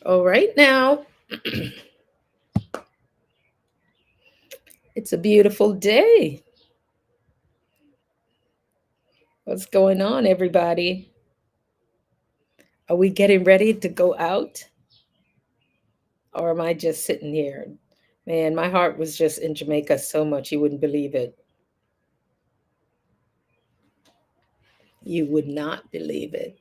All right, now it's a beautiful day. What's going on, everybody? Are we getting ready to go out? Or am I just sitting here? Man, my heart was just in Jamaica so much you wouldn't believe it. You would not believe it.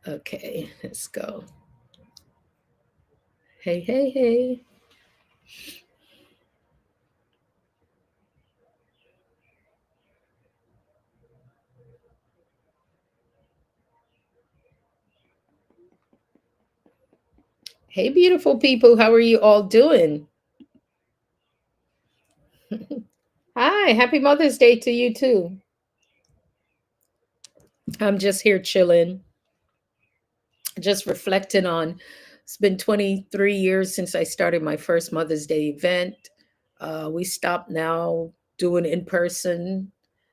Okay, let's go. Hey, hey, hey. Hey, beautiful people. How are you all doing? Hi, happy Mother's Day to you too. I'm just here chilling, just reflecting on it's been 23 years since I started my first Mother's Day event. We stopped now doing in person.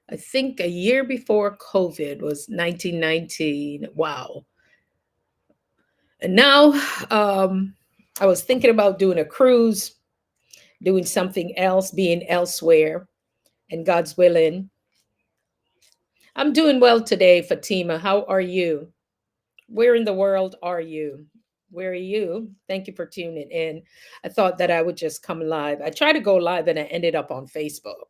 I think a year before COVID was 1919. Wow. And now I was thinking about doing a cruise, doing something else, being elsewhere, and God's willing. I'm doing well today, Fatima. How are you? Where in the world are you? Where are you? Thank you for tuning in. I thought that I would just come live. I tried to go live and I ended up on Facebook.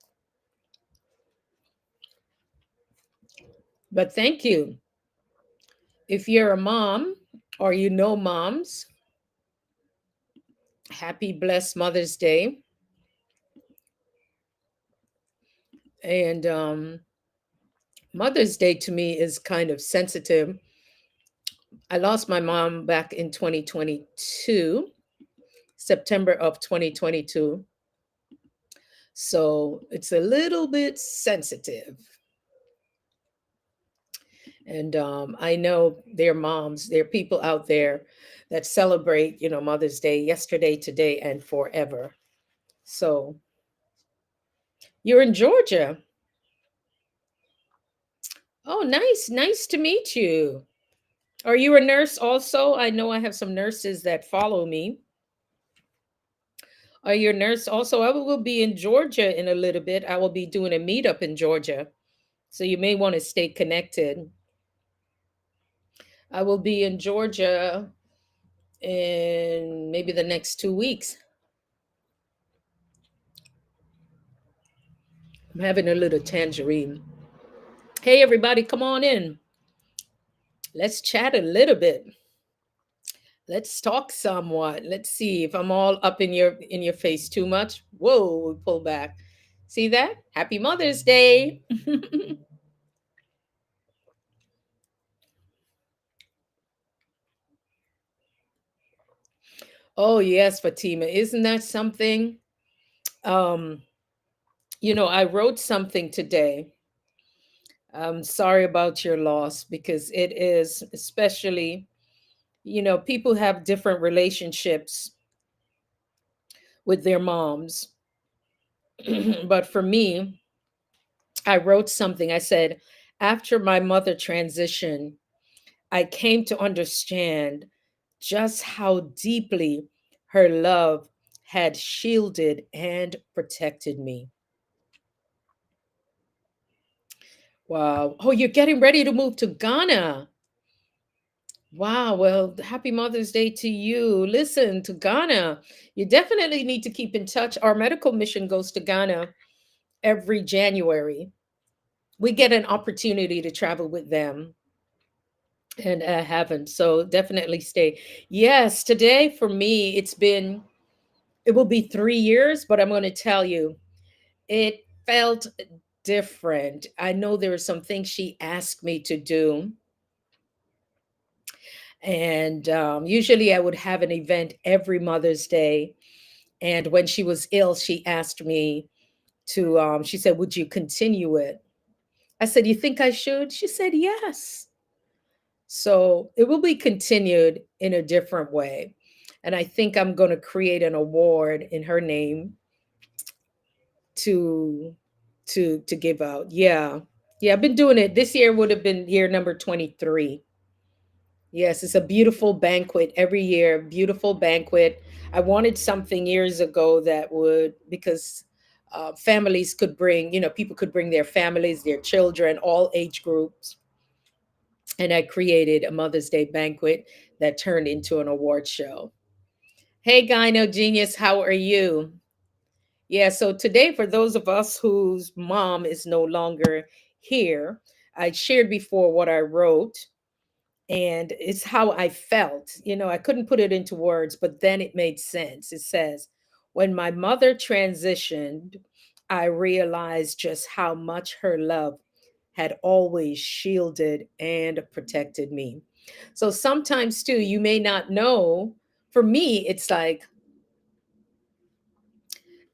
But thank you. If you're a mom or you know moms, happy blessed Mother's Day. And Mother's Day to me is kind of sensitive. I lost my mom back in 2022, September of 2022. So it's a little bit sensitive. And I know there are moms, there are people out there that celebrate, Mother's Day yesterday, today, and forever. So you're in Georgia. Oh, nice. Nice to meet you. Are you a nurse also? I know I have some nurses that follow me. Are you a nurse also? I will be in Georgia in a little bit. I will be doing a meetup in Georgia. So you may want to stay connected. I will be in Georgia in maybe the next 2 weeks. I'm having a little tangerine. Hey, everybody, come on in. Let's chat a little bit. Let's talk somewhat. Let's see if I'm all up in your face too much. Whoa, we pull back. See that? Happy Mother's Day. Oh, yes, Fatima. Isn't that something? Um, I wrote something today. I'm sorry about your loss because it is especially, people have different relationships with their moms. But for me, I wrote something. I said, after my mother transitioned, I came to understand just how deeply her love had shielded and protected me. Wow. Oh, you're getting ready to move to Ghana. Wow. Well, happy Mother's Day to you. Listen, to Ghana, you definitely need to keep in touch. Our medical mission goes to Ghana every January. We get an opportunity to travel with them and haven't. So definitely stay. Yes, today for me, it will be 3 years, but I'm going to tell you, it felt different. I know there were some things she asked me to do. And usually I would have an event every Mother's Day. And when she was ill, she asked me she said, would you continue it? I said, you think I should? She said, yes. So it will be continued in a different way. And I think I'm going to create an award in her name to to give out. Yeah. Yeah, I've been doing it. This year would have been year number 23. Yes, it's a beautiful banquet every year, beautiful banquet. I wanted something years ago that would, because families could bring, people could bring their families, their children, all age groups. And I created a Mother's Day banquet that turned into an award show. Hey, Gyno Genius, how are you? Yeah, so today, for those of us whose mom is no longer here, I shared before what I wrote, and it's how I felt. I couldn't put it into words, but then it made sense. It says, when my mother transitioned, I realized just how much her love had always shielded and protected me. So sometimes, too, you may not know. For me, it's like,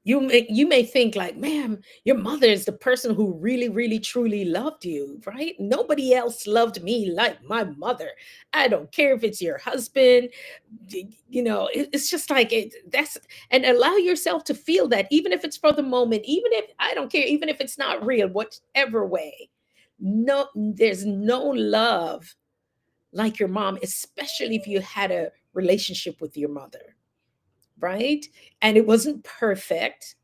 you may think like, man, your mother is the person who really, really, truly loved you, right? Nobody else loved me like my mother. I don't care if it's your husband. It's just like that's, and allow yourself to feel that, even if it's for the moment, even if, I don't care, even if it's not real, whatever way. No, there's no love like your mom, especially if you had a relationship with your mother, right? And it wasn't perfect,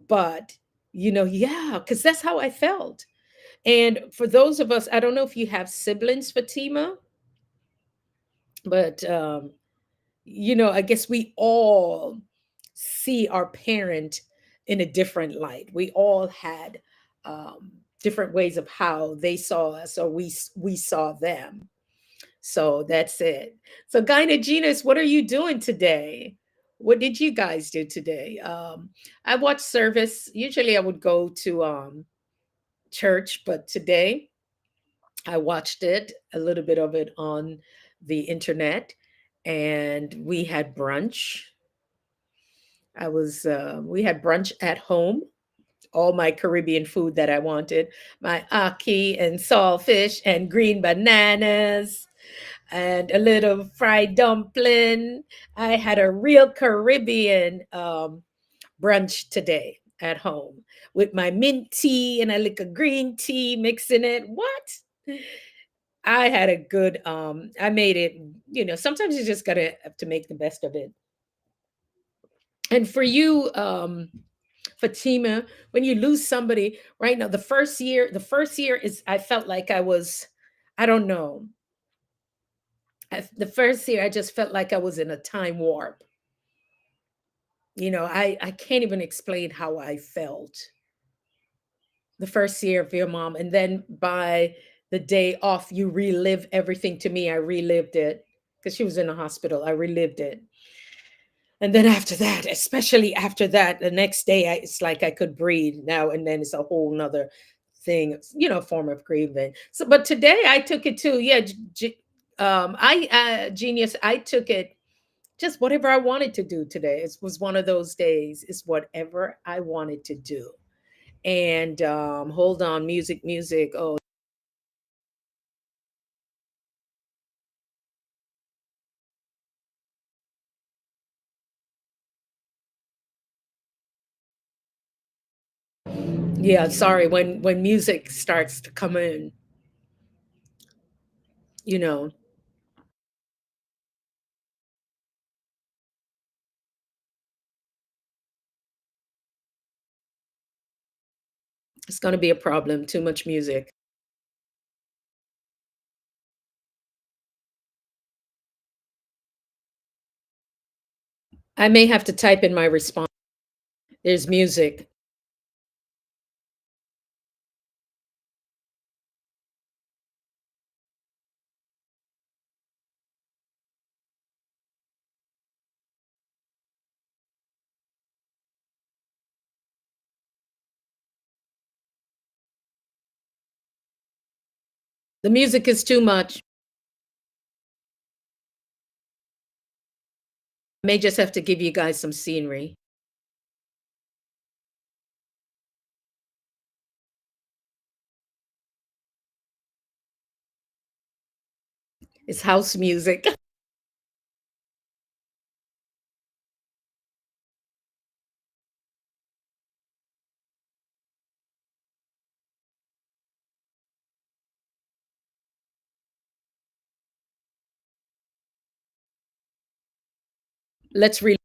but yeah, because that's how I felt. And for those of us, I don't know if you have siblings, Fatima, but I guess we all see our parent in a different light. We all had different ways of how they saw us, or we saw them. So that's it. So, Gyna Genus, what are you doing today? What did you guys do today? I watched service. Usually I would go to church, but today I watched it, a little bit of it on the internet, and we had brunch. We had brunch at home, all my Caribbean food that I wanted, my ackee and saltfish and green bananas and a little fried dumpling. I had a real Caribbean brunch today at home with my mint tea and a little green tea mixing it. What? I had a good I made it, sometimes you just gotta have to make the best of it. And for you, Fatima, when you lose somebody right now, the first year is, I felt like I was, I don't know. The first year I just felt like I was in a time warp. I can't even explain how I felt the first year of your mom. And then by the day off, you relive everything. To me, I relived it because she was in the hospital. I relived it. And then after that, especially after that, the next day, it's like I could breathe now. And then it's a whole nother thing, form of grieving. So, but today I took it too. Yeah. Genius, I took it just whatever I wanted to do today. It was one of those days. It's whatever I wanted to do. And hold on, music. Oh, yeah, sorry. When music starts to come in, you know, it's going to be a problem. Too much music. I may have to type in my response. There's music. The music is too much. I may just have to give you guys some scenery. It's house music. Let's re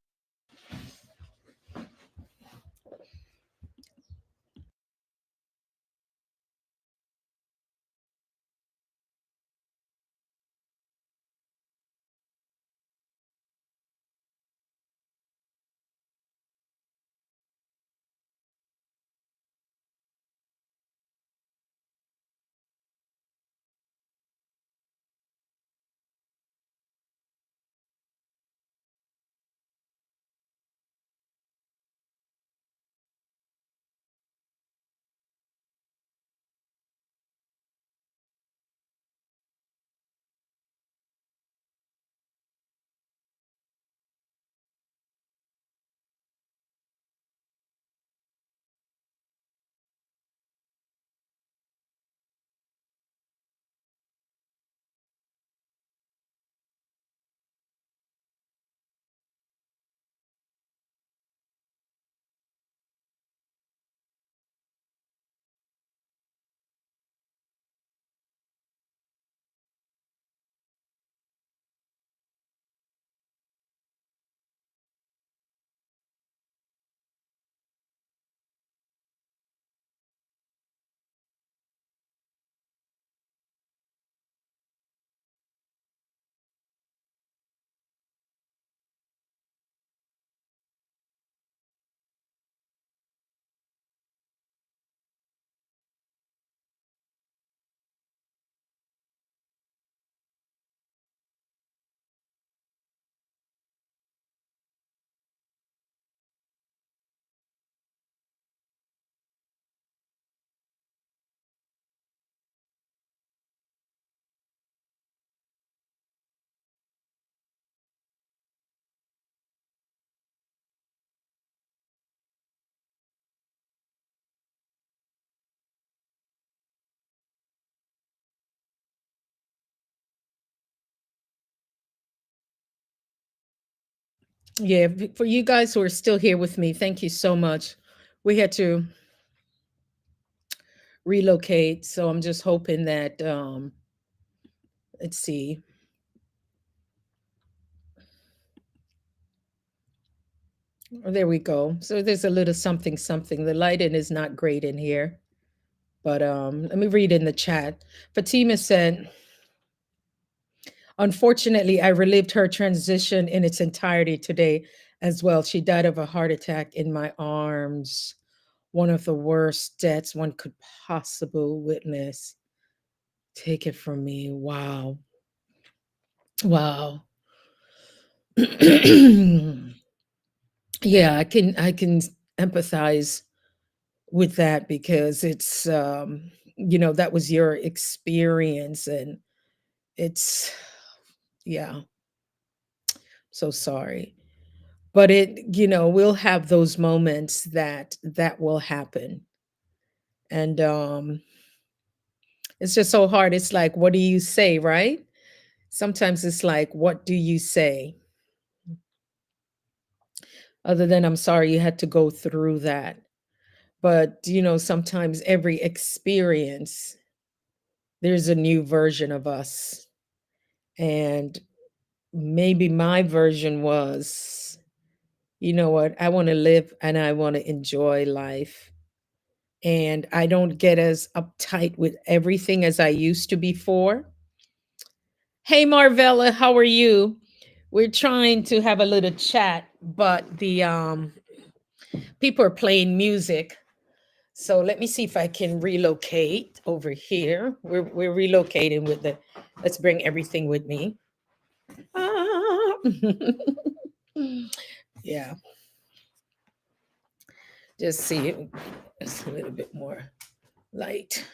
Yeah, for you guys who are still here with me, thank you so much. We had to relocate, so I'm just hoping that let's see. Oh, there we go. So there's a little something something. The lighting is not great in here, but let me read in the chat. Fatima said, "Unfortunately, I relived her transition in its entirety today as well. She died of a heart attack in my arms. One of the worst deaths one could possibly witness. Take it from me. Wow. Wow." Yeah, I can empathize with that because it's that was your experience, and it's yeah, so sorry. But we'll have those moments that will happen. And it's just so hard. It's like, what do you say, right? Sometimes it's like, what do you say? Other than I'm sorry you had to go through that. But sometimes every experience, there's a new version of us. And maybe my version was, you know what, I want to live and I want to enjoy life. And I don't get as uptight with everything as I used to before. Hey Marvella, how are you? We're trying to have a little chat, but the people are playing music. So let me see if I can relocate over here. We're relocating with the. Let's bring everything with me. Ah. Yeah, just see it. It's a little bit more light,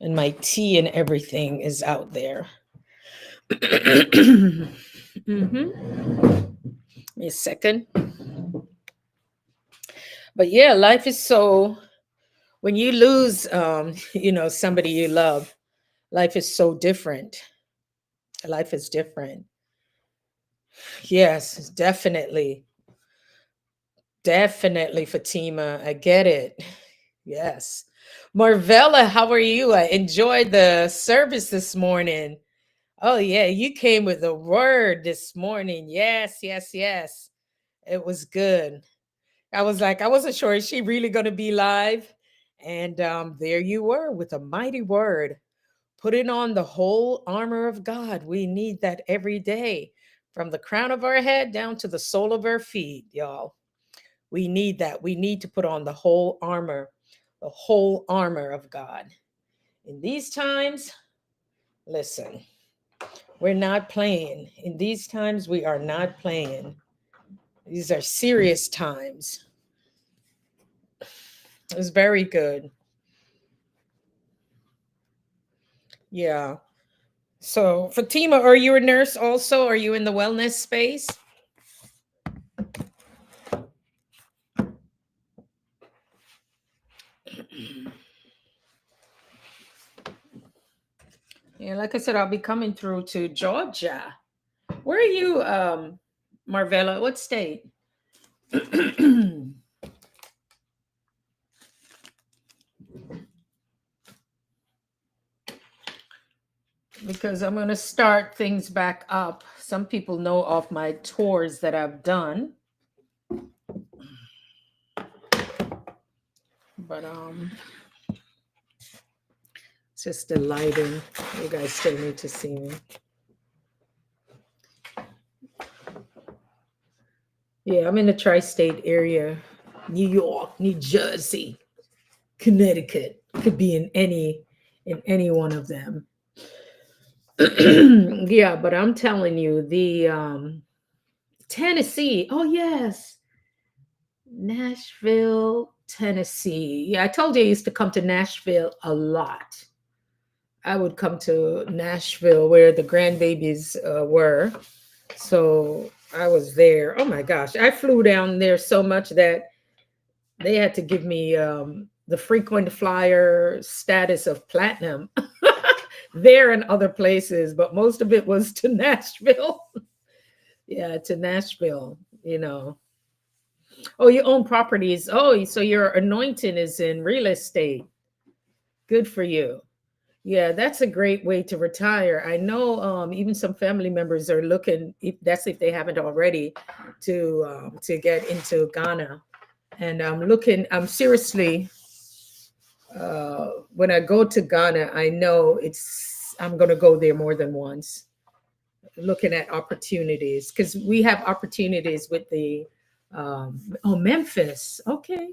and my tea and everything is out there. Give me a second. But yeah, life is so. When you lose, somebody you love, life is so different. Life is different. Yes, definitely. Definitely, Fatima. I get it. Yes. Marvella, how are you? I enjoyed the service this morning. Oh yeah, you came with a word this morning. Yes, yes, yes. It was good. I was like, I wasn't sure, is she really going to be live? And there you were with a mighty word. Putting on the whole armor of God. We need that every day, from the crown of our head down to the sole of our feet, y'all. We need that. We need to put on the whole armor of God. In these times, listen, we're not playing. In these times, we are not playing. These are serious times. It was very good. Yeah. So, Fatima, are you a nurse also? Are you in the wellness space? Yeah, like I said, I'll be coming through to Georgia. Where are you, Marvella? What state? Because I'm going to start things back up. Some people know of my tours that I've done, but it's just the lighting. You guys still need to see me. Yeah, I'm in the tri-state area, New York, New Jersey, Connecticut. Could be in any one of them. Yeah, but I'm telling you, the Tennessee. Oh yes, Nashville, Tennessee. Yeah, I told you I used to come to Nashville a lot. I would come to Nashville where the grandbabies were. So I was there. Oh my gosh, I flew down there so much that they had to give me the frequent flyer status of platinum there and other places, but most of it was to Nashville. Yeah, to Nashville, you know. Oh, you own properties. Oh, so your anointing is in real estate. Good for you. Yeah, that's a great way to retire. I know even some family members are looking, if that's if they haven't already, to get into Ghana. And I'm seriously, when I go to Ghana, I know I'm going to go there more than once, looking at opportunities because we have opportunities with the, oh, Memphis. Okay.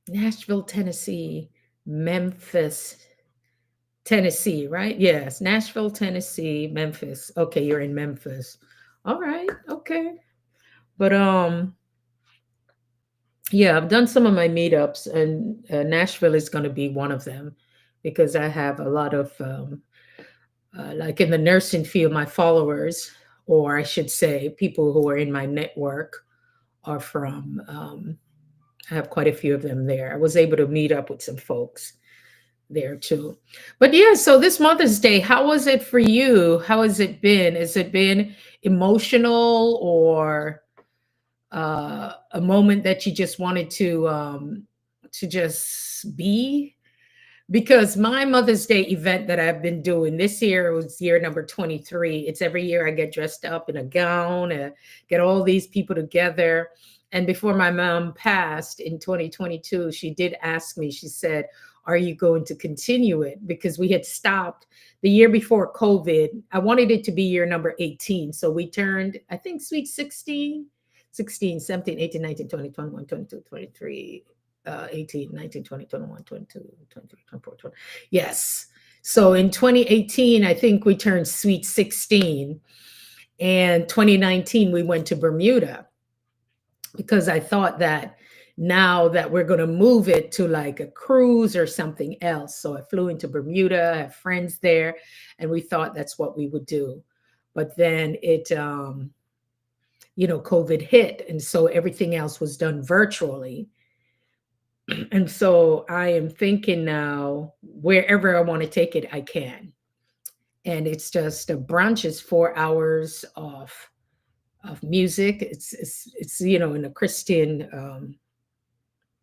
Nashville, Tennessee, Memphis, Tennessee, right? Yes, Nashville, Tennessee, Memphis. Okay, you're in Memphis. All right, okay. But yeah, I've done some of my meetups, and Nashville is going to be one of them because I have a lot of like in the nursing field, my followers, or I should say, people who are in my network, are from. I have quite a few of them there. I was able to meet up with some folks there too. But yeah, so this Mother's Day, how was it for you? How has it been? Has it been emotional or a moment that you just wanted to just be? Because my Mother's Day event that I've been doing this year was year number 23. It's every year I get dressed up in a gown and get all these people together. And before my mom passed in 2022, she did ask me, she said, are you going to continue it? Because we had stopped the year before COVID. I wanted it to be year number 18. So we turned, I think, sweet 16, 16, 17, 18, 19, 20, 21, 22, 23. 18, 19, 20, 21, 22, 23, 24, 20. Yes. So in 2018, I think we turned sweet 16. And 2019, we went to Bermuda because I thought that now that we're going to move it to like a cruise or something else. So I flew into Bermuda, I have friends there, and we thought that's what we would do. But then COVID hit. And so everything else was done virtually. And so I am thinking now, wherever I want to take it, I can. And it's just a brunch is 4 hours of music. It's in a Christian,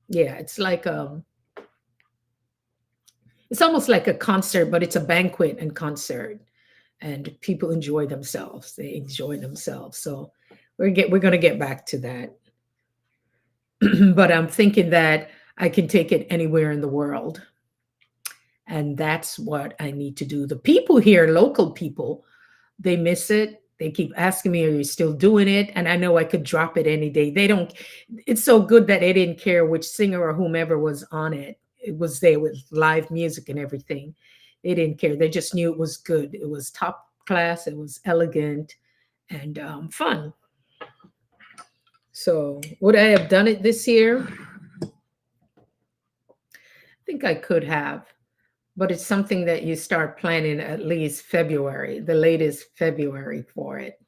yeah, it's like It's almost like a concert, but it's a banquet and concert, and people enjoy themselves. They enjoy themselves. So we're going to get back to that. But I'm thinking that I can take it anywhere in the world, and that's what I need to do. The people here, local people, they miss it. They keep asking me, "Are you still doing it?" And I know I could drop it any day. They don't. It's so good that they didn't care which singer or whomever was on it. It was there with live music and everything. They didn't care. They just knew it was good. It was top class. It was elegant and fun. So would I have done it this year? I think I could have, but it's something that you start planning at least February, the latest February for it.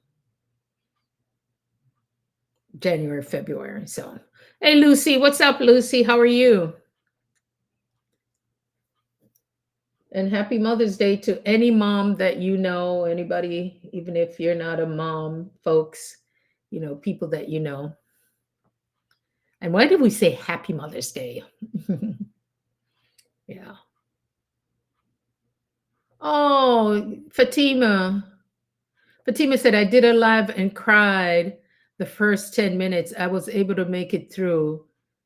January, February. So, hey, Lucy, what's up, Lucy? How are you? And happy Mother's Day to any mom that you know, anybody, even if you're not a mom, folks, people that you know. And why did we say Happy Mother's Day? Yeah. Oh, Fatima. Fatima said, I did a live and cried the first 10 minutes. I was able to make it through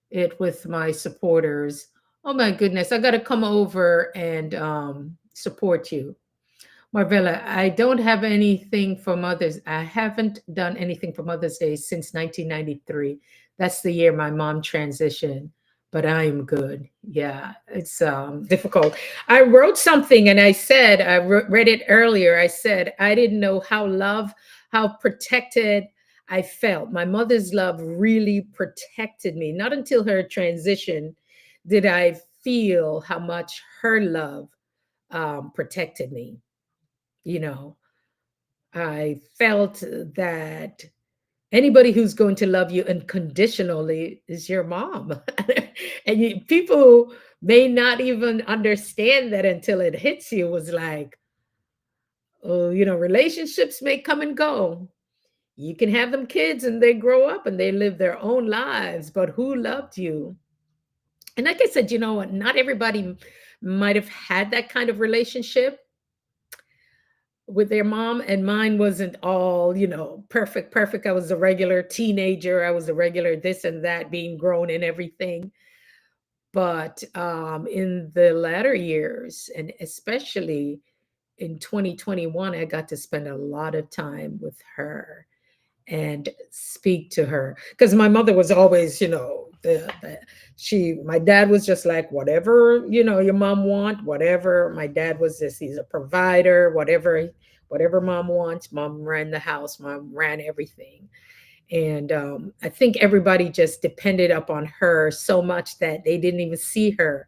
it with my supporters. Oh my goodness. I got to come over and support you. Marvella, I don't have anything for Mother's. I haven't done anything for Mother's Day since 1993. That's the year my mom transitioned, but I am good. Yeah, it's difficult. I wrote something and I said, read it earlier. I said, I didn't know how protected I felt. My mother's love really protected me. Not until her transition did I feel how much her love protected me. You know, I felt that anybody who's going to love you unconditionally is your mom. And people may not even understand that until it hits you. It was like, oh, relationships may come and go. You can have them kids and they grow up and they live their own lives, but who loved you? And like I said, you know what? Not everybody might have had that kind of relationship with their mom, and mine wasn't all perfect. I was a regular teenager. I was a regular this and that, being grown and everything. But in the latter years, and especially in 2021, I got to spend a lot of time with her and speak to her, because my mother was always, my dad was just like, whatever, your mom want, whatever. My dad was this, he's a provider, whatever mom wants. Mom ran the house, mom ran everything. And I think everybody just depended upon her so much that they didn't even see her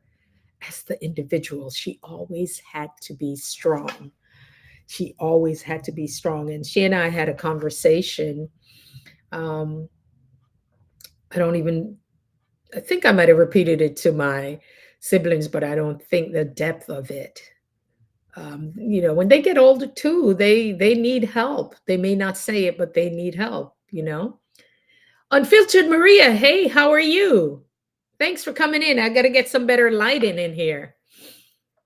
as the individual. She always had to be strong. She always had to be strong. And she and I had a conversation. um, I don't even, I think I might have repeated it to my siblings, but I don't think the depth of it. When they get older too, they need help. They may not say it, but they need help. Unfiltered Maria, hey, how are you? Thanks for coming in. I got to get some better lighting in here.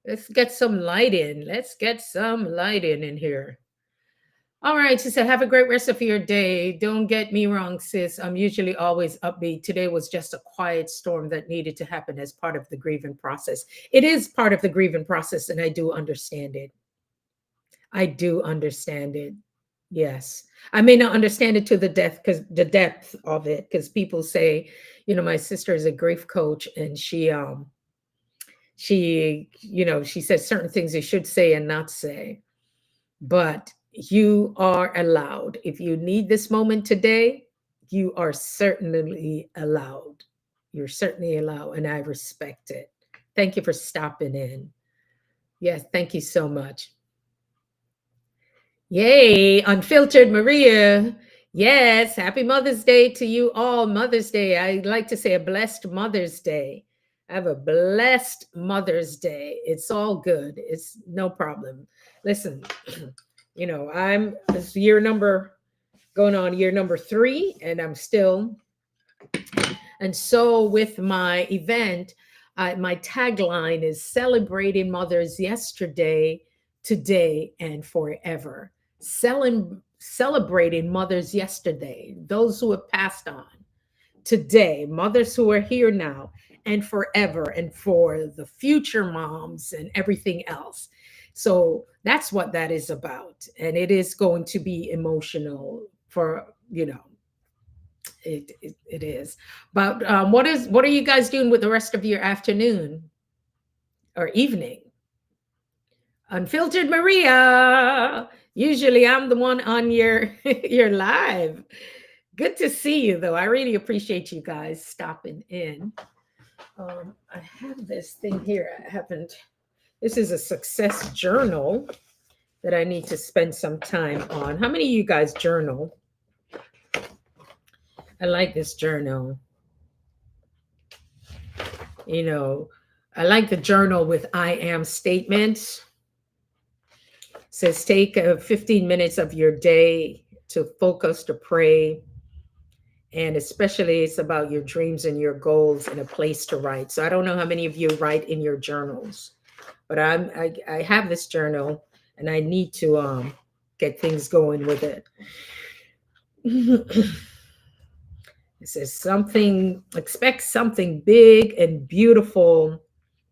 Let's get some light in. Let's get some light in here. All right, sister, have a great rest of your day. Don't get me wrong, sis. I'm usually always upbeat. Today was just a quiet storm that needed to happen as part of the grieving process. It is part of the grieving process, and I do understand it. I do understand it. Yes. I may not understand it to the depth of it, because people say, my sister is a grief coach, and she says certain things you should say and not say. But you are allowed. If you need this moment today, you are certainly allowed. You're certainly allowed, and I respect it. Thank you for stopping in. Yes, thank you so much. Yay, Unfiltered Maria. Yes, happy Mother's Day to you all. Mother's Day. I like to say a blessed Mother's Day. Have a blessed Mother's Day. It's all good. It's no problem. Listen, I'm this going on year number 3, and I'm still. And so with my event, My tagline is celebrating mothers yesterday, today, and forever. Celebrating mothers yesterday, those who have passed on, today, mothers who are here now, and forever, and for the future moms and everything else. So that's what that is about. And it is going to be emotional for, it is. But what are you guys doing with the rest of your afternoon or evening? Unfiltered Maria. Usually I'm the one on your your live. Good to see you though. I really appreciate you guys stopping in. I have this thing here. I haven't. This is a success journal that I need to spend some time on. How many of you guys journal? I like this journal. You know, I like the journal with I am statements. It says take 15 minutes of your day to focus, to pray, and especially it's about your dreams and your goals and a place to write. So I don't know how many of you write in your journals, but I have this journal and I need to get things going with it. It says something, expect something big and beautiful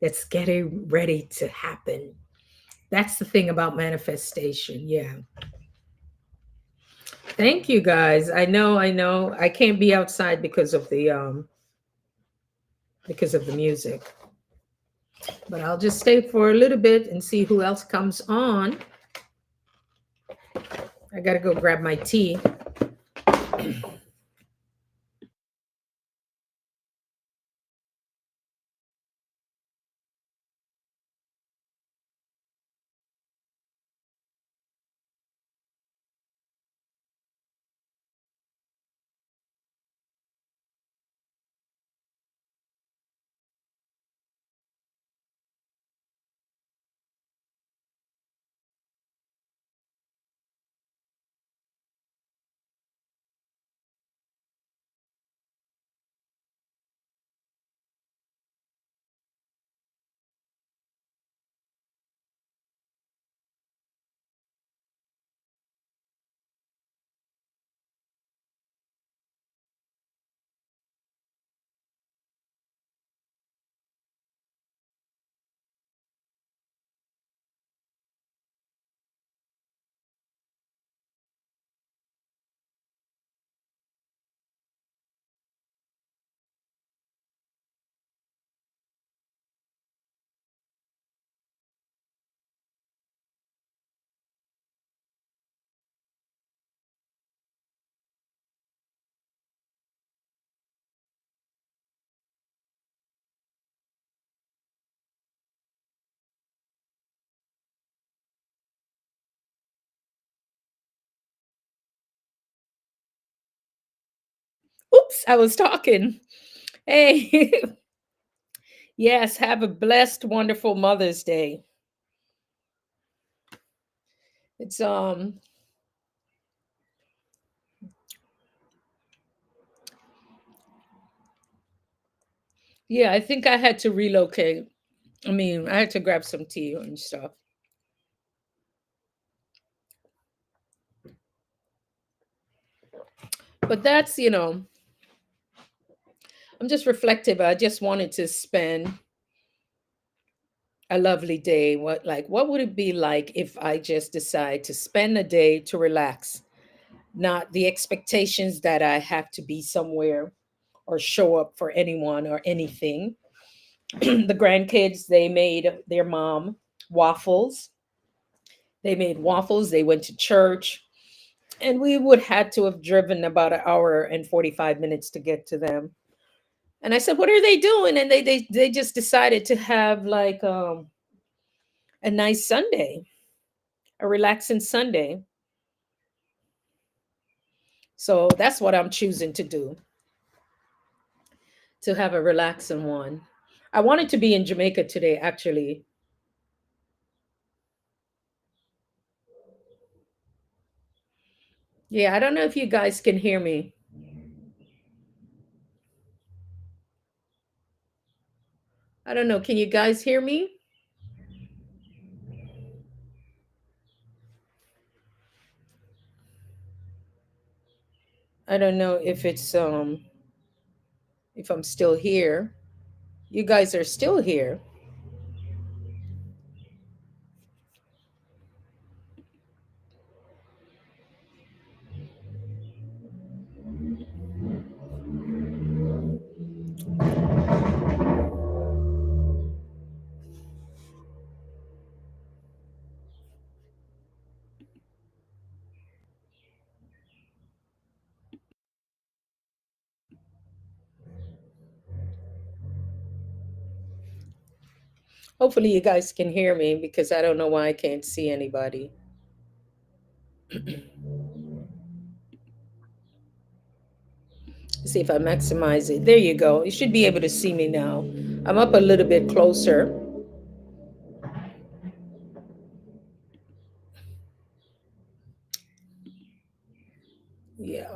that's getting ready to happen. That's the thing about manifestation. Yeah. Thank you guys. I know. I can't be outside because of the music. But I'll just stay for a little bit and see who else comes on. I got to go grab my tea. Oops, I was talking. Hey, yes, have a blessed, wonderful Mother's Day. It's yeah, I think I had to relocate. I mean, I had to grab some tea and stuff. But that's, I'm just reflective. I just wanted to spend a lovely day. What would it be like if I just decide to spend a day to relax? Not the expectations that I have to be somewhere or show up for anyone or anything. The grandkids, they made their mom waffles. They made waffles, they went to church, and we would had to have driven about an hour and 45 minutes to get to them. And I said, "What are they doing?" And they just decided to have like a nice Sunday, a relaxing Sunday. So that's what I'm choosing to do, to have a relaxing one. I wanted to be in Jamaica today, actually. Yeah, I don't know if you guys can hear me. I don't know. Can you guys hear me? I don't know if I'm still here. You guys are still here. Hopefully you guys can hear me because I don't know why I can't see anybody. See if I maximize it. There you go. You should be able to see me now. I'm up a little bit closer. Yeah.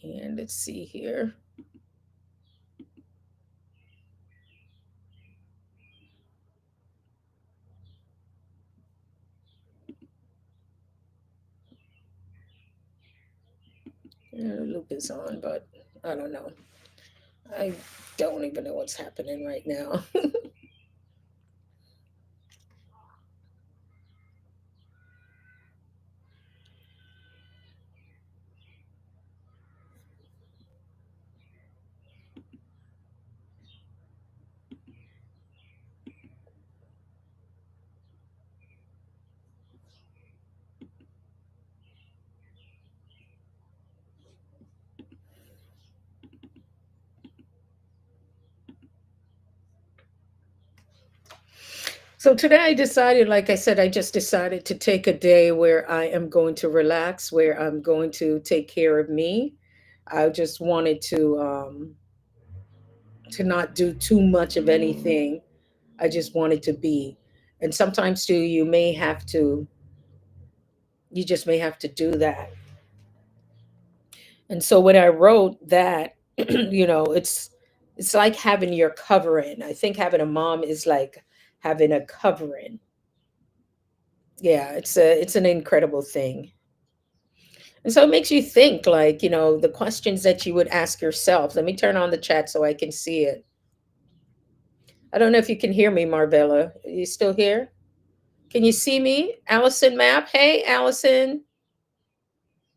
And let's see here. Yeah, the loop is on, but I don't know. I don't even know what's happening right now. So today I decided, like I said, I just decided to take a day where I am going to relax, where I'm going to take care of me. I just wanted to not do too much of anything. I just wanted to be. And sometimes too, you just may have to do that. And so when I wrote that, it's like having your covering. I think having a mom is like having a covering. Yeah, it's an incredible thing. And so it makes you think, like, the questions that you would ask yourself. Let me turn on the chat so I can see it. I don't know if you can hear me, Marvella. Are you still here? Can you see me? Allison Map. Hey, Allison.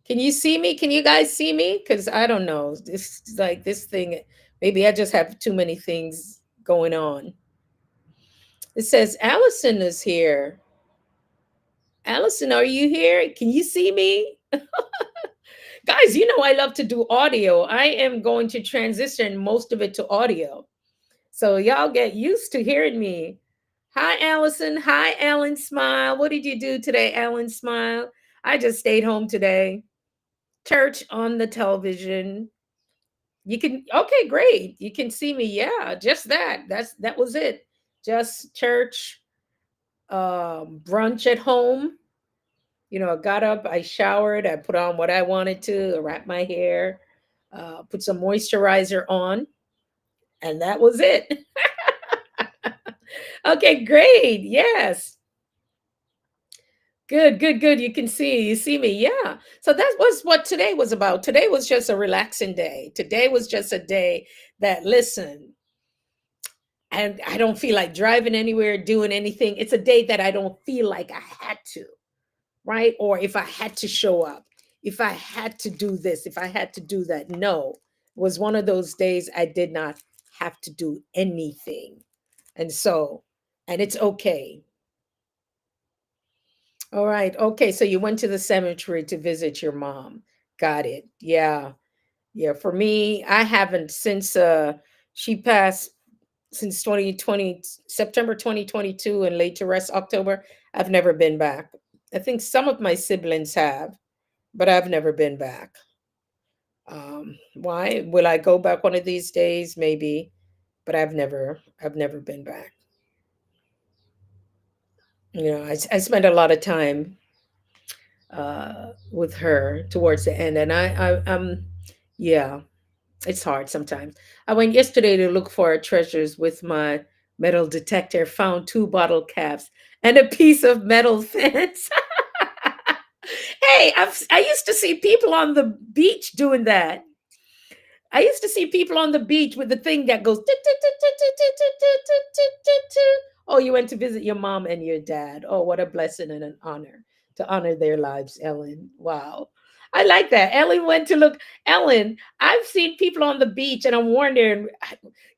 Can you see me? Can you guys see me? Because I don't know. This thing, maybe I just have too many things going on. It says Allison is here. Allison, are you here? Can you see me? Guys, I love to do audio. I am going to transition most of it to audio. So y'all get used to hearing me. Hi, Allison. Hi, Alan Smile. What did you do today, Alan Smile? I just stayed home today. Church on the television. You can okay, great. You can see me. Yeah, just that. That was it. Just church, brunch at home. I got up, I showered, I put on what I wanted to, wrap my hair, put some moisturizer on, and that was it. Okay, great. Yes. Good, good, good. You see me. Yeah. So that was what today was about. Today was just a relaxing day. Today was just a day that, listen, and I don't feel like driving anywhere, doing anything. It's a day that I don't feel like I had to, right? Or if I had to show up, if I had to do this, if I had to do that. No, it was one of those days I did not have to do anything. And so, and it's okay. All right. Okay. So you went to the cemetery to visit your mom. Got it. Yeah. Yeah. For me, I haven't since she passed since 2020, September 2022 and laid to rest October. I've never been back. I think some of my siblings have, but I've never been back. Why? Will I go back one of these days? Maybe, but I've never been back. I spent a lot of time with her towards the end, and yeah, it's hard sometimes. I went yesterday to look for treasures with my metal detector, found two bottle caps and a piece of metal fence. Hey, I used to see people on the beach doing that. I used to see people on the beach with the thing that goes. Oh, you went to visit your mom and your dad. Oh, what a blessing and an honor to honor their lives, Ellen. Wow. I like that. Ellen went to look. Ellen, I've seen people on the beach and I'm wondering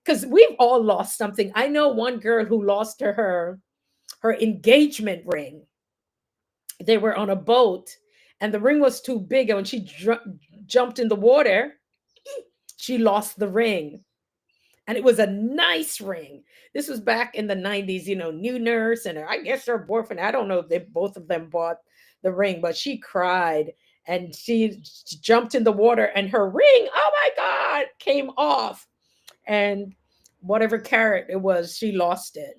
because we've all lost something. I know one girl who lost her engagement ring. They were on a boat and the ring was too big. And when she jumped in the water, she lost the ring. And it was a nice ring. This was back in the 90s, new nurse and I guess her boyfriend. I don't know if they both of them bought the ring, but she cried and she jumped in the water and her ring, oh my God, came off. And whatever carat it was, she lost it.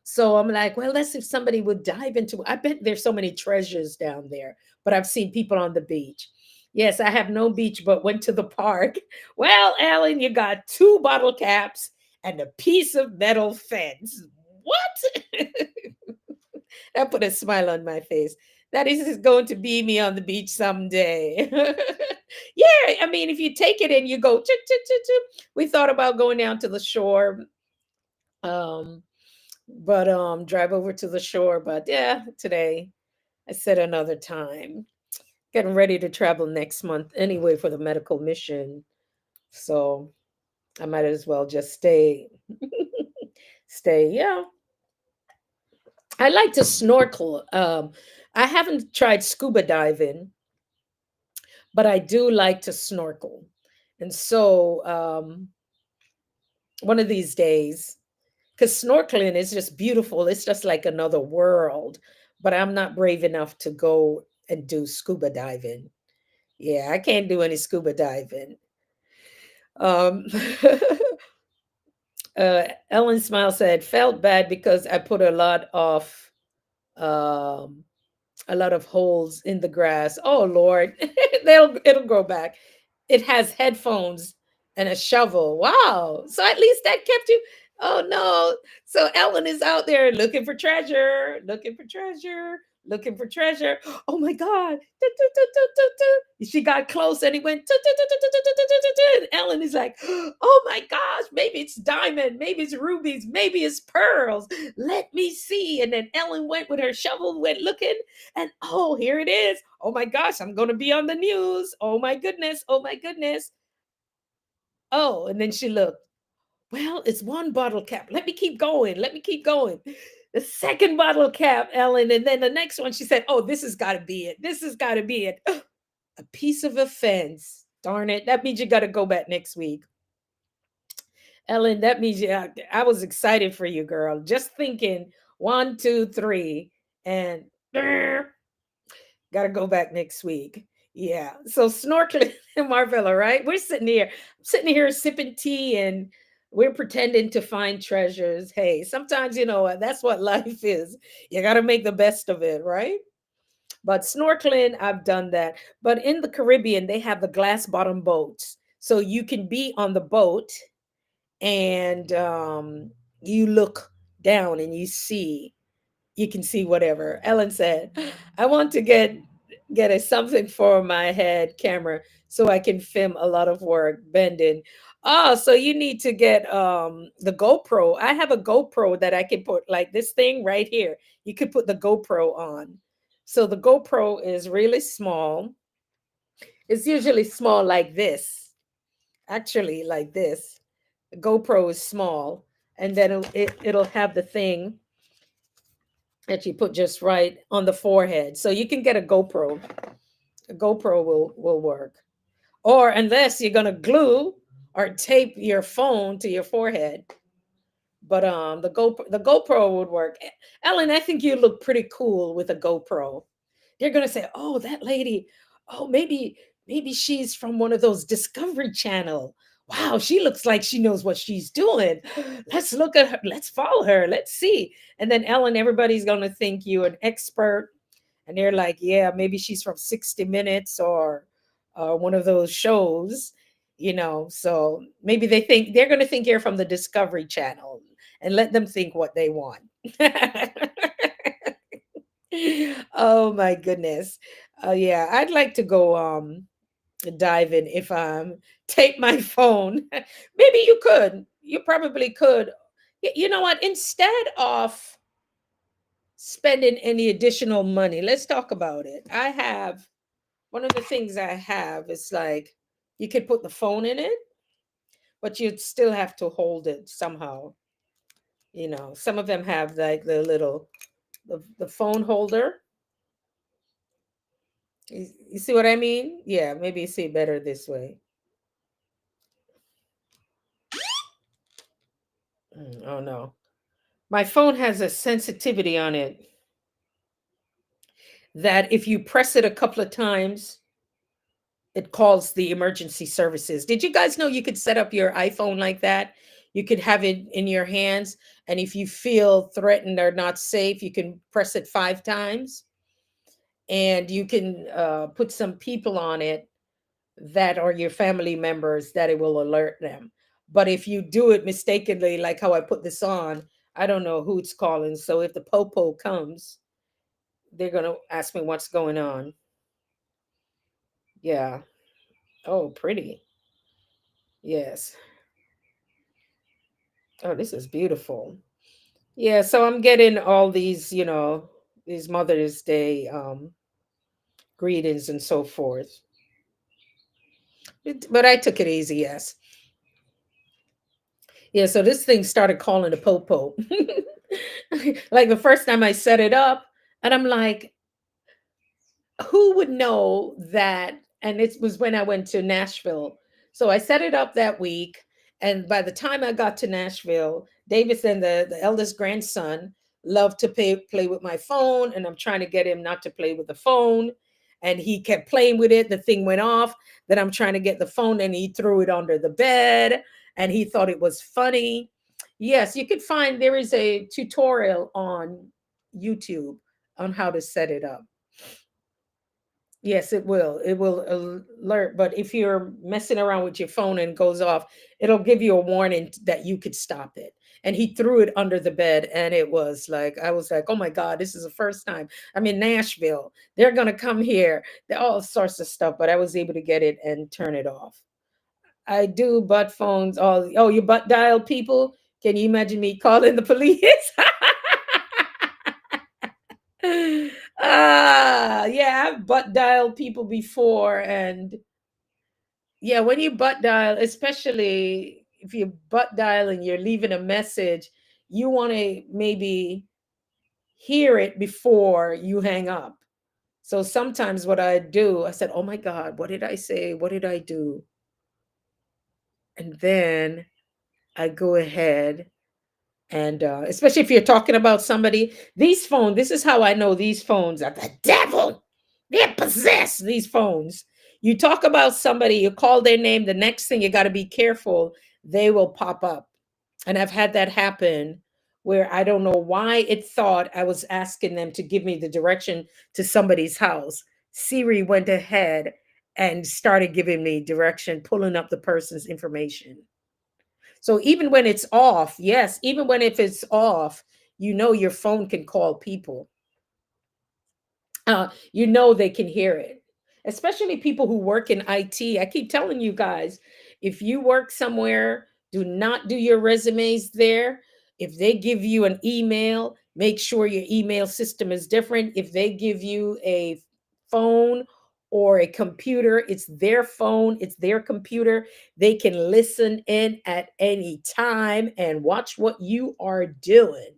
So I'm like, well, let's see if somebody would dive into. I bet there's so many treasures down there, but I've seen people on the beach. Yes, I have no beach, but went to the park. Well, Alan, you got two bottle caps and a piece of metal fence. What? That put a smile on my face. That is going to be me on the beach someday. Yeah, I mean, if you take it and you go, choo, choo, choo, choo. We thought about going down to the shore. Um, but drive over to the shore. But yeah, today I said another time. Getting ready to travel next month anyway for the medical mission. So I might as well just stay. Stay. Yeah. I like to snorkel. I haven't tried scuba diving, but I do like to snorkel. And so one of these days, because snorkeling is just beautiful. It's just like another world. But I'm not brave enough to go and do scuba diving. Yeah, I can't do any scuba diving. Um, Ellen Smile said, felt bad because I put um, a lot of holes in the grass. Oh Lord, it'll grow back. It has headphones and a shovel. Wow. So at least that kept you. Oh no. So Ellen is out there looking for treasure, looking for treasure, looking for treasure. Oh my God. She got close and he went. And Ellen is like, oh my gosh, maybe it's diamond, maybe it's rubies, maybe it's pearls. Let me see. And then Ellen went with her shovel, went looking, and oh, here it is. Oh my gosh, I'm going to be on the news. Oh my goodness. Oh my goodness. Oh, and then she looked. Well, it's one bottle cap. Let me keep going. Let me keep going. The second bottle cap, Ellen. And then the next one, she said, oh, this has got to be it. This has got to be it. A piece of a fence. Darn it. That means you got to go back next week. Ellen, that means I was excited for you, girl. Just thinking one, two, three, and got to go back next week. Yeah. So snorkeling in Marvella, right? We're sitting here sipping tea and we're pretending to find treasures. Hey, sometimes, that's what life is. You got to make the best of it, right? But snorkeling, I've done that. But in the Caribbean, they have the glass bottom boats. So you can be on the boat and you look down and you can see whatever. Ellen said, I want to get a something for my head camera so I can film a lot of work bending. Oh, so you need to get the GoPro. I have a GoPro that I can put like this thing right here. You could put the GoPro on. So the GoPro is really small. It's usually small like this. Actually, like this. The GoPro is small, and then it'll have the thing that you put just right on the forehead. So you can get a GoPro. A GoPro will work. Or unless you're gonna glue or tape your phone to your forehead. But the GoPro would work. Ellen, I think you look pretty cool with a GoPro. They're gonna say, "Oh, that lady. Oh, maybe she's from one of those Discovery Channel. wow, she looks like she knows what she's doing. Let's look at her. Let's follow her. Let's see. And then Ellen, everybody's going to think you're an expert. And they're like, yeah, maybe she's from 60 Minutes or one of those shows, So maybe they're going to think you're from the Discovery Channel, and let them think what they want. Oh my goodness. Yeah, I'd like to go dive in if take my phone. Maybe you could. You probably could. You know what? Instead of spending any additional money, let's talk about it. I have one of the things I have is like you could put the phone in it, but you'd still have to hold it somehow. Some of them have like the phone holder. You see what I mean? Yeah, maybe you see it better this way. Oh no. My phone has a sensitivity on it that if you press it a couple of times, it calls the emergency services. Did you guys know you could set up your iPhone like that? You could have it in your hands, and if you feel threatened or not safe, you can press it 5 times, and you can put some people on it that are your family members that it will alert them. But if you do it mistakenly, like how I put this on, I don't know who it's calling. So if the popo comes, they're going to ask me what's going on. Yeah. Oh, pretty. Yes. Oh, this is beautiful. Yeah, so I'm getting all these Mother's Day greetings and so forth. But I took it easy, yes. Yeah, so this thing started calling the popo. Like the first time I set it up, and I'm like, who would know that? And it was when I went to Nashville. So I set it up that week. And by the time I got to Nashville, Davis and the eldest grandson loved to play with my phone. And I'm trying to get him not to play with the phone. And he kept playing with it. The thing went off. Then I'm trying to get the phone, and he threw it under the bed. And he thought it was funny. Yes, you could find there is a tutorial on YouTube on how to set it up. Yes, it will. It will alert. But if you're messing around with your phone and it goes off, it'll give you a warning that you could stop it. And he threw it under the bed, and it was like, I was like, oh my God, this is the first time. I'm in Nashville. They're going to come here. All sorts of stuff. But I was able to get it and turn it off. I do butt phones. Oh, you butt dial people? Can you imagine me calling the police? Yeah, I've butt dialed people before, and yeah, when you butt dial, especially if you butt dial and you're leaving a message, you want to maybe hear it before you hang up. So sometimes what I do, I said, "Oh my God, what did I say? What did I do?" And then I go ahead and especially if you're talking about somebody, this is how I know these phones are the devil. They're possessed, these phones. You talk about somebody, you call their name, the next thing you got to be careful, they will pop up. And I've had that happen where I don't know why it thought I was asking them to give me the direction to somebody's house. Siri went ahead and started giving me direction, pulling up the person's information. So even when it's off, yes, even when if it's off, your phone can call people. They can hear it. Especially people who work in IT. I keep telling you guys, if you work somewhere, do not do your resumes there. If they give you an email, make sure your email system is different. If they give you a phone or a computer, it's their phone, it's their computer. They can listen in at any time and watch what you are doing.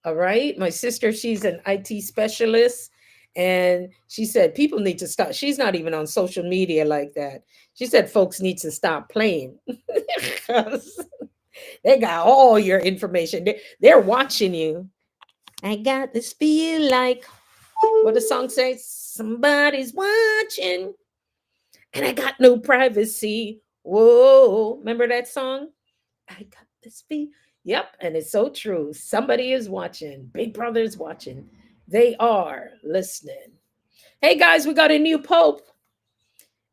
All right. My sister, she's an IT specialist. And she said people need to stop. She's not even on social media like that. She said folks need to stop playing because they got all your information. They're watching you. I got this feel like what the song says somebody's watching, and I got no privacy. Whoa, remember that song? I got this beat. Yep, and it's so true. Somebody is watching. Big Brother is watching. They are listening. Hey guys, we got a new pope,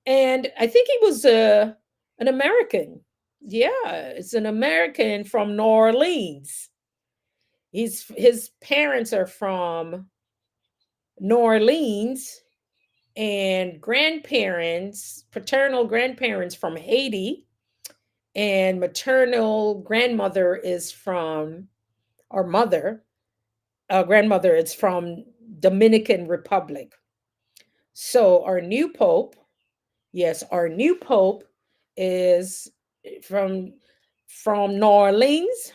and I think he was an American. Yeah, it's an American from New Orleans. His parents are from New Orleans, and grandparents, paternal grandparents from Haiti, and maternal grandmother is from, or mother, grandmother is from Dominican Republic. So our new pope, yes, our new pope is from New Orleans.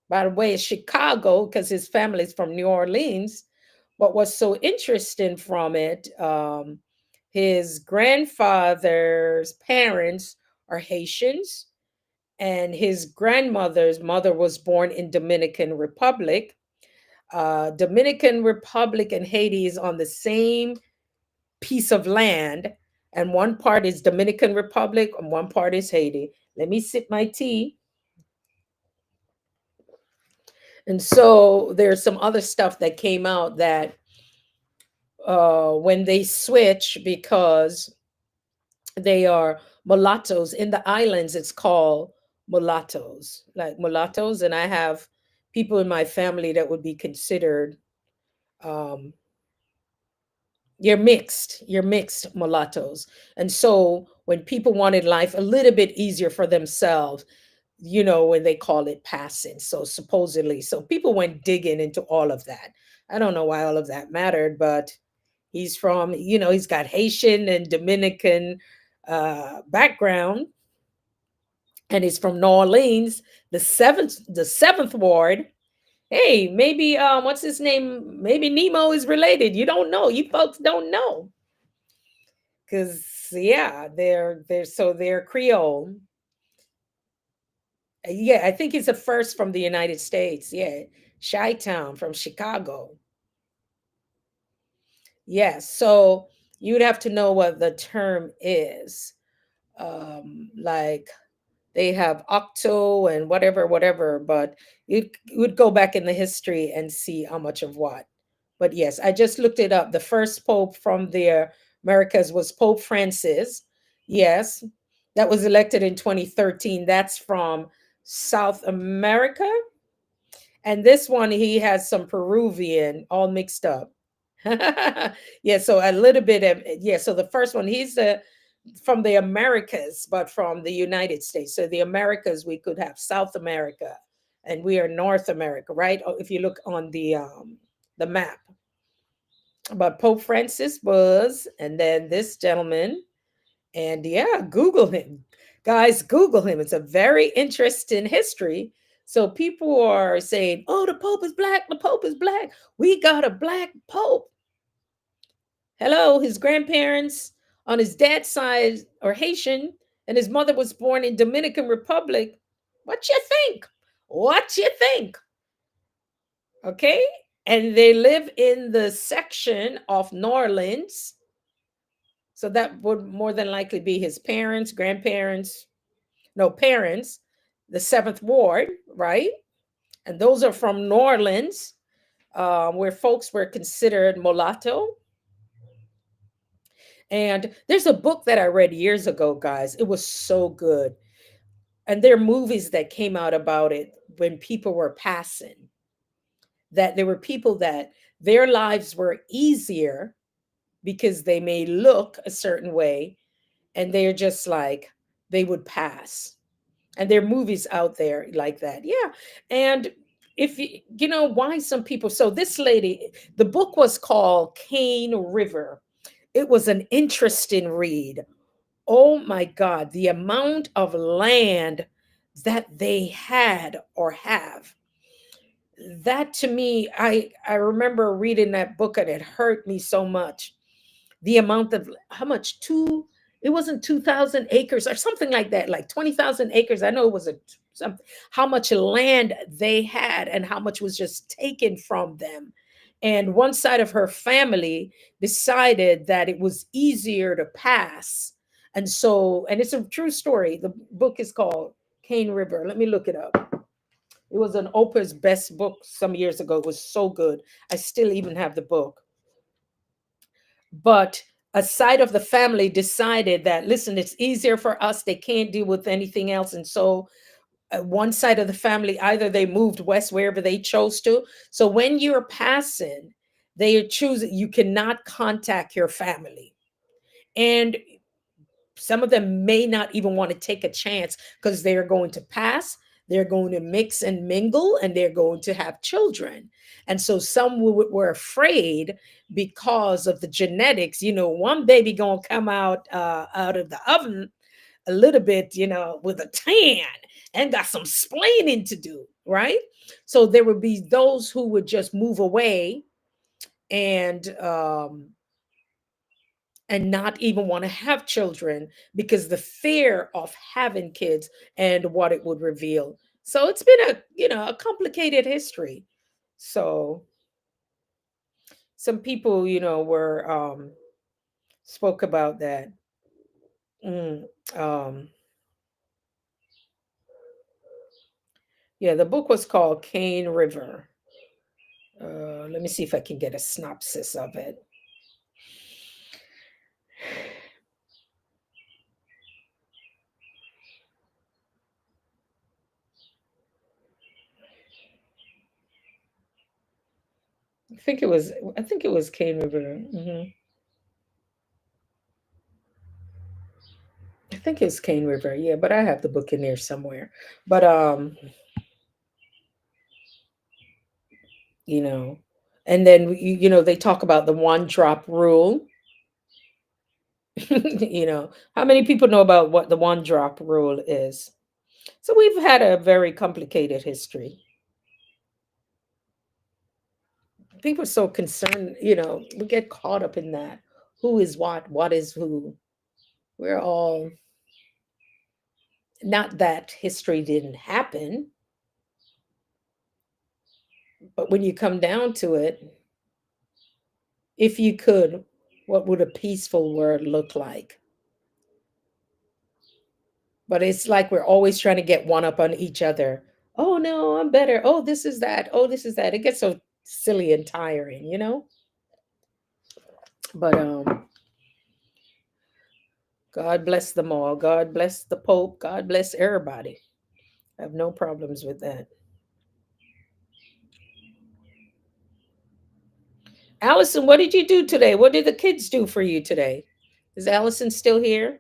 By the way, it's Chicago because his family's from New Orleans. But what's so interesting from it, his grandfather's parents are Haitians, and his grandmother's mother was born in Dominican Republic. Dominican Republic and Haiti is on the same piece of land, and one part is Dominican Republic and one part is Haiti. Let me sip my tea. And so there's some other stuff that came out that when they switch, because they are mulattoes in the islands, it's called mulattoes, like mulattoes. And I have people in my family that would be considered, um, you're mixed mulattoes. And so when people wanted life a little bit easier for themselves, when they call it passing. So supposedly, so people went digging into all of that. I don't know why all of that mattered, but he's from, he's got Haitian and Dominican background, and he's from New Orleans, the seventh ward. Hey, maybe what's his name? Maybe Nemo is related. You don't know. You folks don't know. Because yeah, they're Creole. Yeah, I think he's the first from the United States. Yeah, Chi-Town from Chicago. Yes, so you'd have to know what the term is. Like they have octo and whatever, whatever, but you would go back in the history and see how much of what. But yes, I just looked it up. The first pope from the Americas was Pope Francis. Yes, that was elected in 2013. That's from South America. And this one, he has some Peruvian all mixed up. Yeah, so a little bit of, yeah. So the first one, he's from the Americas, but from the United States. So the Americas, we could have South America, and we are North America, right? If you look on the map. But Pope Francis was, and then this gentleman, and yeah, Google him. Guys, Google him. It's a very interesting history. So people are saying, oh, the Pope is black, the Pope is black. We got a black Pope. Hello, his grandparents on his dad's side are Haitian, and his mother was born in Dominican Republic. What you think? What you think? Okay? And they live in the section of New Orleans. So that would more than likely be his parents, grandparents, no, parents, the seventh ward, right? And those are from New Orleans, where folks were considered mulatto. And there's a book that I read years ago, guys. It was so good. And there are movies that came out about it when people were passing, that there were people that their lives were easier because they may look a certain way, and they're just like, they would pass. And there are movies out there like that. Yeah. And if you know why some people, so this lady, the book was called Cane River. It was an interesting read. Oh my God, the amount of land that they had or have. That to me, I remember reading that book and it hurt me so much. The amount of how much two, it wasn't 2,000 acres or something like that, like 20,000 acres. I know it was some, how much land they had and how much was just taken from them. And one side of her family decided that it was easier to pass. And so, and it's a true story. The book is called Cane River. Let me look it up. It was an Oprah's best book some years ago. It was so good. I still even have the book. But a side of the family decided that, listen, it's easier for us. They can't deal with anything else. And so one side of the family, either they moved west wherever they chose to. So when you're passing, they choose, you cannot contact your family. And some of them may not even want to take a chance because they're going to pass, they're going to mix and mingle, and they're going to have children. And so some were afraid because of the genetics. One baby gonna come out of the oven a little bit, with a tan and got some splaining to do, right? So there would be those who would just move away and and not even want to have children because the fear of having kids and what it would reveal. So it's been a complicated history. So some people, were spoke about that. Mm, um, yeah, the book was called Cane River. Let me see if I can get a synopsis of it. I think it was Cane River. I think it's Cane River. Yeah, but I have the book in there somewhere. But you know, and then they talk about the one drop rule. How many people know about what the one drop rule is? So we've had a very complicated history. People are so concerned, we get caught up in that. Who is what is who. We're all, not that history didn't happen, but when you come down to it, if you could, what would a peaceful world look like? But it's like we're always trying to get one up on each other. Oh no, I'm better. Oh, this is that. Oh, this is that. It gets so silly and tiring. But God bless them all. God bless the Pope. God bless everybody. I have no problems with that. Allison, what did you do today? What did the kids do for you today? Is Allison still here?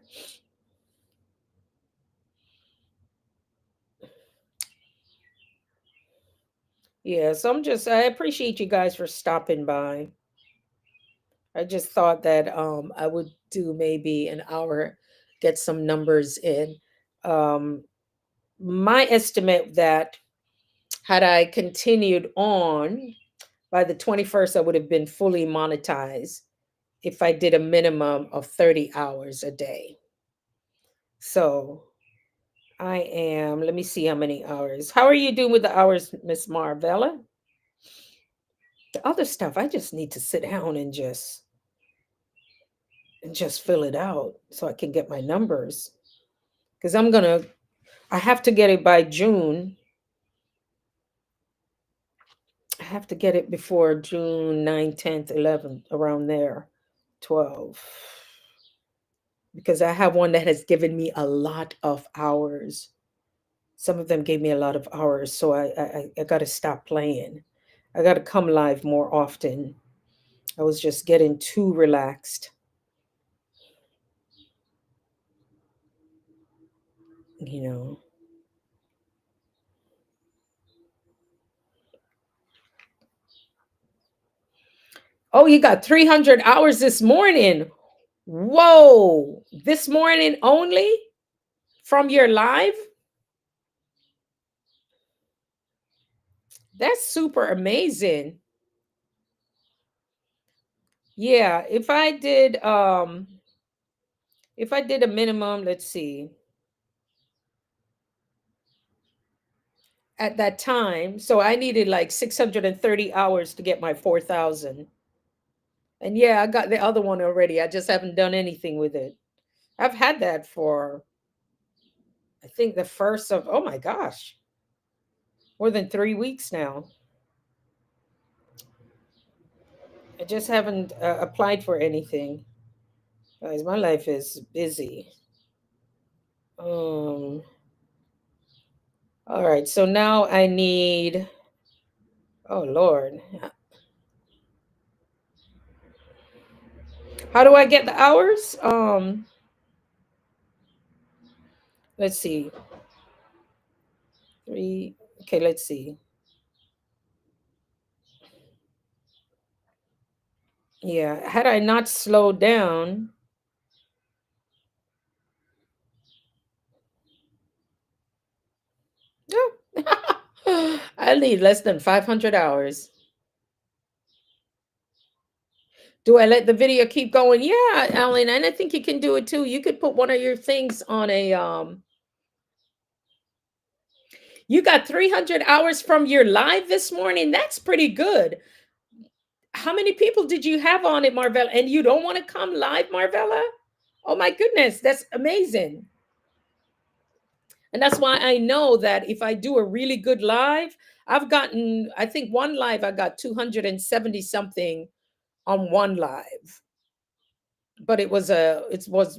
Yeah, so I appreciate you guys for stopping by. I just thought that I would do maybe an hour, get some numbers in. Um, my estimate that had I continued on by the 21st, I would have been fully monetized if I did a minimum of 30 hours a day. So let me see how many hours. How are you doing with the hours, Miss Marvella? The other stuff, I just need to sit down and just fill it out so I can get my numbers. Because I have to get it by June. I have to get it before June 9th, 10th, 11th, around there, 12. Because I have one that has given me a lot of hours. Some of them gave me a lot of hours, so I got to stop playing. I got to come live more often. I was just getting too relaxed, you know. Oh, you got 300 hours this morning. Whoa. This morning only from your live? That's super amazing. Yeah, if I did a minimum, let's see, at that time, so I needed like 630 hours to get my 4,000. And yeah, I got the other one already. I just haven't done anything with it. I've had that for, I think, the first of, oh my gosh, more than 3 weeks now. I just haven't applied for anything. Guys, my life is busy. Um, all right, so now I need, oh Lord, how do I get the hours? Let's see, three. Okay, let's see. Yeah, had I not slowed down, I need less than 500 hours. Do I let the video keep going? Yeah, Alan, and I think you can do it too. You could put one of your things on a you got 300 hours from your live this morning. That's pretty good. How many people did you have on it, Marvella? And you don't want to come live, Marvella? Oh my goodness, that's amazing. And that's why I know that if I do a really good live, I've gotten, I think one live, I got 270 something on one live. But it was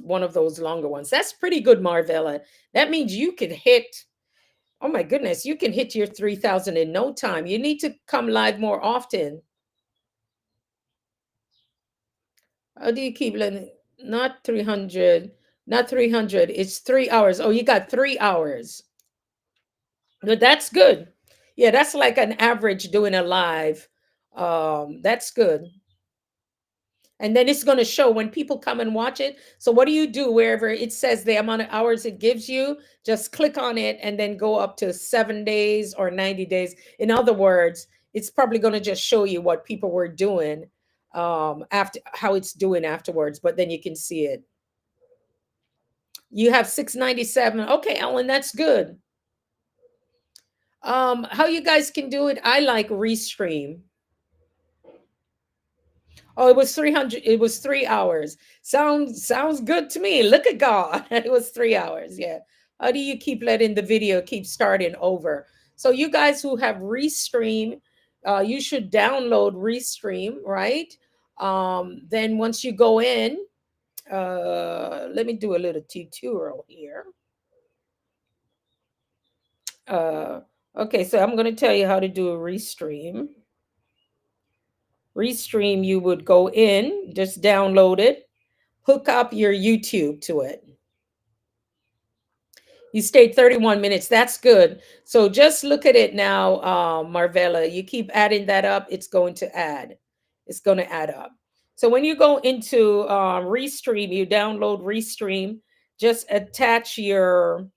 one of those longer ones. That's pretty good, Marvella. That means you could hit, oh my goodness, you can hit your 3,000 in no time. You need to come live more often. How do you keep letting, not 300, not 300, it's 3 hours. Oh, you got 3 hours. But that's good. Yeah, that's like an average doing a live. That's good. And then it's going to show when people come and watch it. So what do you do wherever it says the amount of hours it gives you? Just click on it and then go up to 7 days or 90 days. In other words, it's probably going to just show you what people were doing after, how it's doing afterwards, but then you can see it. You have 697. Okay, Ellen, that's good. How you guys can do it? I like Restream. Oh, it was 300. It was 3 hours. Sounds good to me. Look at God. It was 3 hours. Yeah. How do you keep letting the video keep starting over? So you guys who have Restream, you should download Restream, right? Then once you go in, let me do a little tutorial here. Okay, so I'm going to tell you how to do a Restream. Restream, you would go in, just download it, hook up your YouTube to it. You stayed 31 minutes. That's good. So just look at it now, Marvella. You keep adding that up, it's going to add. It's going to add up. So when you go into Restream, you download Restream, just attach your,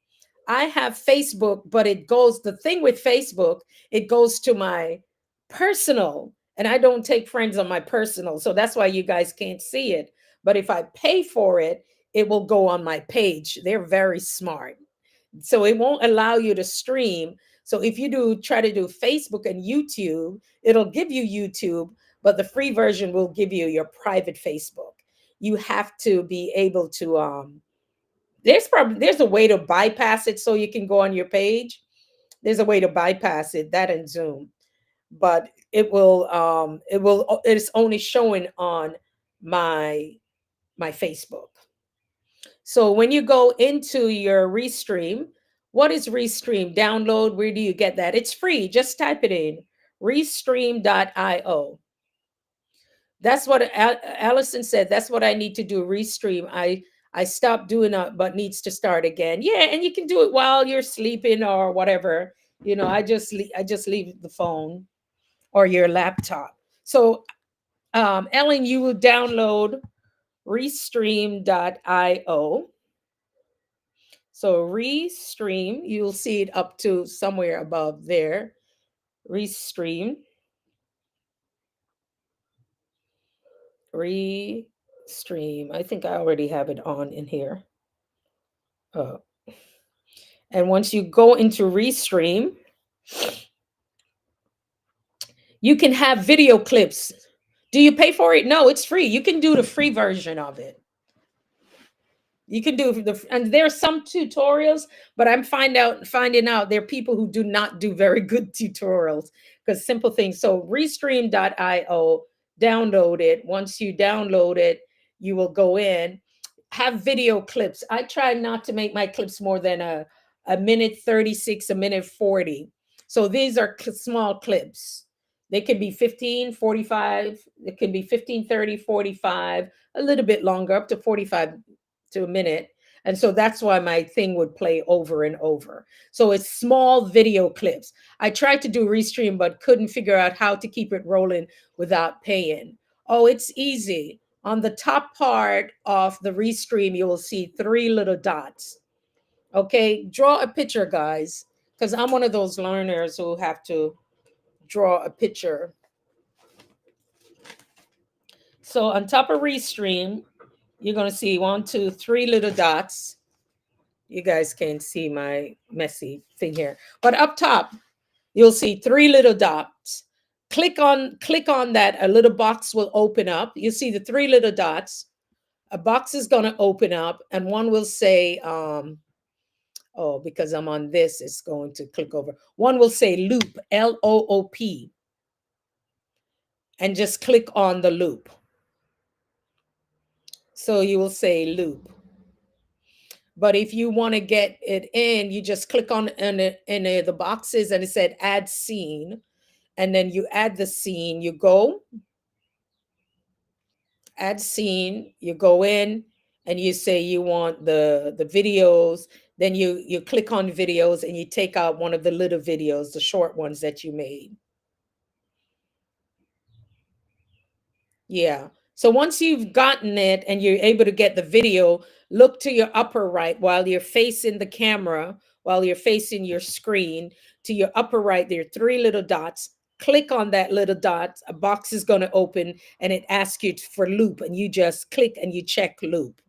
I have Facebook, but it goes, the thing with Facebook, it goes to my personal, and I don't take friends on my personal. So that's why you guys can't see it. But if I pay for it, it will go on my page. They're very smart. So it won't allow you to stream. So if you do try to do Facebook and YouTube, it'll give you YouTube, but the free version will give you your private Facebook. You have to be able to there's a way to bypass it so you can go on your page. There's a way to bypass it, that and Zoom. But it's only showing on my Facebook. So when you go into your Restream, what is Restream? Download, where do you get that? It's free. Just type it in, restream.io. That's what Allison said. That's what I need to do. Restream. I stopped doing it, but needs to start again. Yeah, and you can do it while you're sleeping or whatever. I just leave the phone or your laptop. So, Ellen, you will download restream.io. So Restream, you'll see it up to somewhere above there. Restream. Restream. I think I already have it on in here. Oh. And once you go into Restream, you can have video clips. Do you pay for it? No, it's free. You can do the free version of it. You can do and there's some tutorials, but I'm finding out there are people who do not do very good tutorials because simple things. So restream.io, download it. Once you download it, you will go in, have video clips. I try not to make my clips more than a minute 36, a minute 40. So these are small clips. They can be 15, 45. It can be 15, 30, 45, a little bit longer, up to 45 to a minute. And so that's why my thing would play over and over. So it's small video clips. I tried to do Restream, but couldn't figure out how to keep it rolling without paying. Oh, it's easy. On the top part of the Restream, you will see three little dots. Okay, draw a picture, guys, because I'm one of those learners who have to draw a picture. So on top of Restream, you're going to see 1, 2, 3 little dots. You guys can't see my messy thing here, but up top, you'll see 3 little dots. Click on that. A little box will open up. You see the 3 little dots. A box is going to open up, and one will say, oh, because I'm on this, it's going to click over. One will say loop, LOOP, and just click on the loop. So you will say loop. But if you want to get it in, you just click on the boxes, and it said add scene. And then you add the scene, you go, add scene, you go in, and you say you want the videos. Then you click on videos, and you take out one of the little videos, the short ones that you made. Yeah. So once you've gotten it and you're able to get the video, look to your upper right while you're facing the camera, while you're facing your screen. To your upper right, there are 3 little dots. Click on that little dot. A box is going to open, and it asks you for loop, and you just click and you check loop.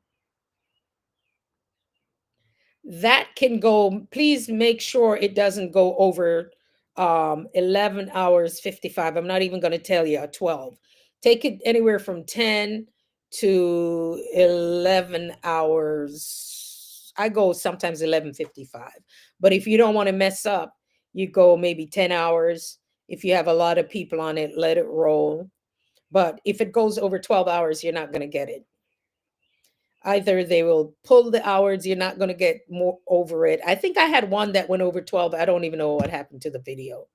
That can go, please make sure it doesn't go over 11 hours 55. I'm not even going to tell you 12. Take it anywhere from 10 to 11 hours. I go sometimes 11:55. But if you don't want to mess up, you go maybe 10 hours. If you have a lot of people on it, let it roll. But if it goes over 12 hours, you're not going to get it. Either they will pull the hours, you're not going to get more over it. I think I had one that went over 12. I don't even know what happened to the video.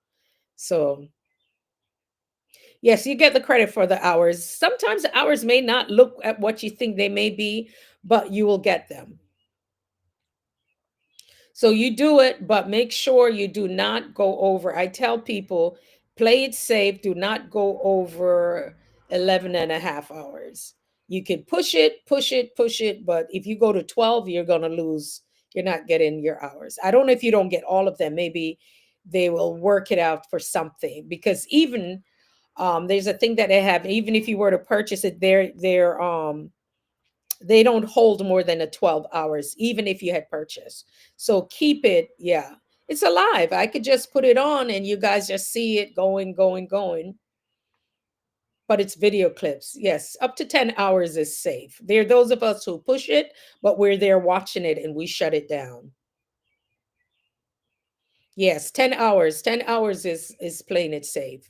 So yes, you get the credit for the hours. Sometimes the hours may not look at what you think they may be, but you will get them. So you do it, but make sure you do not go over. I tell people, play it safe. Do not go over 11 and a half hours. You can push it, push it, push it. But if you go to 12, you're going to lose. You're not getting your hours. I don't know if you don't get all of them. Maybe they will work it out for something, because even there's a thing that they have. Even if you were to purchase it, they don't hold more than a 12 hours, even if you had purchased. So keep it. Yeah, it's alive. I could just put it on and you guys just see it going, going, going. But it's video clips. Yes, up to 10 hours is safe. There are those of us who push it, but we're there watching it and we shut it down. Yes, 10 hours. 10 hours is playing it safe.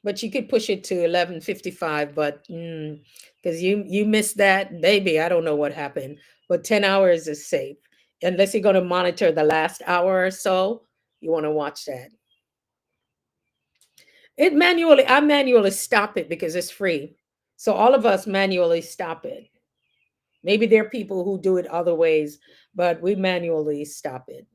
But you could push it to 11:55, but because you missed that, baby, I don't know what happened. But 10 hours is safe. Unless you're going to monitor the last hour or so, you want to watch that. I manually stop it because it's free. So all of us manually stop it. Maybe there are people who do it other ways, but we manually stop it.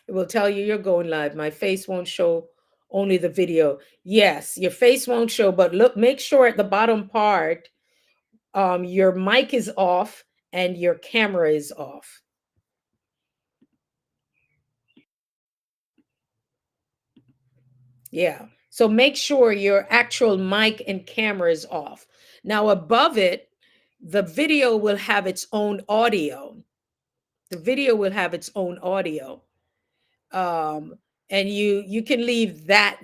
It will tell you you're going live. My face won't show, only the video. Yes, your face won't show, but look, make sure at the bottom part, your mic is off and your camera is off. Yeah. So make sure your actual mic and camera is off. Now, above it, the video will have its own audio. The video will have its own audio. Um, and you can leave that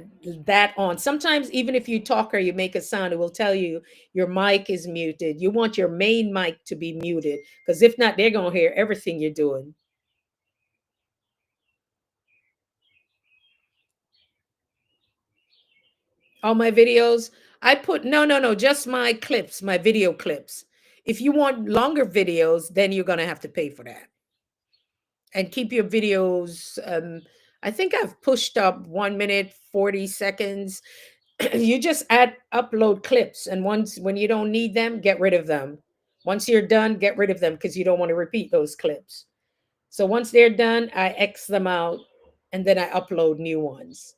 on. Sometimes even if you talk or you make a sound, it will tell you your mic is muted. You want your main mic to be muted, because if not, they're going to hear everything you're doing. All my videos, I put, no, no, no, just my clips, my video clips. If you want longer videos, then you're going to have to pay for that. And keep your videos, I think I've pushed up 1 minute 40 seconds. You just add upload clips, and once when you don't need them, get rid of them. Once you're done, get rid of them, because you don't want to repeat those clips. So once they're done, I X them out, and then I upload new ones.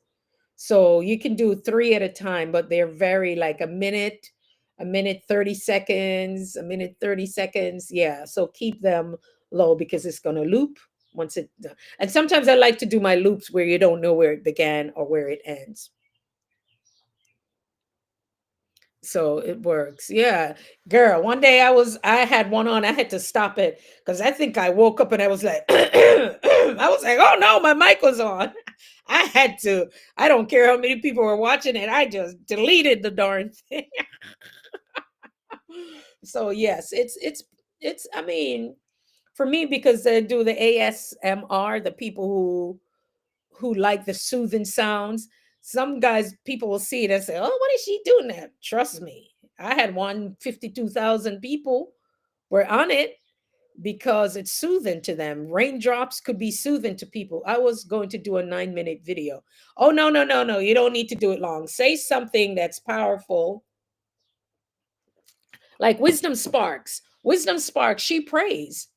So you can do three at a time, but they're very like a minute 30 seconds, a minute 30 seconds. Yeah. So keep them low, because it's going to loop once it. And sometimes I like to do my loops where you don't know where it began or where it ends. So it works. Yeah. Girl, one day I had one on, I had to stop it because I think I woke up and I was like, I was like, oh no, my mic was on. I had to, I don't care how many people were watching it. I just deleted the darn thing. So yes, I mean, for me, because they do the ASMR, the people who like the soothing sounds. Some guys, people will see it and say, "Oh, what is she doing that?" Trust me, I had 152,000 people were on it because it's soothing to them. Raindrops could be soothing to people. I was going to do a 9-minute video. Oh, no, no, no, no. You don't need to do it long. Say something that's powerful, like Wisdom Sparks. Wisdom Sparks, she prays.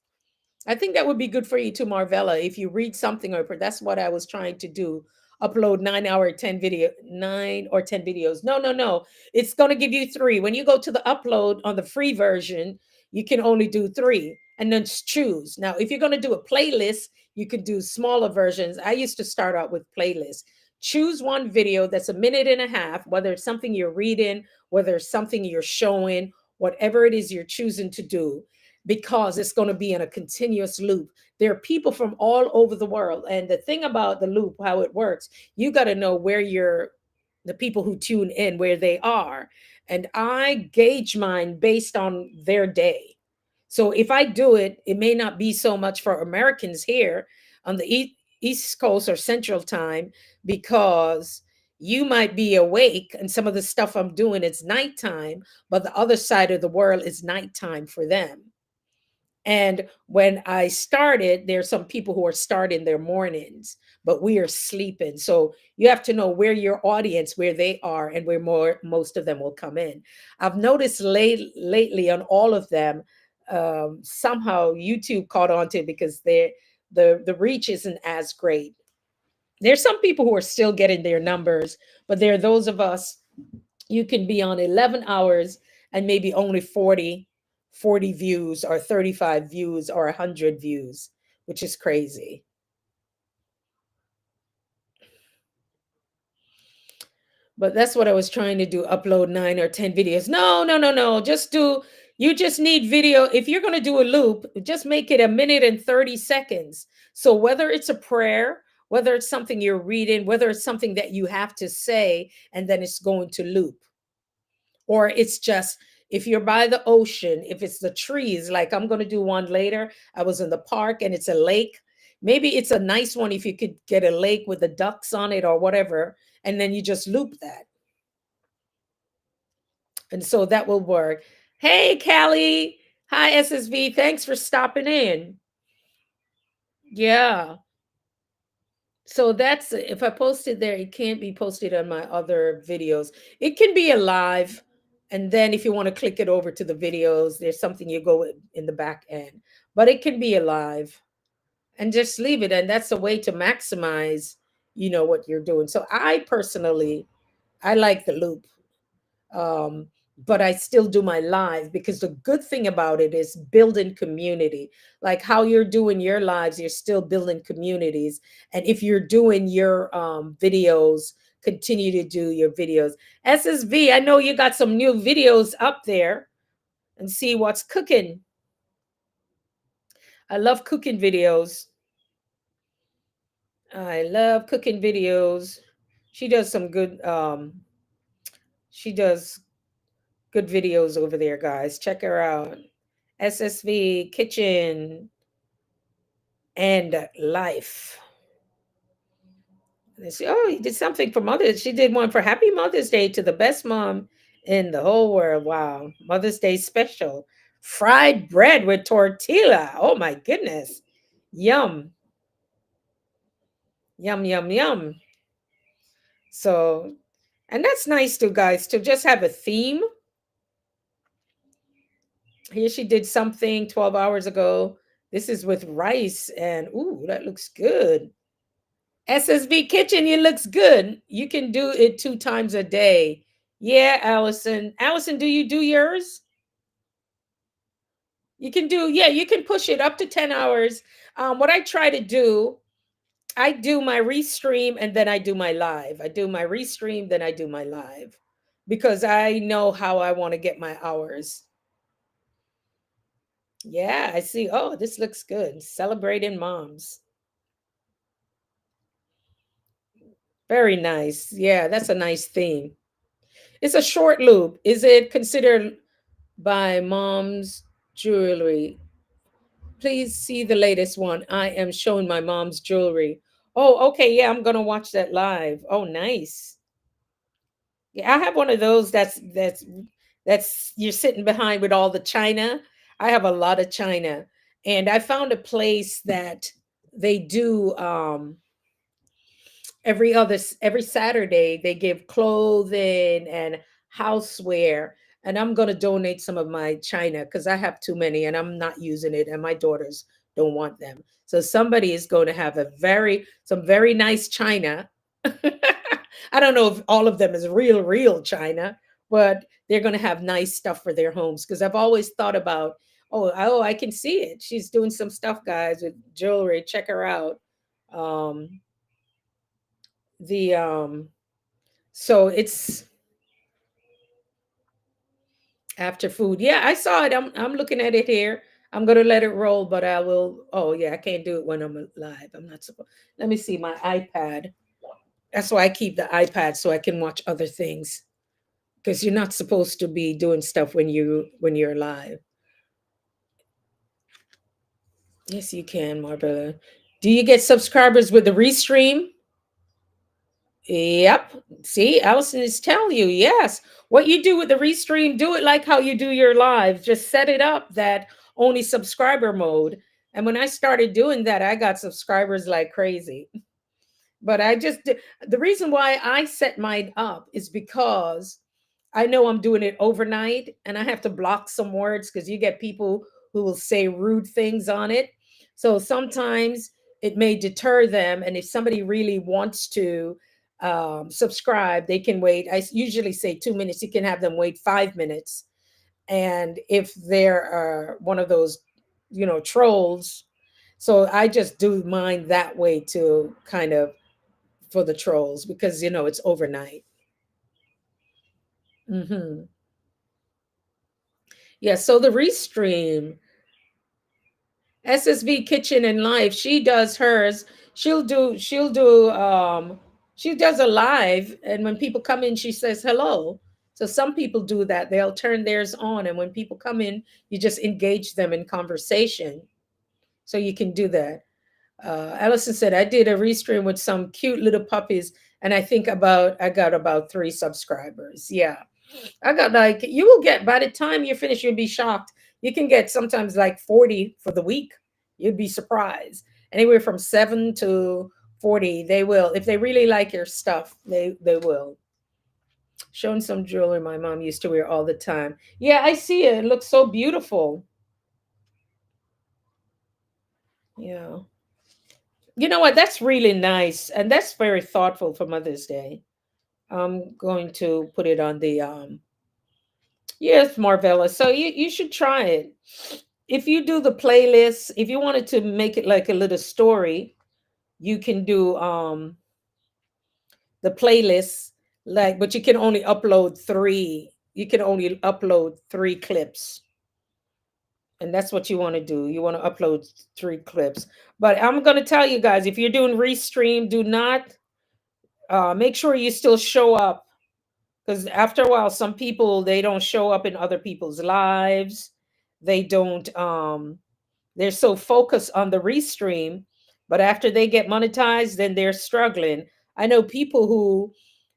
I think that would be good for you too, Marvella. If you read something, or that's what I was trying to do. Upload 9 or 10 videos. No, no, no. It's going to give you three. When you go to the upload on the free version, you can only do three and then choose. Now, if you're going to do a playlist, you could do smaller versions. I used to start out with playlists. Choose one video that's a minute and a half, whether it's something you're reading, whether it's something you're showing, whatever it is you're choosing to do, because it's going to be in a continuous loop. There are people from all over the world. And the thing about the loop, how it works, you got to know where the people who tune in, where they are. And I gauge mine based on their day. So if I do it, it may not be so much for Americans here on the East Coast or Central Time, because you might be awake and some of the stuff I'm doing, it's nighttime, but the other side of the world is nighttime for them. And when I started, there's some people who are starting their mornings, but we are sleeping. So you have to know where your audience, where they are, and where most of them will come in. I've noticed lately on all of them, somehow YouTube caught on to it, because the reach isn't as great. There's some people who are still getting their numbers, but there are those of us, you can be on 11 hours and maybe only 40 views or 35 views or 100 views, which is crazy. But that's what I was trying to do, upload 9 or 10 videos. No, no, no, no. You just need video. If you're going to do a loop, just make it a minute and 30 seconds. So whether it's a prayer, whether it's something you're reading, whether it's something that you have to say, and then it's going to loop, or it's just, if you're by the ocean, if it's the trees, like I'm going to do one later. I was in the park and it's a lake. Maybe it's a nice one if you could get a lake with the ducks on it or whatever, and then you just loop that. And so that will work. Hey, Callie. Hi, SSV. Thanks for stopping in. Yeah. So that's, if I post it there, it can't be posted on my other videos. It can be a live, and then if you want to click it over to the videos, there's something you go in the back end. But it can be a live, and just leave it. And that's a way to maximize, what you're doing. So I personally, I like the loop. um, but I still do my live, because the good thing about it is building community. Like how you're doing your lives, you're still building communities. And if you're doing your videos, continue to do your videos. SSV, I know you got some new videos up there, and see what's cooking. I love cooking videos. I love cooking videos. She does some good she does good videos over there, guys. Check her out. SSV Kitchen and Life. And she, oh, you did something for Mother's. She did one for Happy Mother's Day to the best mom in the whole world. Wow. Mother's Day special. Fried bread with tortilla. Oh my goodness. Yum. Yum, yum, yum. So, and that's nice too, guys, to just have a theme. Here she did something 12 hours ago. This is with rice, and ooh, that looks good. SSB Kitchen, it looks good. You can do it 2 times a day. Yeah, Allison. Allison, do you do yours? You can do, yeah, you can push it up to 10 hours. What I try to do, I do my restream and then I do my live. I do my restream, then I do my live because I know how I want to get my hours. Yeah, I see. Oh, this looks good. Celebrating moms. Very nice. Yeah, that's a nice theme. It's a short loop. Is it considered by mom's jewelry? Please see the latest one. I am showing my mom's jewelry. Oh, okay. Yeah, I'm gonna watch that live. Oh, nice. Yeah, I have one of those that's you're sitting behind with all the china. I have a lot of china. And I found a place that they do every Saturday they give clothing and houseware, and I'm going to donate some of my china because I have too many and I'm not using it, and my daughters don't want them. So somebody is going to have some very nice china. I don't know if all of them is real china, but they're going to have nice stuff for their homes because I've always thought about, oh, I can see it. She's doing some stuff, guys, with jewelry. Check her out. Um, the So it's after food. Yeah, I saw it. I'm looking at it here. I'm gonna let it roll, but I will. Oh yeah, I can't do it when I'm live. I'm not supposed. Let me see my iPad. That's why I keep the iPad so I can watch other things because you're not supposed to be doing stuff when you're live. Yes, you can, Marbella. Do you get subscribers with the restream? Yep. See, Allison is telling you, yes. What you do with the restream, do it like how you do your live. Just set it up that only subscriber mode. And when I started doing that, I got subscribers like crazy. But the reason why I set mine up is because I know I'm doing it overnight and I have to block some words because you get people who will say rude things on it. So sometimes it may deter them. And if somebody really wants to subscribe, they can wait. Usually say 2 minutes. You can have them wait 5 minutes. And if they're one of those, trolls, so I just do mine that way to kind of for the trolls because it's overnight. Hmm. Yeah, so the restream, SSV Kitchen and Life, she does hers. She does a live, and when people come in, she says hello. So some people do that. They'll turn theirs on, and when people come in, you just engage them in conversation. So you can do that. Allison said, I did a restream with some cute little puppies, and I got about 3 subscribers. Yeah. I got like you will get by the time you're finished, you'll be shocked. You can get sometimes like 40 for the week. You'd be surprised. Anywhere from 7 to 40. They will. If they really like your stuff, they will. Showing some jewelry my mom used to wear all the time. Yeah, I see it. It looks so beautiful. Yeah. You know what? That's really nice. And that's very thoughtful for Mother's Day. I'm going to put it on the yes, Marvella. So you should try it. If you do the playlist, if you wanted to make it like a little story, you can do the playlist like, but you can only upload 3. You can only upload 3 clips. And that's what you want to do. You want to upload 3 clips. But I'm going to tell you guys, if you're doing restream, do not make sure you still show up, because after a while, some people, they don't show up in other people's lives. They don't. They're so focused on the restream, but after they get monetized, then they're struggling. I know people who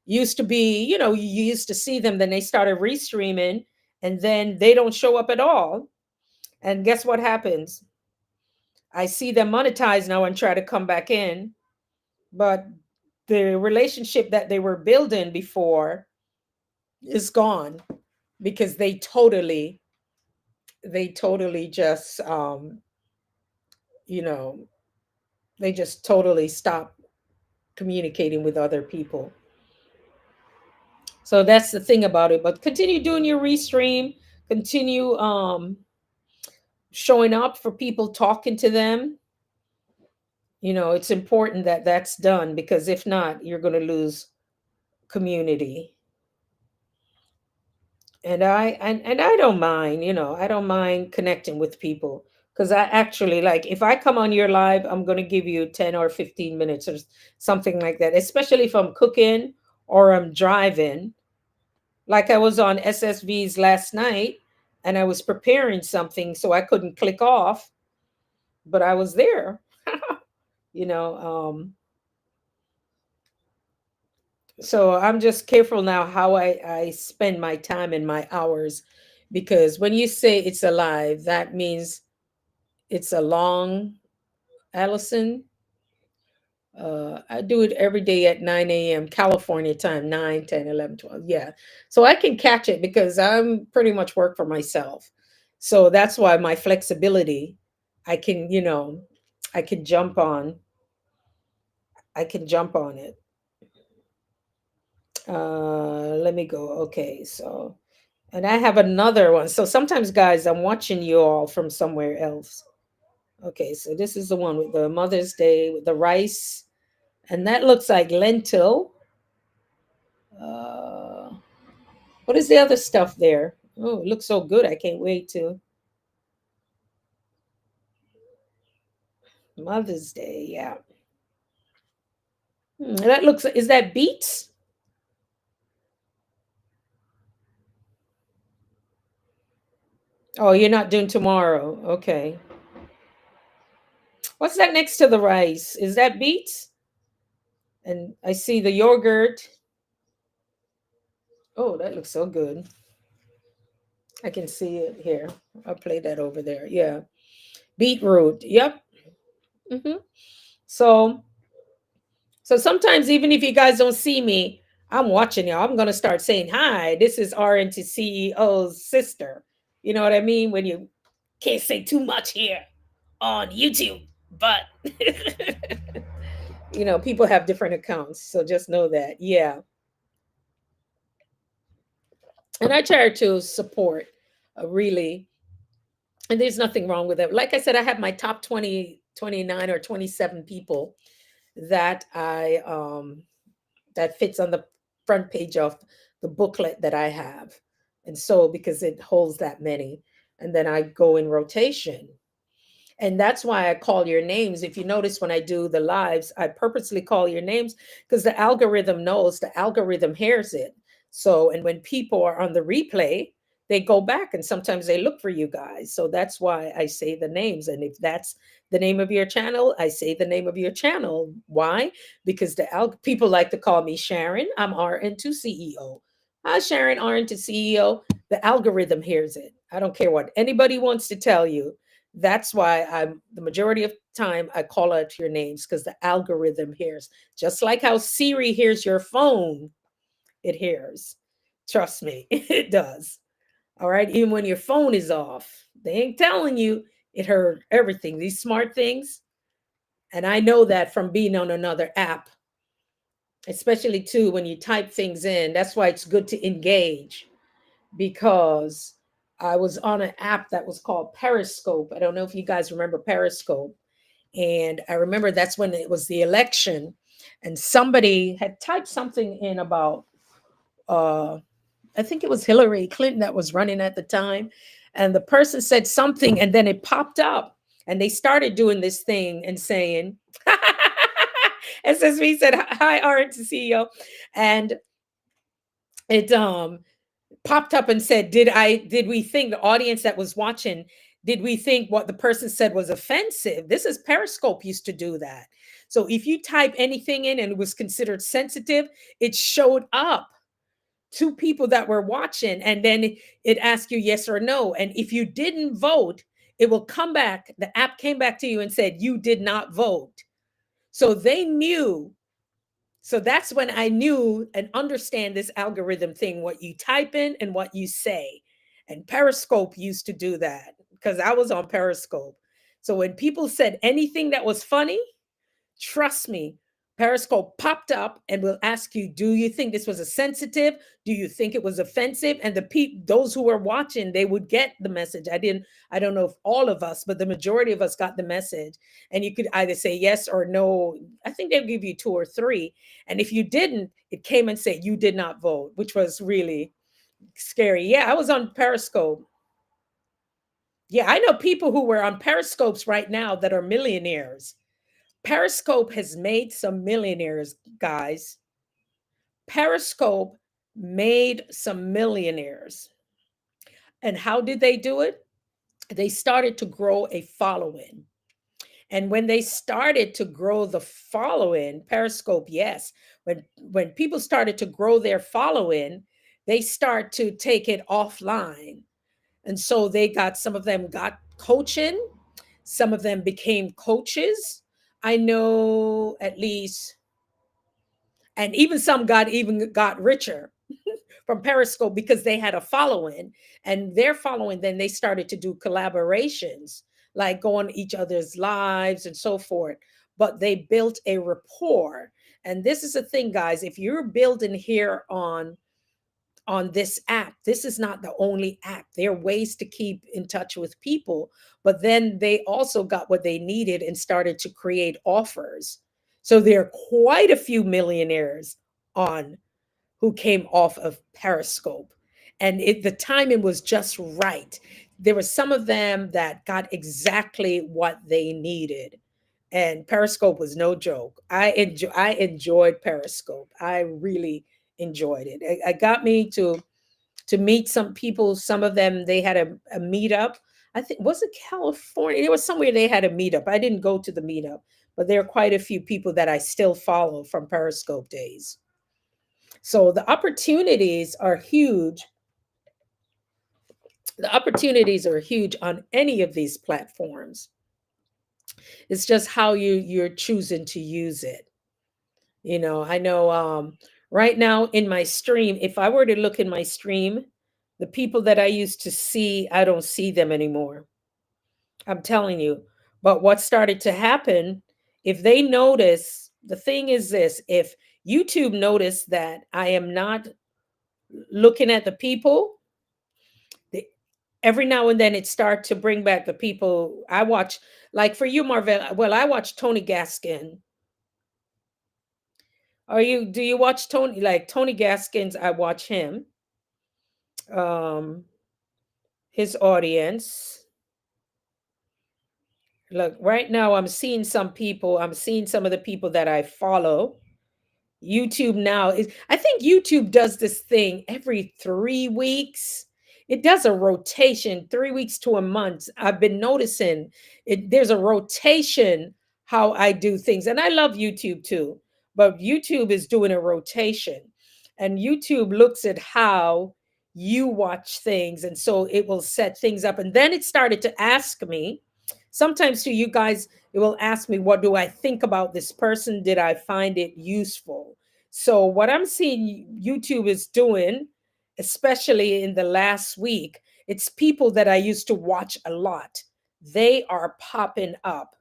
used to be, you used to see them, then they started restreaming, and then they don't show up at all. And guess what happens? I see them monetize now and try to come back in, but the relationship that they were building before is gone, because they totally just you know they just totally stop communicating with other people. So that's the thing about it. But continue doing your restream, continue showing up for people, talking to them. It's important that that's done, because if not, you're going to lose community. And I don't mind, I don't mind connecting with people, because I actually, like, if I come on your live, I'm going to give you 10 or 15 minutes or something like that, especially if I'm cooking or I'm driving. Like, I was on SSVs last night and I was preparing something, so I couldn't click off, but I was there. you know so I'm just careful now how I spend my time and my hours, because when you say it's alive, that means it's a long, Allison. I do it every day at 9 a.m. California time, 9, 10, 11, 12. Yeah. So I can catch it because I'm pretty much work for myself. So that's why my flexibility, I can, I can jump on, I can jump on it. Let me go. Okay. So, and I have another one. So sometimes, guys, I'm watching you all from somewhere else. Okay. So this is the one with the Mother's Day with the rice. And that looks like lentil. Uh, what is the other stuff there? Oh, it looks so good. I can't wait to Mother's Day. Yeah. That looks, is that beets? Oh, you're not doing tomorrow. Okay. What's that next to the rice? Is that beets? And I see the yogurt. Oh, that looks so good. I can see it here. I'll play that over there. Yeah. Beetroot. Yep. hmm So, so sometimes, even if you guys don't see me, I'm watching y'all. I'm gonna start saying hi. This is RNT CEO's sister. You know what I mean? When you can't say too much here on YouTube, but people have different accounts, so just know that. Yeah, and I try to support, really, and there's nothing wrong with it. Like I said, I have my top 20, 29, or 27 people that I that fits on the front page of the booklet that I have. And so, because it holds that many, and then I go in rotation. And that's why I call your names. If you notice, when I do the lives, I purposely call your names, because the algorithm knows, the algorithm hears it. So, and when people are on the replay, they go back and sometimes they look for you guys. So that's why I say the names. And if that's the name of your channel, I say the name of your channel. Why? Because people like to call me Sharon. I'm RN2 CEO. Hi, Sharon, RN2 CEO. The algorithm hears it. I don't care what anybody wants to tell you. That's why I'm the majority of time I call out your names, because the algorithm hears. Just like how Siri hears your phone, it hears. Trust me, it does. All right. Even when your phone is off, they ain't telling you, it heard everything. These smart things. And I know that from being on another app, especially too when you type things in. That's why it's good to engage, because I was on an app that was called Periscope. I don't know if you guys remember Periscope. And I remember that's when it was the election, and somebody had typed something in about, I think it was Hillary Clinton that was running at the time. and the person said something, and then it popped up, and they started doing this thing and saying, SSV said, "Hi, Art CEO," and it popped up and said, did we think, the audience that was watching, did we think what the person said was offensive? This is Periscope used to do that. So if you type anything in and it was considered sensitive, it showed up to people that were watching, and then it asked you yes or no. And if you didn't vote, it will come back. The app came back to you and said you did not vote. So they knew. So that's when I knew and understand this algorithm thing, what you type in and what you say. And Periscope used to do that because I was on Periscope. So when people said anything that was funny, trust me, Periscope popped up and will ask you, do you think this was a sensitive? Do you think it was offensive? And those who were watching, they would get the message. I don't know if all of us, but the majority of us got the message. And you could either say yes or no. I think they'll give you two or three. And if you didn't, it came and said you did not vote, which was really scary. Yeah, I was on Periscope. Yeah, I know people who were on Periscopes right now that are millionaires. Periscope has made some millionaires, guys. Periscope made some millionaires. And how did they do it? They started to grow a following. And when they started to grow the following, Periscope, yes, when people started to grow their following, they start to take it offline. And so some of them got coaching, some of them became coaches. I know at least, and even some got richer from Periscope because they had a following, and their following, then they started to do collaborations, like go on each other's lives and so forth. But they built a rapport. And this is the thing, guys, if you're building here on this app, this is not the only app. There are ways to keep in touch with people, but then they also got what they needed and started to create offers. So there are quite a few millionaires on who came off of Periscope. And the timing was just right. There were some of them that got exactly what they needed. And Periscope was no joke. I enjoyed Periscope. I really enjoyed it. It got me to meet some people. Some of them, they had a meetup. I think, was it California? It was somewhere they had a meetup. I didn't go to the meetup, but there are quite a few people that I still follow from Periscope days. So the opportunities are huge. The opportunities are huge on any of these platforms. It's just how you're choosing to use it. I know right now in my stream, if I were to look in my stream, the people that I used to see, I don't see them anymore. I'm telling you. But what started to happen, if they notice, the thing is this, if YouTube noticed that I am not looking at the people, the, every now and then it start to bring back the people I watch. Like for you, Marvel, well, I watch Tony Gaskin. Do you watch Tony, like Tony Gaskins? I watch him. Um, his audience. Look, right now I'm seeing some of the people that I follow. YouTube now is, I think YouTube does this thing every 3 weeks. It does a rotation, 3 weeks to a month. I've been noticing there's a rotation how I do things. And I love YouTube too, but YouTube is doing a rotation. And YouTube looks at how you watch things. And so it will set things up. And then it started to ask me, sometimes to you guys, it will ask me, what do I think about this person? Did I find it useful? So, what I'm seeing YouTube is doing, especially in the last week, it's people that I used to watch a lot. They are popping up.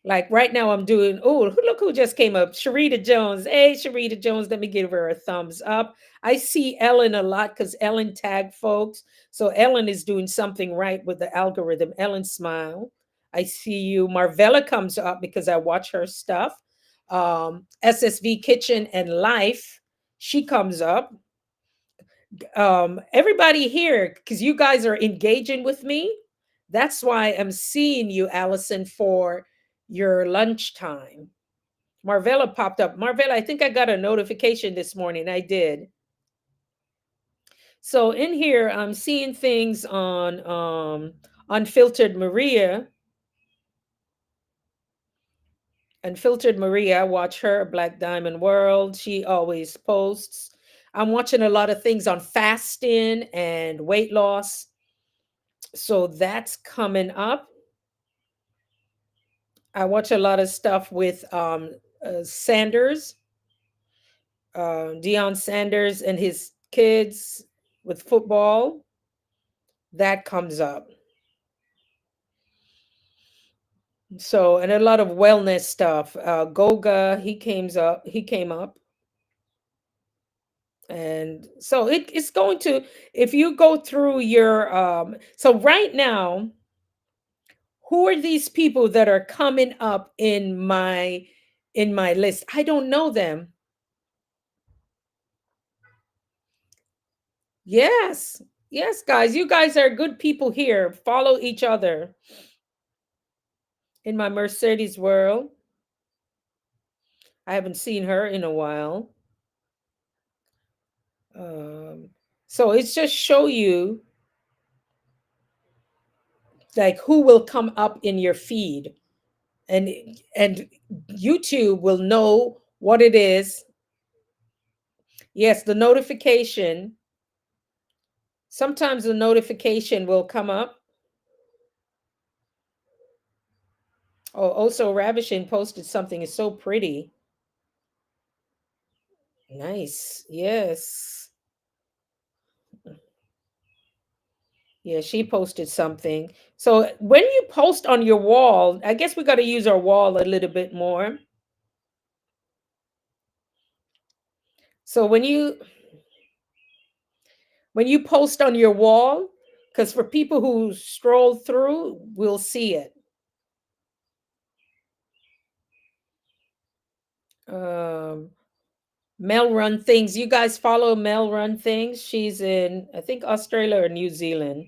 Like right now, I'm doing, oh, look who just came up. Sharita Jones. Hey, Sharita Jones, let me give her a thumbs up. I see Ellen a lot because Ellen tagged folks. So Ellen is doing something right with the algorithm. Ellen smile. I see you. Marvella comes up because I watch her stuff. SSV Kitchen and Life, she comes up. Everybody here, because you guys are engaging with me. That's why I'm seeing you, Allison, for your lunchtime. Marvella popped up. Marvella, I think I got a notification this morning. I did. So in here, I'm seeing things on Unfiltered Maria. Unfiltered Maria, watch her, Black Diamond World. She always posts. I'm watching a lot of things on fasting and weight loss. So that's coming up. I watch a lot of stuff with Sanders, Deion Sanders and his kids with football. That comes up. So, and a lot of wellness stuff. Goga, he came up. And so it's going to, if you go through your, so right now, who are these people that are coming up in my list? I don't know them. Yes. Yes, guys, you guys are good people here. Follow each other in my Mercedes world. I haven't seen her in a while. Um, so it's just show you like who will come up in your feed, and and YouTube will know what it is. Yes, the notification. Sometimes the notification will come up. Oh, also Ravishing posted something. It's so pretty. Nice. Yes. Yeah, she posted something. So when you post on your wall, I guess we got to use our wall a little bit more. So when you post on your wall, because for people who stroll through, will see it. Um, Mel Run Things. You guys follow Mel Run Things? She's in, I think, Australia or New Zealand.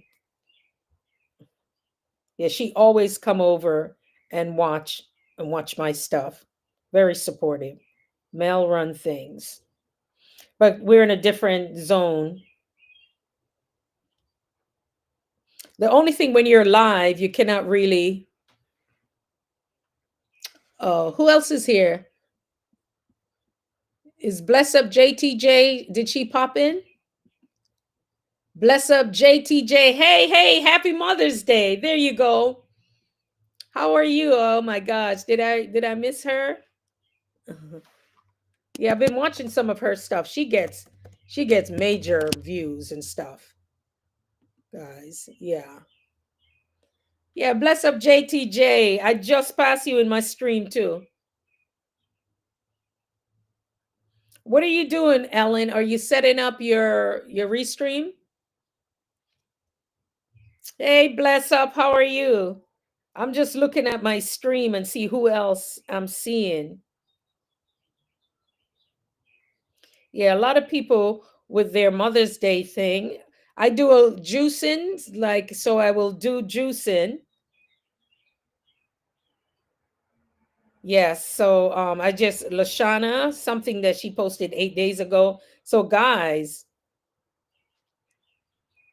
Yeah, she always come over and watch my stuff. Very supportive. Mel Run Things. But we're in a different zone. The only thing when you're live, you cannot really. Oh, who else is here? Is Bless Up JTJ? Did she pop in? Bless Up JTJ. Hey, hey, happy Mother's Day. There you go. How are you? Oh my gosh. Did I miss her? Yeah, I've been watching some of her stuff. She gets major views and stuff. Guys. Yeah. Yeah, Bless Up JTJ. I just passed you in my stream too. What are you doing, Ellen? Are you setting up your restream? Hey, Bless Up, how are you? I'm just looking at my stream and see who else I'm seeing. Yeah, a lot of people with their Mother's Day thing. I do a juicing, like, so I will do juicing. Yes, so I just Lashana, something that she posted 8 days ago. So guys,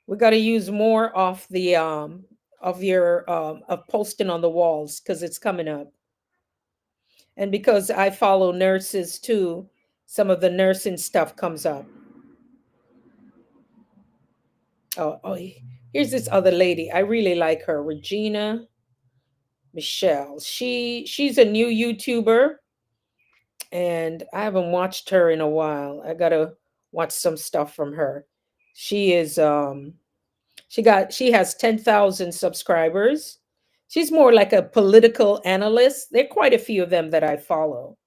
we got to use more of your of posting on the walls because it's coming up. And because I follow nurses too, some of the nursing stuff comes up. Oh, here's this other lady. I really like her, Regina Michelle. She's a new YouTuber, and I haven't watched her in a while. I gotta watch some stuff from her. She is she has 10,000 subscribers. She's more like a political analyst. There are quite a few of them that I follow.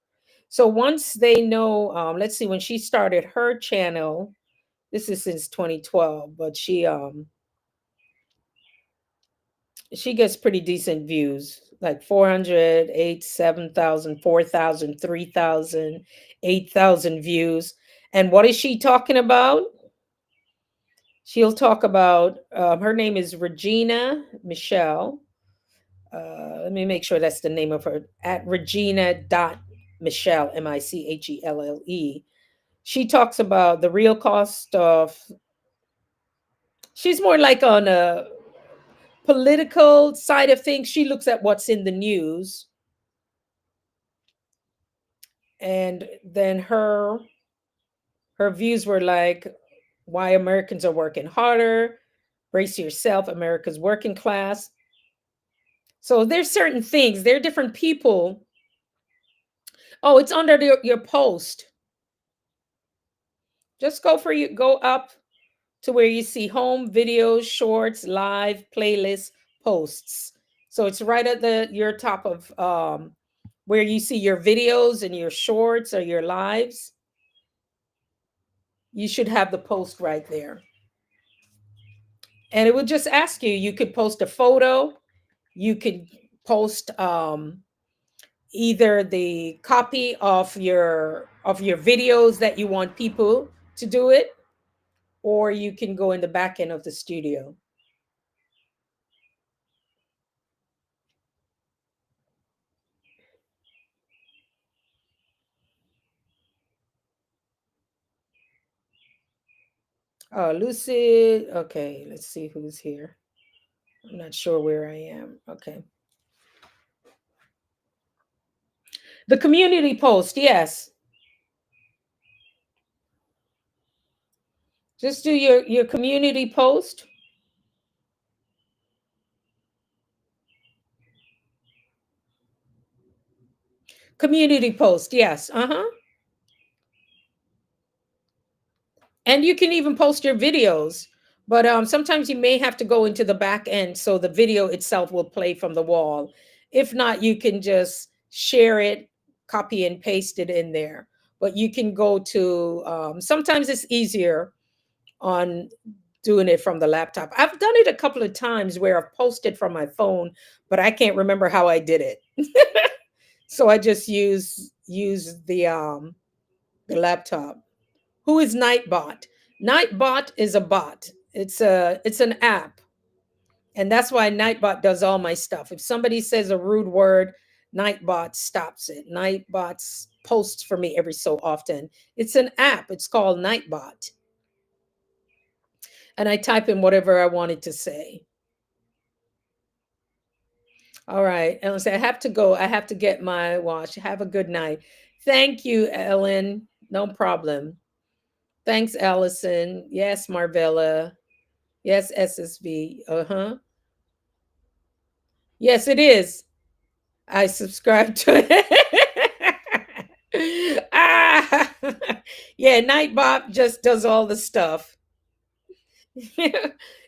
So once they know, let's see, when she started her channel, this is since 2012, but she gets pretty decent views, like 400, 8, 7,000, 4,000, 3,000, 8,000 views. And what is she talking about? She'll talk about, her name is Regina Michelle. Let me make sure that's the name of her, at Regina dot Michelle, Michelle. She talks about the real cost of, she's more like on a political side of things. She looks at what's in the news, and then her views were like why Americans are working harder, brace yourself, America's working class. So there's certain things, there are different people. Oh, it's under your post. Just go up to where you see home, videos, shorts, live, playlists, posts. So it's right at the your top of where you see your videos and your shorts or your lives. You should have the post right there. And it would just ask you, you could post a photo, you could post either the copy of your videos that you want people to do it, or you can go in the back end of the studio. Lucid. Okay, let's see who's here. I'm not sure where I am. Okay. The community post, yes. Just do your community post. Community post, yes. Uh-huh. And you can even post your videos, but sometimes you may have to go into the back end so the video itself will play from the wall. If not, you can just share it, copy and paste it in there. But you can go to, sometimes it's easier on doing it from the laptop. I've done it a couple of times where I've posted from my phone, but I can't remember how I did it. So I just use the laptop. Who is Nightbot? Nightbot is a bot. It's an app, and that's why Nightbot does all my stuff. If somebody says a rude word, Nightbot stops it. Nightbot posts for me every so often. It's an app. It's called Nightbot, and I type in whatever I wanted to say. All right, Ellen say I have to go. I have to get my wash. Have a good night. Thank you, Ellen. No problem. Thanks, Allison. Yes, Marvella. Yes, SSV. Uh-huh. Yes, it is. I subscribe to it. Ah, yeah, Nightbot just does all the stuff.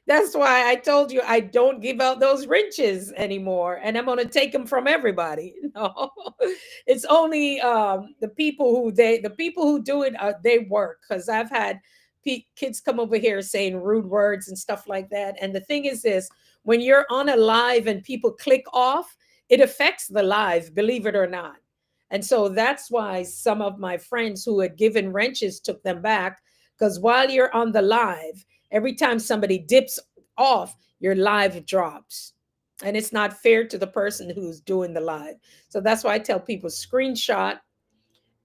That's why I told you I don't give out those wrenches anymore, and I'm going to take them from everybody. No, it's only the people who do it. They work because I've had kids come over here saying rude words and stuff like that. And the thing is this: when you're on a live and people click off, it affects the live, believe it or not. And so that's why some of my friends who had given wrenches took them back, because while you're on the live, every time somebody dips off, your live drops. And it's not fair to the person who's doing the live. So that's why I tell people screenshot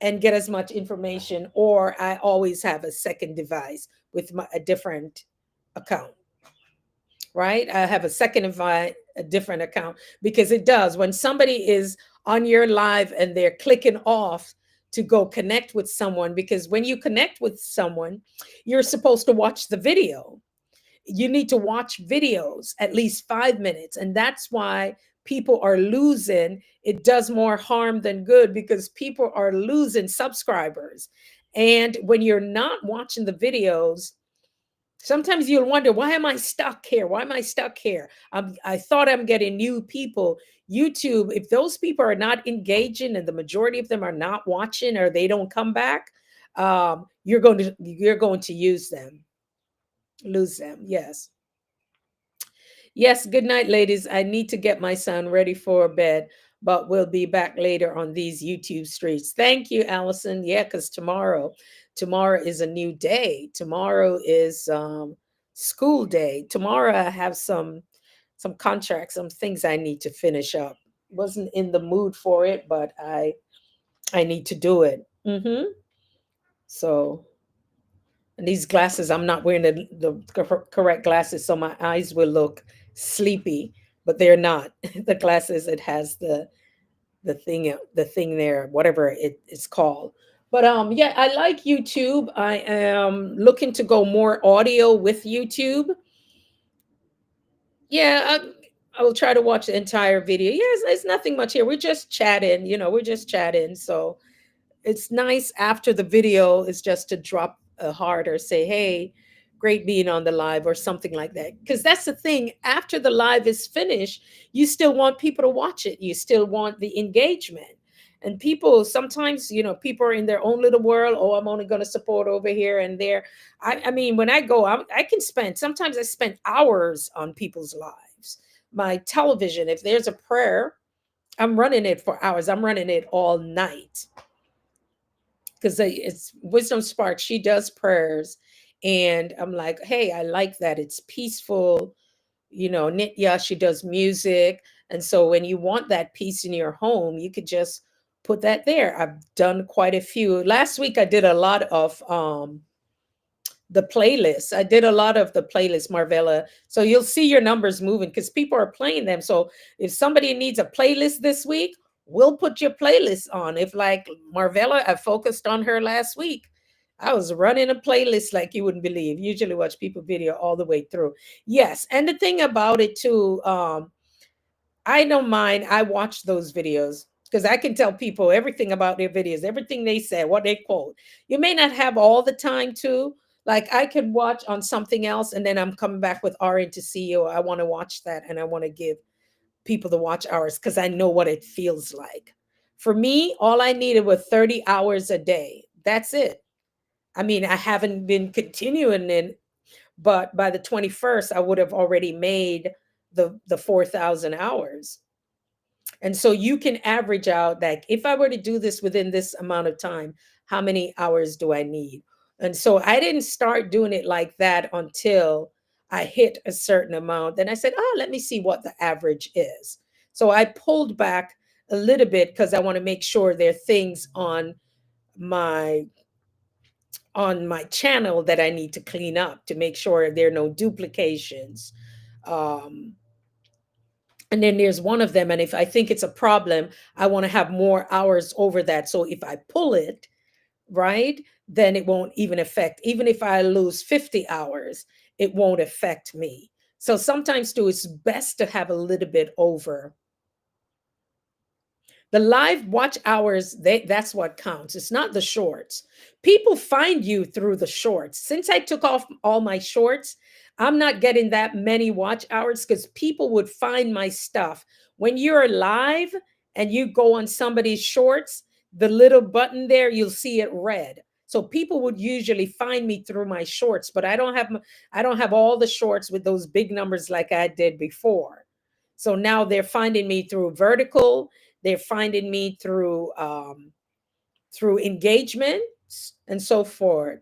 and get as much information, or I always have a second device with a different account, right? I have a second a different account, because it does when somebody is on your live and they're clicking off to go connect with someone, because when you connect with someone, you're supposed to watch the video. You need to watch videos at least 5 minutes. And that's why people are losing. It does more harm than good, because people are losing subscribers. And when you're not watching the videos, sometimes you'll wonder, why am I stuck here? Why am I stuck here? I thought I'm getting new people. YouTube, if those people are not engaging and the majority of them are not watching, or they don't come back, you're going to lose them. Yes. Yes, good night, ladies. I need to get my son ready for bed, but we'll be back later on these YouTube streets. Thank you, Allison. Yeah, because tomorrow is a new day. Tomorrow is school day. Tomorrow I have some contracts, some things I need to finish up. Wasn't in the mood for it, but I need to do it. So, and these glasses, I'm not wearing the correct glasses, so my eyes will look sleepy, but they're not. The glasses, it has the thing there, whatever it is called. But yeah, I like YouTube. I am looking to go more audio with YouTube. Yeah, I will try to watch the entire video. Yes, there's nothing much here. We're just chatting, we're just chatting. So it's nice after the video is just to drop a heart or say, hey, great being on the live or something like that. Because that's the thing. After the live is finished, you still want people to watch it. You still want the engagement. And people sometimes, people are in their own little world. Oh, I'm only going to support over here and there. I mean, when I go, I can sometimes I spend hours on people's lives. My television, if there's a prayer, I'm running it for hours. I'm running it all night because it's Wisdom Spark. She does prayers, and I'm like, hey, I like that. It's peaceful. Nitya, she does music, and so when you want that peace in your home, you could just put that there. I've done quite a few. Last week, I did a lot of the playlist. I did a lot of the playlist, Marvella. So you'll see your numbers moving because people are playing them. So if somebody needs a playlist this week, we'll put your playlist on. If like Marvella, I focused on her last week. I was running a playlist like you wouldn't believe. Usually watch people video all the way through. Yes. And the thing about it too, I don't mind. I watch those videos because I can tell people everything about their videos, everything they say, what they quote. You may not have all the time to. Like I could watch on something else and then I'm coming back with RN to see you. I want to watch that and I want to give people the watch hours because I know what it feels like. For me, all I needed was 30 hours a day. That's it. I mean, I haven't been continuing it, but by the 21st, I would have already made the 4,000 hours. And so you can average out that if I were to do this within this amount of time, how many hours do I need? And so I didn't start doing it like that until I hit a certain amount. Then I said, oh, let me see what the average is. So I pulled back a little bit because I want to make sure there are things my on my channel that I need to clean up to make sure there are no duplications. Um, and then there's one of them, and if I think it's a problem, I want to have more hours over that. So if I pull it, right, then it won't even affect, even if I lose 50 hours, it won't affect me. So sometimes too, it's best to have a little bit over. The live watch hours, that's what counts. It's not the shorts. People find you through the shorts. Since I took off all my shorts, I'm not getting that many watch hours because people would find my stuff. When you're live and you go on somebody's shorts, the little button there, you'll see it red. So people would usually find me through my shorts, but I don't have all the shorts with those big numbers like I did before. So now they're finding me through vertical, they're finding me through engagements and so forth.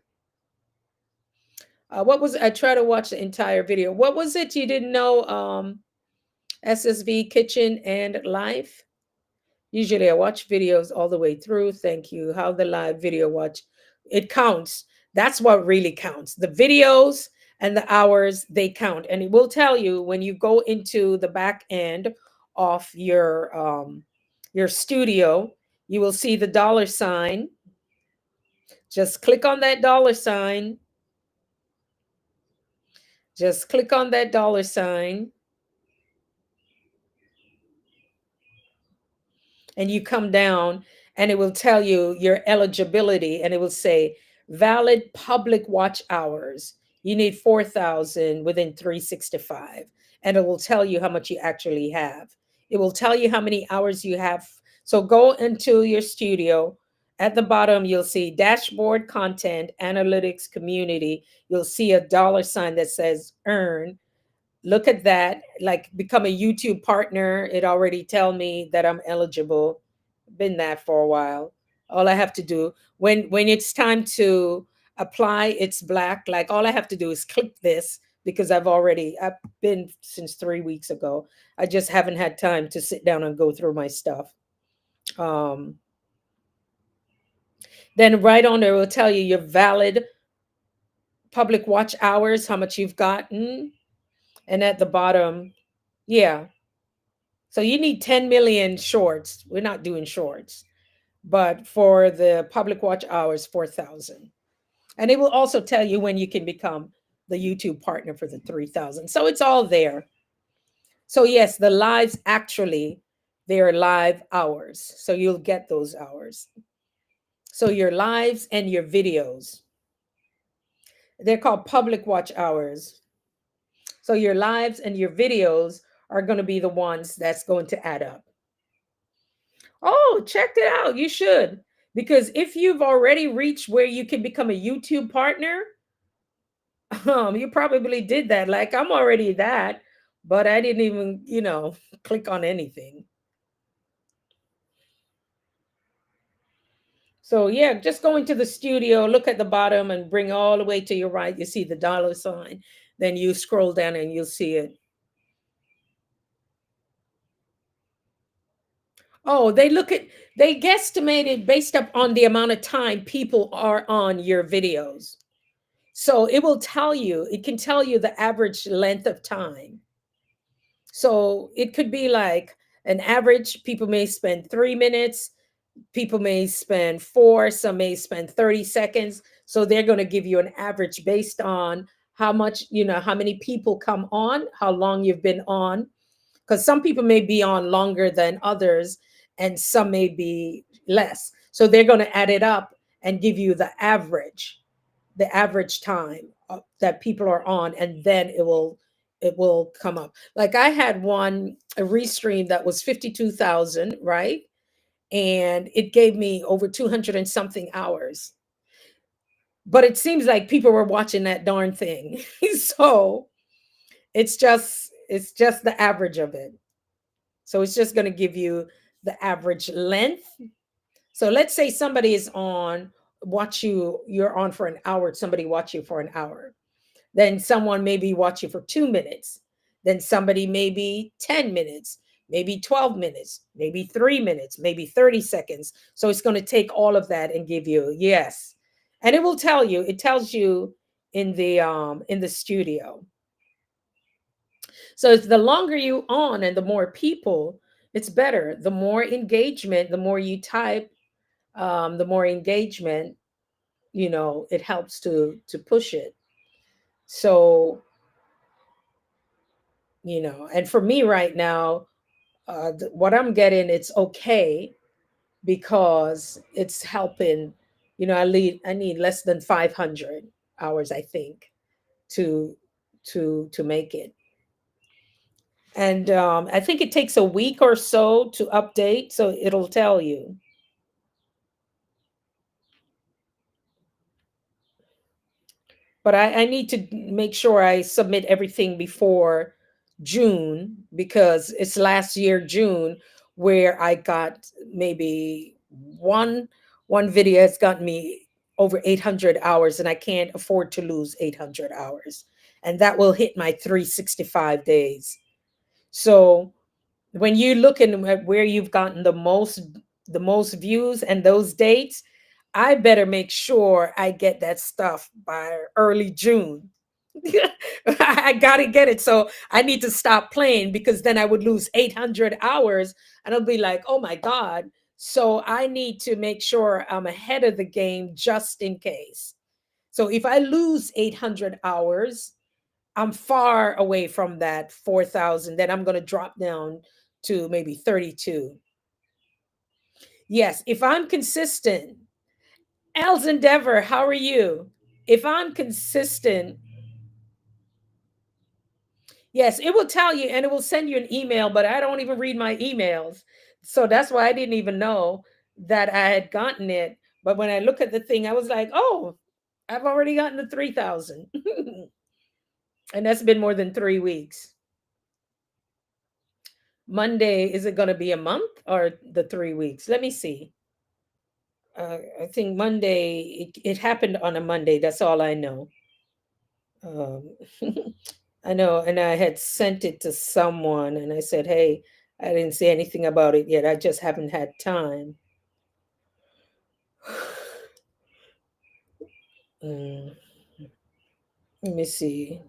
What was I try to watch the entire video? What was it you didn't know? SSV Kitchen and Life. Usually I watch videos all the way through. Thank you. How the live video watch it counts. That's what really counts. The videos and the hours they count, and it will tell you when you go into the back end of your studio. You will see the dollar sign. Just click on that dollar sign. Just click on that dollar sign. And you come down and it will tell you your eligibility and it will say valid public watch hours. You need 4,000 within 365. And it will tell you how much you actually have. It will tell you how many hours you have. So go into your studio. At the bottom, you'll see dashboard content, analytics, community. You'll see a dollar sign that says earn. Look at that, like become a YouTube partner. It already tell me that I'm eligible. Been that for a while. All I have to do when it's time to apply, it's black. Like all I have to do is click this because I've been since 3 weeks ago. I just haven't had time to sit down and go through my stuff. Um, then right on there will tell you your valid public watch hours, how much you've gotten, and at the bottom, yeah. So you need 10 million shorts. We're not doing shorts, but for the public watch hours, 4,000. And it will also tell you when you can become the YouTube partner for the 3,000. So it's all there. So yes, the lives actually, they are live hours. So you'll get those hours. So your lives and your videos, they're called public watch hours. So your lives and your videos are going to be the ones that's going to add up. Oh, check it out. You should. Because if you've already reached where you can become a YouTube partner, you probably did that. Like I'm already that, but I didn't even, click on anything. So yeah, just go into the studio, look at the bottom and bring all the way to your right. You see the dollar sign. Then you scroll down and you'll see it. Oh, they guesstimated based up on the amount of time people are on your videos. So it can tell you the average length of time. So it could be like an average, people may spend 3 minutes, people may spend four, some may spend 30 seconds. So they're going to give you an average based on how much, how many people come on, how long you've been on. Because some people may be on longer than others, and some may be less. So they're going to add it up and give you the average time that people are on, and then it will come up. Like I had a restream that was 52,000, right? And it gave me over 200 and something hours. But it seems like people were watching that darn thing. So it's just the average of it. So it's just going to give you the average length. So let's say somebody is on you're on for an hour, somebody watch you for an hour. Then someone maybe watch you for 2 minutes. Then somebody maybe 10 minutes, maybe 12 minutes, maybe 3 minutes, maybe 30 seconds. So it's going to take all of that and give you, yes. And it tells you in the studio. So it's the longer you on and the more people, it's better. The more engagement, the more you type, the more engagement, it helps to push it. So, and for me right now, what I'm getting, it's okay because it's helping. I need less than 500 hours, I think, to to make it. And I think it takes a week or so to update, so it'll tell you. But I need to make sure I submit everything before June, because it's last year June where I got maybe one video has gotten me over 800 hours, and I can't afford to lose 800 hours. And that will hit my 365 days. So when you're looking at where you've gotten the most views and those dates, I better make sure I get that stuff by early June. I got to get it. So I need to stop playing, because then I would lose 800 hours and I'll be like, oh my God. So I need to make sure I'm ahead of the game just in case. So if I lose 800 hours, I'm far away from that 4,000. Then I'm going to drop down to maybe 32. Yes, if I'm consistent. Els Endeavor, how are you? If I'm consistent, yes, it will tell you and it will send you an email, but I don't even read my emails. So that's why I didn't even know that I had gotten it. But when I look at the thing, I was like, oh, I've already gotten the 3,000. And that's been more than 3 weeks. Monday, is it going to be a month or the 3 weeks? Let me see. I think Monday, it happened on a Monday. That's all I know. Um, I know, and I had sent it to someone, and I said, "Hey, I didn't say anything about it yet. I just haven't had time." Mm, let me see.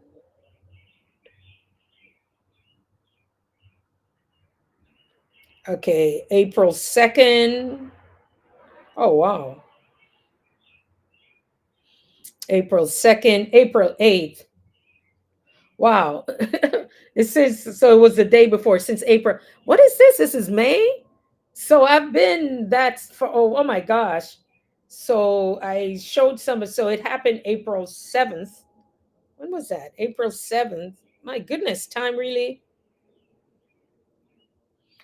Okay, April 2nd. Oh, wow. April 2nd, April 8th. Wow. It says so it was the day before since April. What is this? This is May? So I've been that's for oh my gosh. So I showed some so it happened April 7th. When was that? April 7th. My goodness, time really.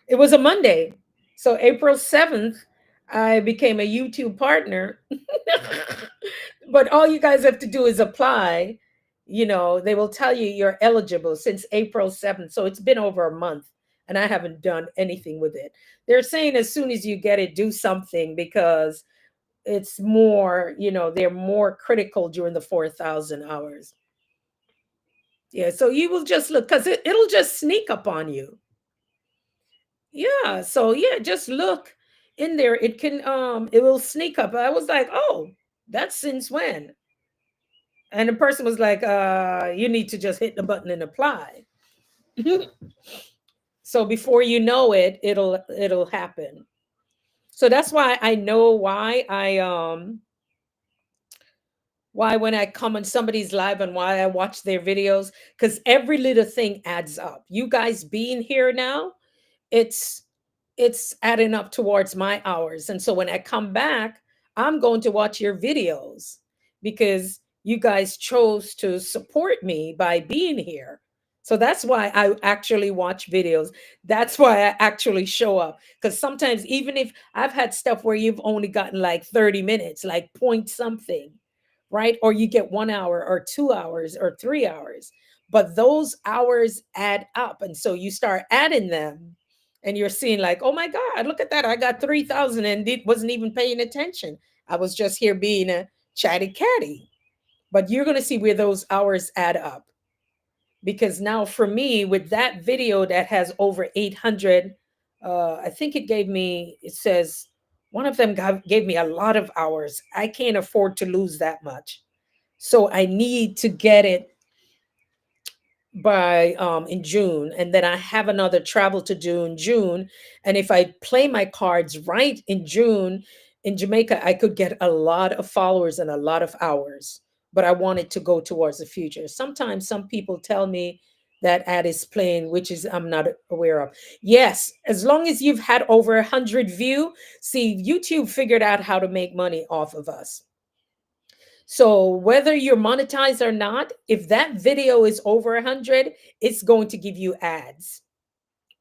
It was a Monday. So April 7th, I became a YouTube partner. But all you guys have to do is apply. They will tell you you're eligible since April 7th. So it's been over a month and I haven't done anything with it. They're saying as soon as you get it, do something because it's more, they're more critical during the 4,000 hours. Yeah. So you will just look because it'll just sneak up on you. Yeah, so yeah, just look in there. It will sneak up. I was like, "Oh, that's since when?" And the person was like, you need to just hit the button and apply." So before you know it, it'll happen. So that's why I know why when I come on somebody's live and why I watch their videos cuz every little thing adds up. You guys being here now, it's it's adding up towards my hours. And so when I come back, I'm going to watch your videos because you guys chose to support me by being here. So that's why I actually watch videos. That's why I actually show up. Because sometimes, even if I've had stuff where you've only gotten like 30 minutes, like point something, right? Or you get 1 hour or 2 hours or 3 hours. But those hours add up. And so you start adding them and you're seeing like, oh my God, look at that. I got 3,000 and it wasn't even paying attention. I was just here being a chatty catty. But you're going to see where those hours add up. Because now for me, with that video that has over 800, I think it says one of them gave me a lot of hours. I can't afford to lose that much. So I need to get it by in June, and then I have another travel to do in June. And if I play my cards right in June in Jamaica, I could get a lot of followers and a lot of hours. But I want it to go towards the future. Sometimes some people tell me that ad is playing, which is I'm not aware of. Yes, as long as you've had over 100 view, see, YouTube figured out how to make money off of us. So whether you're monetized or not, if that video is over 100, it's going to give you ads.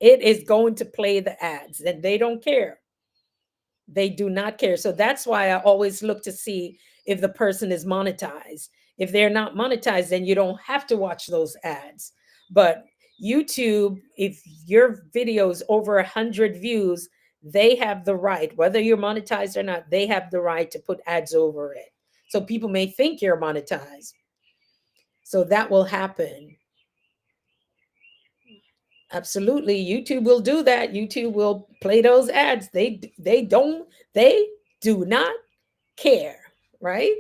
It is going to play the ads and they don't care. They do not care. So that's why I always look to see if the person is monetized. If they're not monetized, then you don't have to watch those ads. But YouTube, if your video is over 100 views, they have the right, whether you're monetized or not, they have the right to put ads over it. So people may think you're monetized. So that will happen. Absolutely. YouTube will do that. YouTube will play those ads. They do not care, right?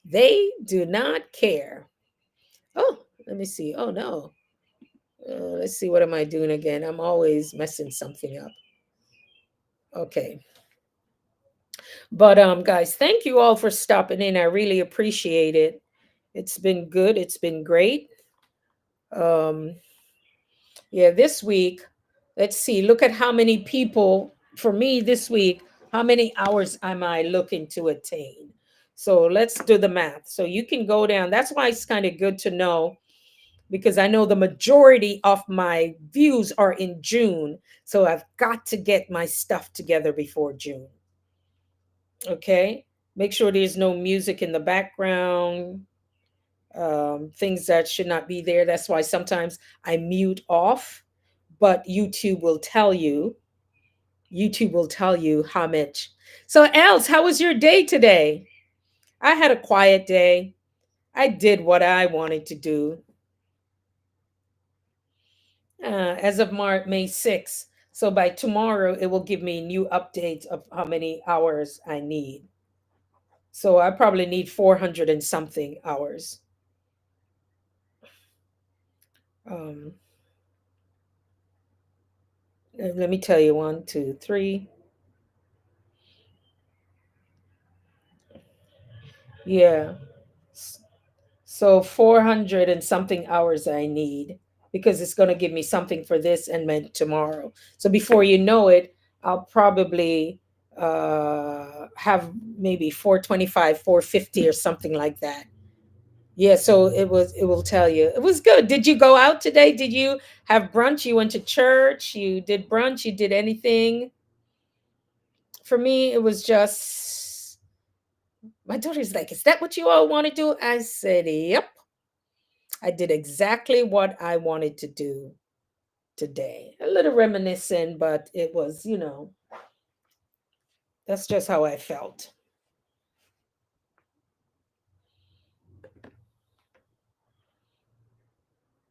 They do not care. Oh, let me see. Oh no. Let's see. What am I doing again? I'm always messing something up. Okay. But guys, thank you all for stopping in. I really appreciate it. It's been good. It's been great. Um yeah, this week, let's see. Look at how many people for me this week, how many hours am I looking to attain? So let's do the math. So you can go down. That's why it's kind of good to know because I know the majority of my views are in June. So I've got to get my stuff together before June. Okay. Make sure there's no music in the background, things that should not be there. That's why sometimes I mute off, but YouTube will tell you how much. So, Els, how was your day today? I had a quiet day. I did what I wanted to do as of May 6th. So by tomorrow, it will give me new updates of how many hours I need. So I probably need 400 and something hours. Um, Let me tell you, one, two, three. Yeah. S- So 400 and something hours I need because it's going to give me something for this and then tomorrow. So before you know it, I'll probably have maybe 425, 450 or something like that. Yeah, so it will tell you. It was good. Did you go out today? Did you have brunch? You went to church? You did brunch? You did anything? For me, it was just my daughter's like, "Is that what you all want to do?" I said, "Yep." I did exactly what I wanted to do today. A little reminiscent, but it was, that's just how I felt.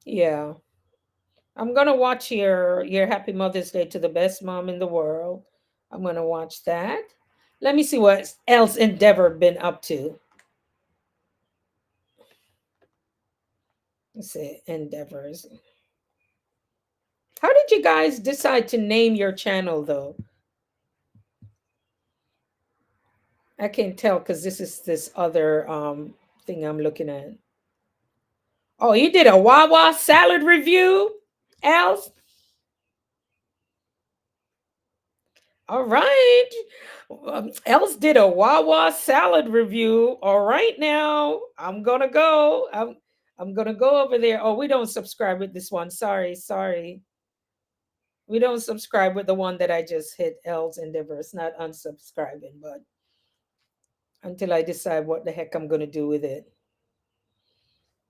Yeah. I'm gonna watch your Happy Mother's Day to the best mom in the world. I'm gonna watch that. Let me see what else Endeavor been up to. Let's see, Endeavors. How did you guys decide to name your channel though? I can't tell because this is this other thing I'm looking at. Oh, you did a Wawa salad review, Els? All right. Els did a Wawa salad review. All right now. I'm gonna go. I'm gonna go over there. Oh, we don't subscribe with this one. Sorry, sorry. We don't subscribe with the one that I just hit Els Endeavor. It's not unsubscribing, but until I decide what the heck I'm gonna do with it.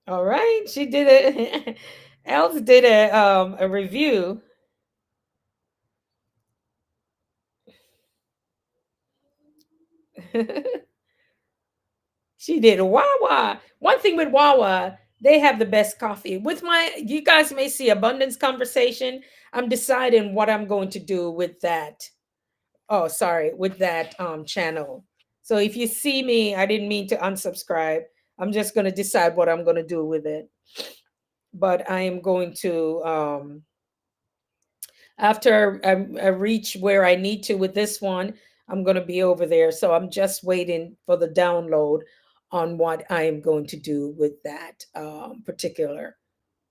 All right, she did it. Els did a review. She did Wawa. One thing with Wawa, they have the best coffee. With my, you guys may see abundance conversation. I'm deciding what I'm going to do with that. Oh, sorry, with that channel. So if you see me, I didn't mean to unsubscribe. I'm just going to decide what I'm going to do with it. But I am going to after I reach where I need to with this one, I'm going to be over there. So I'm just waiting for the download on what I am going to do with that particular.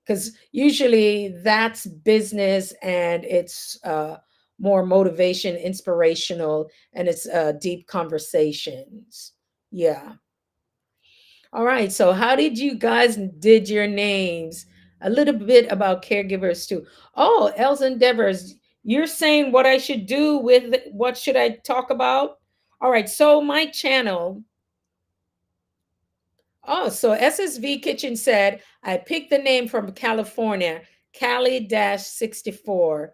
Because usually that's business and it's more motivation, inspirational, and it's deep conversations. Yeah. All right. So how did you guys did your names? A little bit about caregivers too. Oh, Els Endeavors. You're saying what I should do with what should I talk about? All right. So my channel. Oh, so SSV Kitchen said I picked the name from California. Cali-64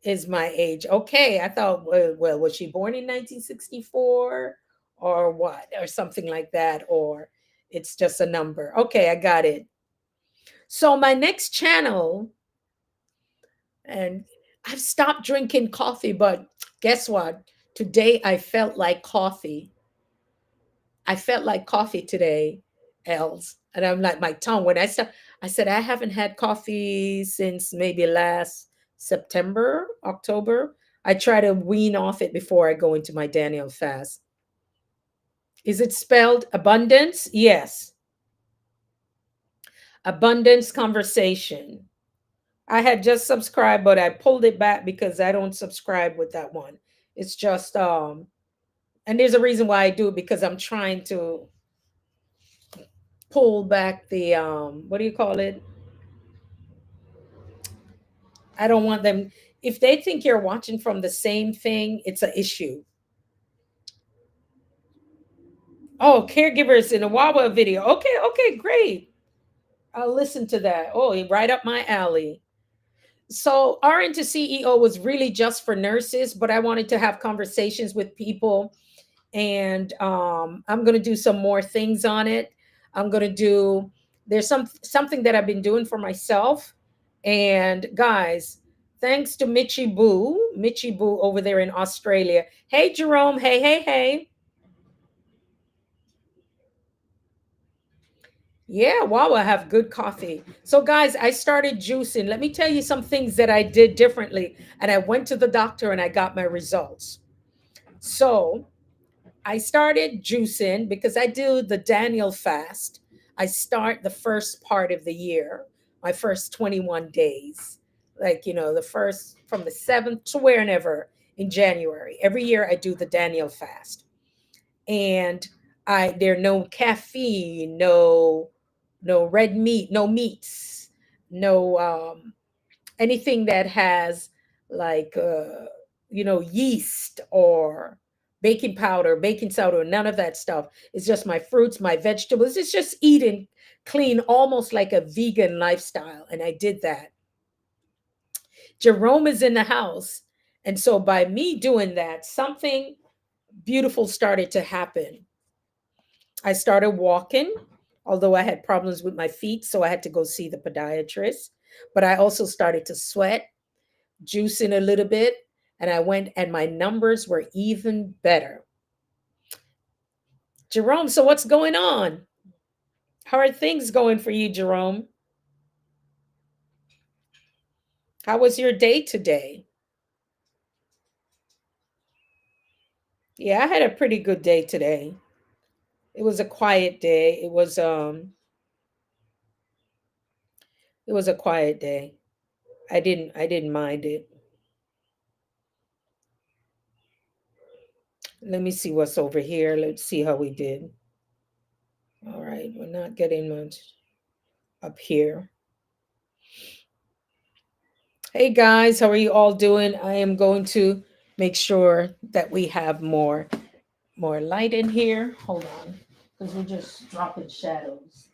is my age. Okay, I thought, well, was she born in 1964 or what, or something like that, or it's just a number. Okay, I got it. So my next channel, and I've stopped drinking coffee, but guess what? Today I felt like coffee. I felt like coffee today, Els. And I'm like, my tongue, when I start, I said, I haven't had coffee since maybe last September, October. I try to wean off it before I go into my Daniel fast. Is it spelled abundance? Yes. Abundance conversation. I had just subscribed, but I pulled it back because I don't subscribe with that one. It's just and there's a reason why I do it because I'm trying to pull back the what do you call it? I don't want them if they think you're watching from the same thing, it's an issue. Oh, caregivers in a Wawa video. Okay, okay, great. I'll listen to that. Oh, right up my alley. So RN to CEO was really just for nurses, but I wanted to have conversations with people and I'm going to do some more things on it. I'm going to do, there's something that I've been doing for myself. And guys, thanks to Mitchie Boo over there in Australia. Hey, Jerome. Hey, hey, hey. Yeah, wow, I have good coffee. So, guys, I started juicing. Let me tell you some things that I did differently. And I went to the doctor and I got my results. So, I started juicing because I do the Daniel fast. I start the first part of the year, my first 21 days. Like, the first from the 7th to whenever in January. Every year I do the Daniel fast. And there are no caffeine, no red meat, no meats, no anything that has like yeast or baking powder, baking soda, none of that stuff. It's just my fruits, my vegetables. It's just eating clean, almost like a vegan lifestyle. And I did that. Jerome is in the house. And so by me doing that, something beautiful started to happen. I started walking, although I had problems with my feet, so I had to go see the podiatrist. But I also started to sweat, juicing a little bit, and I went and my numbers were even better. Jerome, so what's going on? How are things going for you, Jerome? How was your day today? Yeah, I had a pretty good day today. It was a quiet day. It was a quiet day. I didn't mind it. Let me see what's over here. Let's see how we did. All right, we're not getting much up here. Hey guys, how are you all doing? I am going to make sure that we have more light in here. Hold on, because we're just dropping shadows.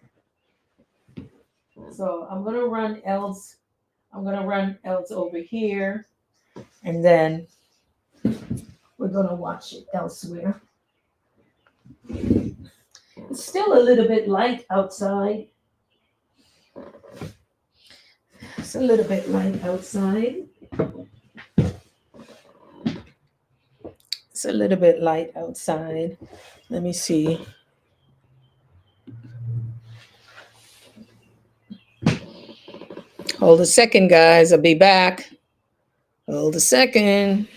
So I'm gonna run else over here, and then we're gonna watch it elsewhere. It's still a little bit light outside. It's a little bit light outside. It's a little bit light outside. Let me see. Hold a second, guys. I'll be back. Hold a second.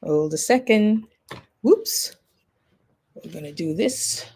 Hold a second. Whoops. We're going to do this.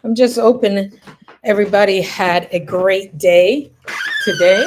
I'm just hoping everybody had a great day today.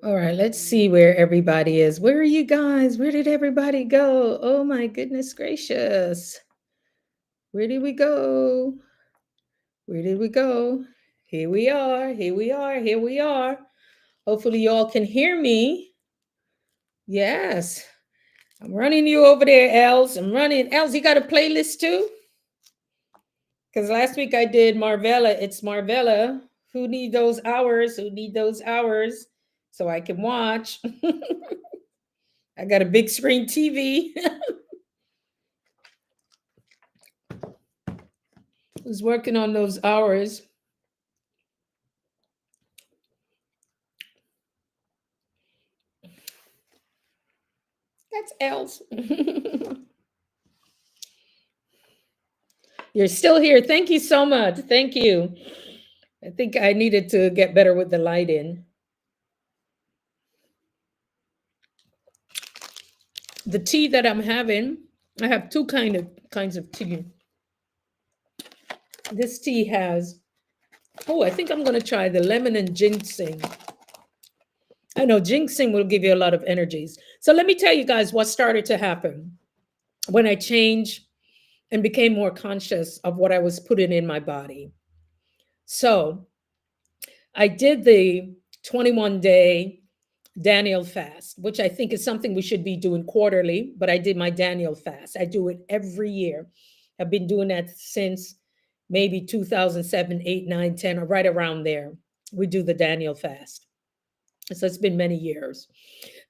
All right, let's see where everybody is. Where are you guys? Where did everybody go? Oh my goodness gracious. Where did we go? Where did we go? Here we are. Here we are. Here we are. Hopefully, y'all can hear me. Yes. I'm running you over there, Els. I'm running. Els, you got a playlist too? Because last week I did Marvella. It's Marvella. Who need those hours? Who need those hours so I can watch? I got a big screen TV. Who's working on those hours? That's Els. You're still here. Thank you so much. Thank you. I think I needed to get better with the light in. The tea that I'm having, I have two kinds of tea. This tea has, oh, I think I'm going to try the lemon and ginseng. I know ginseng will give you a lot of energies. So let me tell you guys what started to happen when I changed and became more conscious of what I was putting in my body. So I did the 21-day Daniel fast, which I think is something we should be doing quarterly, but I did my Daniel fast. I do it every year. I've been doing that since maybe 2007, 8, 9, 10, or right around there. We do the Daniel fast. So it's been many years.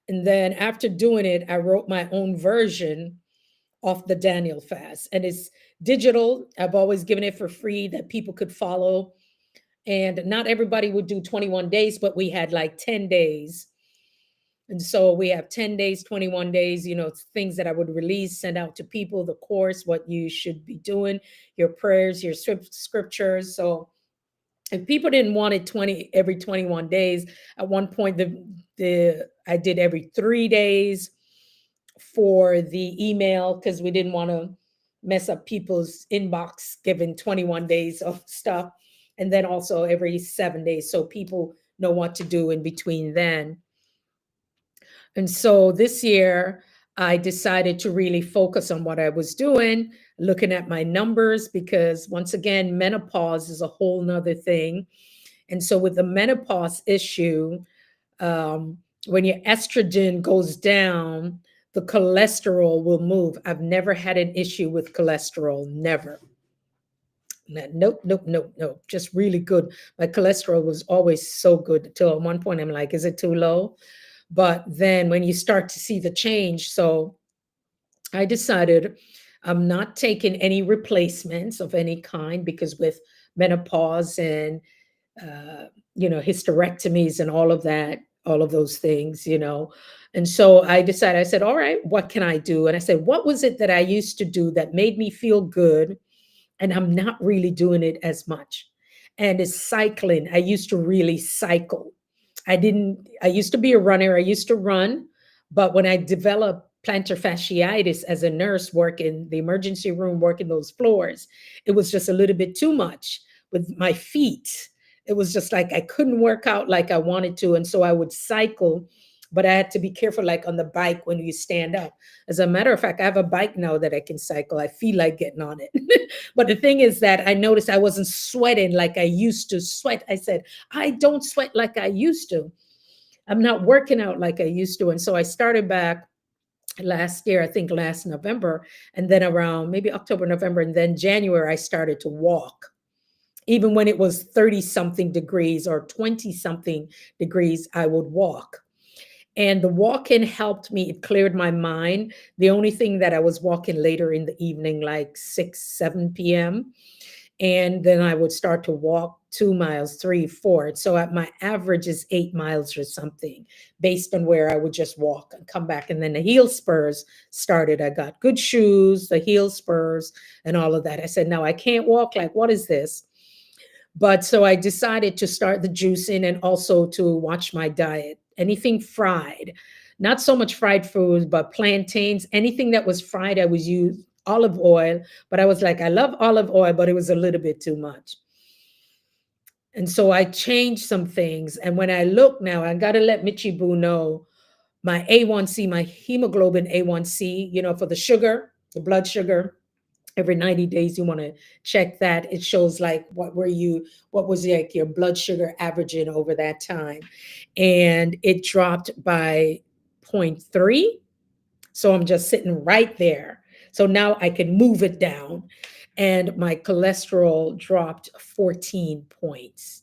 And then after doing it, I wrote my own version of the Daniel fast. And it's digital. I've always given it for free that people could follow. And not everybody would do 21 days, but we had like 10 days. And so we have 10 days, 21 days, things that I would release, send out to people, the course, what you should be doing, your prayers, your scriptures. So if people didn't want it every 21 days, at one point the I did every 3 days for the email because we didn't want to mess up people's inbox given 21 days of stuff. And then also every 7 days so people know what to do in between then. And so this year, I decided to really focus on what I was doing, looking at my numbers, because once again, menopause is a whole nother thing. And so with the menopause issue, when your estrogen goes down, the cholesterol will move. I've never had an issue with cholesterol, never. Nope, nope, nope, nope. Just really good. My cholesterol was always so good until at one point I'm like, is it too low? But then when you start to see the change, so I decided I'm not taking any replacements of any kind because with menopause and hysterectomies and all of that, all of those things. And so I decided, I said, all right, what can I do? And I said, what was it that I used to do that made me feel good? And I'm not really doing it as much. And it's cycling. I used to really cycle. I used to be a runner. I used to run, but when I developed plantar fasciitis as a nurse working the emergency room, working those floors, it was just a little bit too much with my feet. It was just like I couldn't work out like I wanted to. And so I would cycle, but I had to be careful, like on the bike when you stand up. As a matter of fact, I have a bike now that I can cycle. I feel like getting on it. But the thing is that I noticed I wasn't sweating like I used to sweat. I said, I don't sweat like I used to. I'm not working out like I used to. And so I started back last year, I think last November, and then around maybe October, November, and then January, I started to walk. Even when it was 30 something degrees or 20 something degrees, I would walk. And the walking helped me. It cleared my mind. The only thing that I was walking later in the evening, like 6, 7 p.m. And then I would start to walk 2 miles, 3, 4. So at my average is 8 miles or something based on where I would just walk and come back. And then the heel spurs started. I got good shoes, the heel spurs and all of that. I said, no, I can't walk. Like, what is this? But so I decided to start the juicing and also to watch my diet. Anything fried, not so much fried foods, but plantains, anything that was fried, I was use olive oil. But I was like, I love olive oil, but it was a little bit too much. And so I changed some things. And when I look now, I got to let Michi Boo know my A1C, my hemoglobin A1C, for the sugar, the blood sugar. Every 90 days, you want to check that. It shows like what was like your blood sugar averaging over that time. And it dropped by point 0.3. So I'm just sitting right there. So now I can move it down. And my cholesterol dropped 14 points.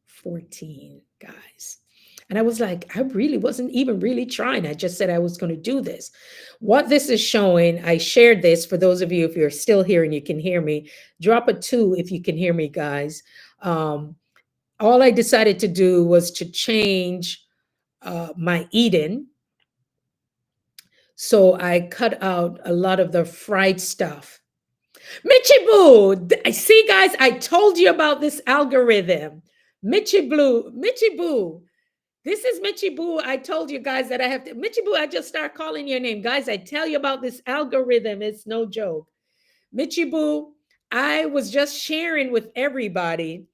14, guys. And I was like, I really wasn't even really trying. I just said I was going to do this. What this is showing, I shared this for those of you, if you're still here and you can hear me, drop a 2 if you can hear me, guys. All I decided to do was to change my eating. So I cut out a lot of the fried stuff. Michi I see, guys, I told you about this algorithm. Michi Boo. This is Michi Boo. I told you guys that I have to. Michi Boo, I just start calling your name. Guys, I tell you about this algorithm. It's no joke. Michi Boo, I was just sharing with everybody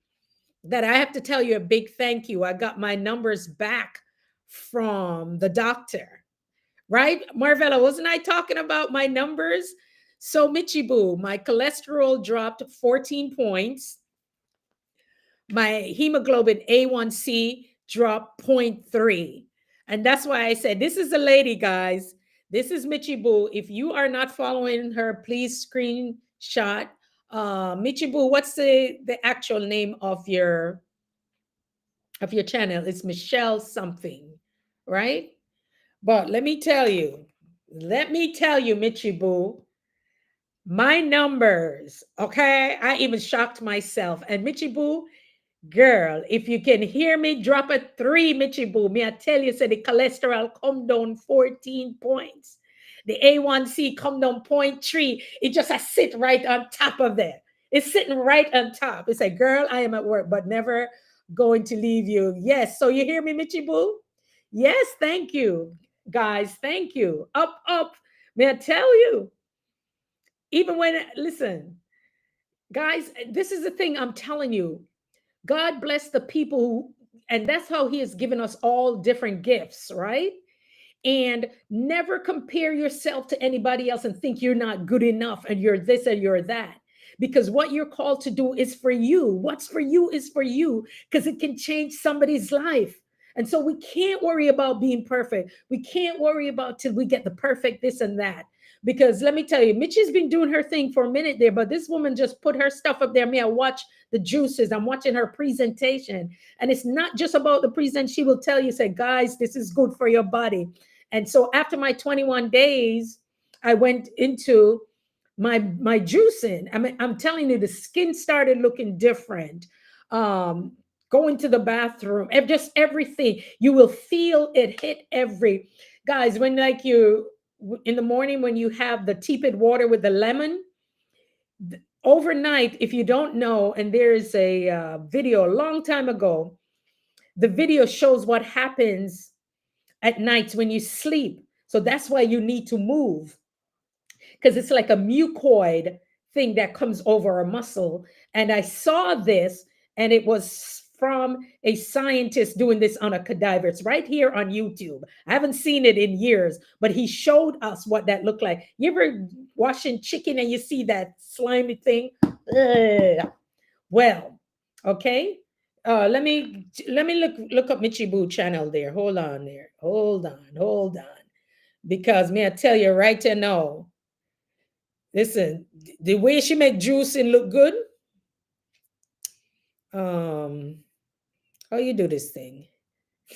that I have to tell you a big thank you. I got my numbers back from the doctor, right? Marvella, wasn't I talking about my numbers? So, Michi Boo, my cholesterol dropped 14 points. My hemoglobin A1C dropped 0.3. And that's why I said, this is a lady, guys. This is Michi Boo. If you are not following her, please screenshot. Michi Boo, what's the actual name of your channel? It's Michelle something, right? But let me tell you, Michi Boo, my numbers, okay? I even shocked myself. And Michi Boo, girl, if you can hear me, drop a 3, Michi Boo. Me, I tell you, say the cholesterol come down 14 points. The A1C come down 0.3. It just I sit right on top of that. It's sitting right on top. It's like, girl, I am at work, but never going to leave you. Yes. So you hear me, Michi Boo? Yes, thank you. Guys, thank you. Up. May I tell you? Even when, listen, guys, this is the thing I'm telling you. God bless the people who, and that's how He has given us all different gifts, right? And never compare yourself to anybody else and think you're not good enough and you're this and you're that. Because what you're called to do is for you. What's for you is for you because it can change somebody's life. And so we can't worry about being perfect. We can't worry about till we get the perfect this and that. Because let me tell you, Mitchie's been doing her thing for a minute there, but this woman just put her stuff up there. Me, I watch the juices. I'm watching her presentation. And it's not just about the present. She will tell you, say, guys, this is good for your body. And so after my 21 days, I went into my juicing. I mean, I'm telling you, the skin started looking different. Going to the bathroom, just everything. You will feel it hit every, guys, when like you in the morning when you have the tepid water with the lemon, overnight, if you don't know, and there's a video a long time ago, the video shows what happens at night when you sleep. So that's why you need to move, because it's like a mucoid thing that comes over a muscle. And I saw this, and it was from a scientist doing this on a cadaver. It's right here on YouTube. I haven't seen it in years, but he showed us what that looked like. You ever washing chicken and you see that slimy thing? Ugh. Well, okay. Let me look up Michi Boo channel there. Hold on there. Hold on. Because may I tell you right to know. Listen, the way she make juicing look good. How you do this thing?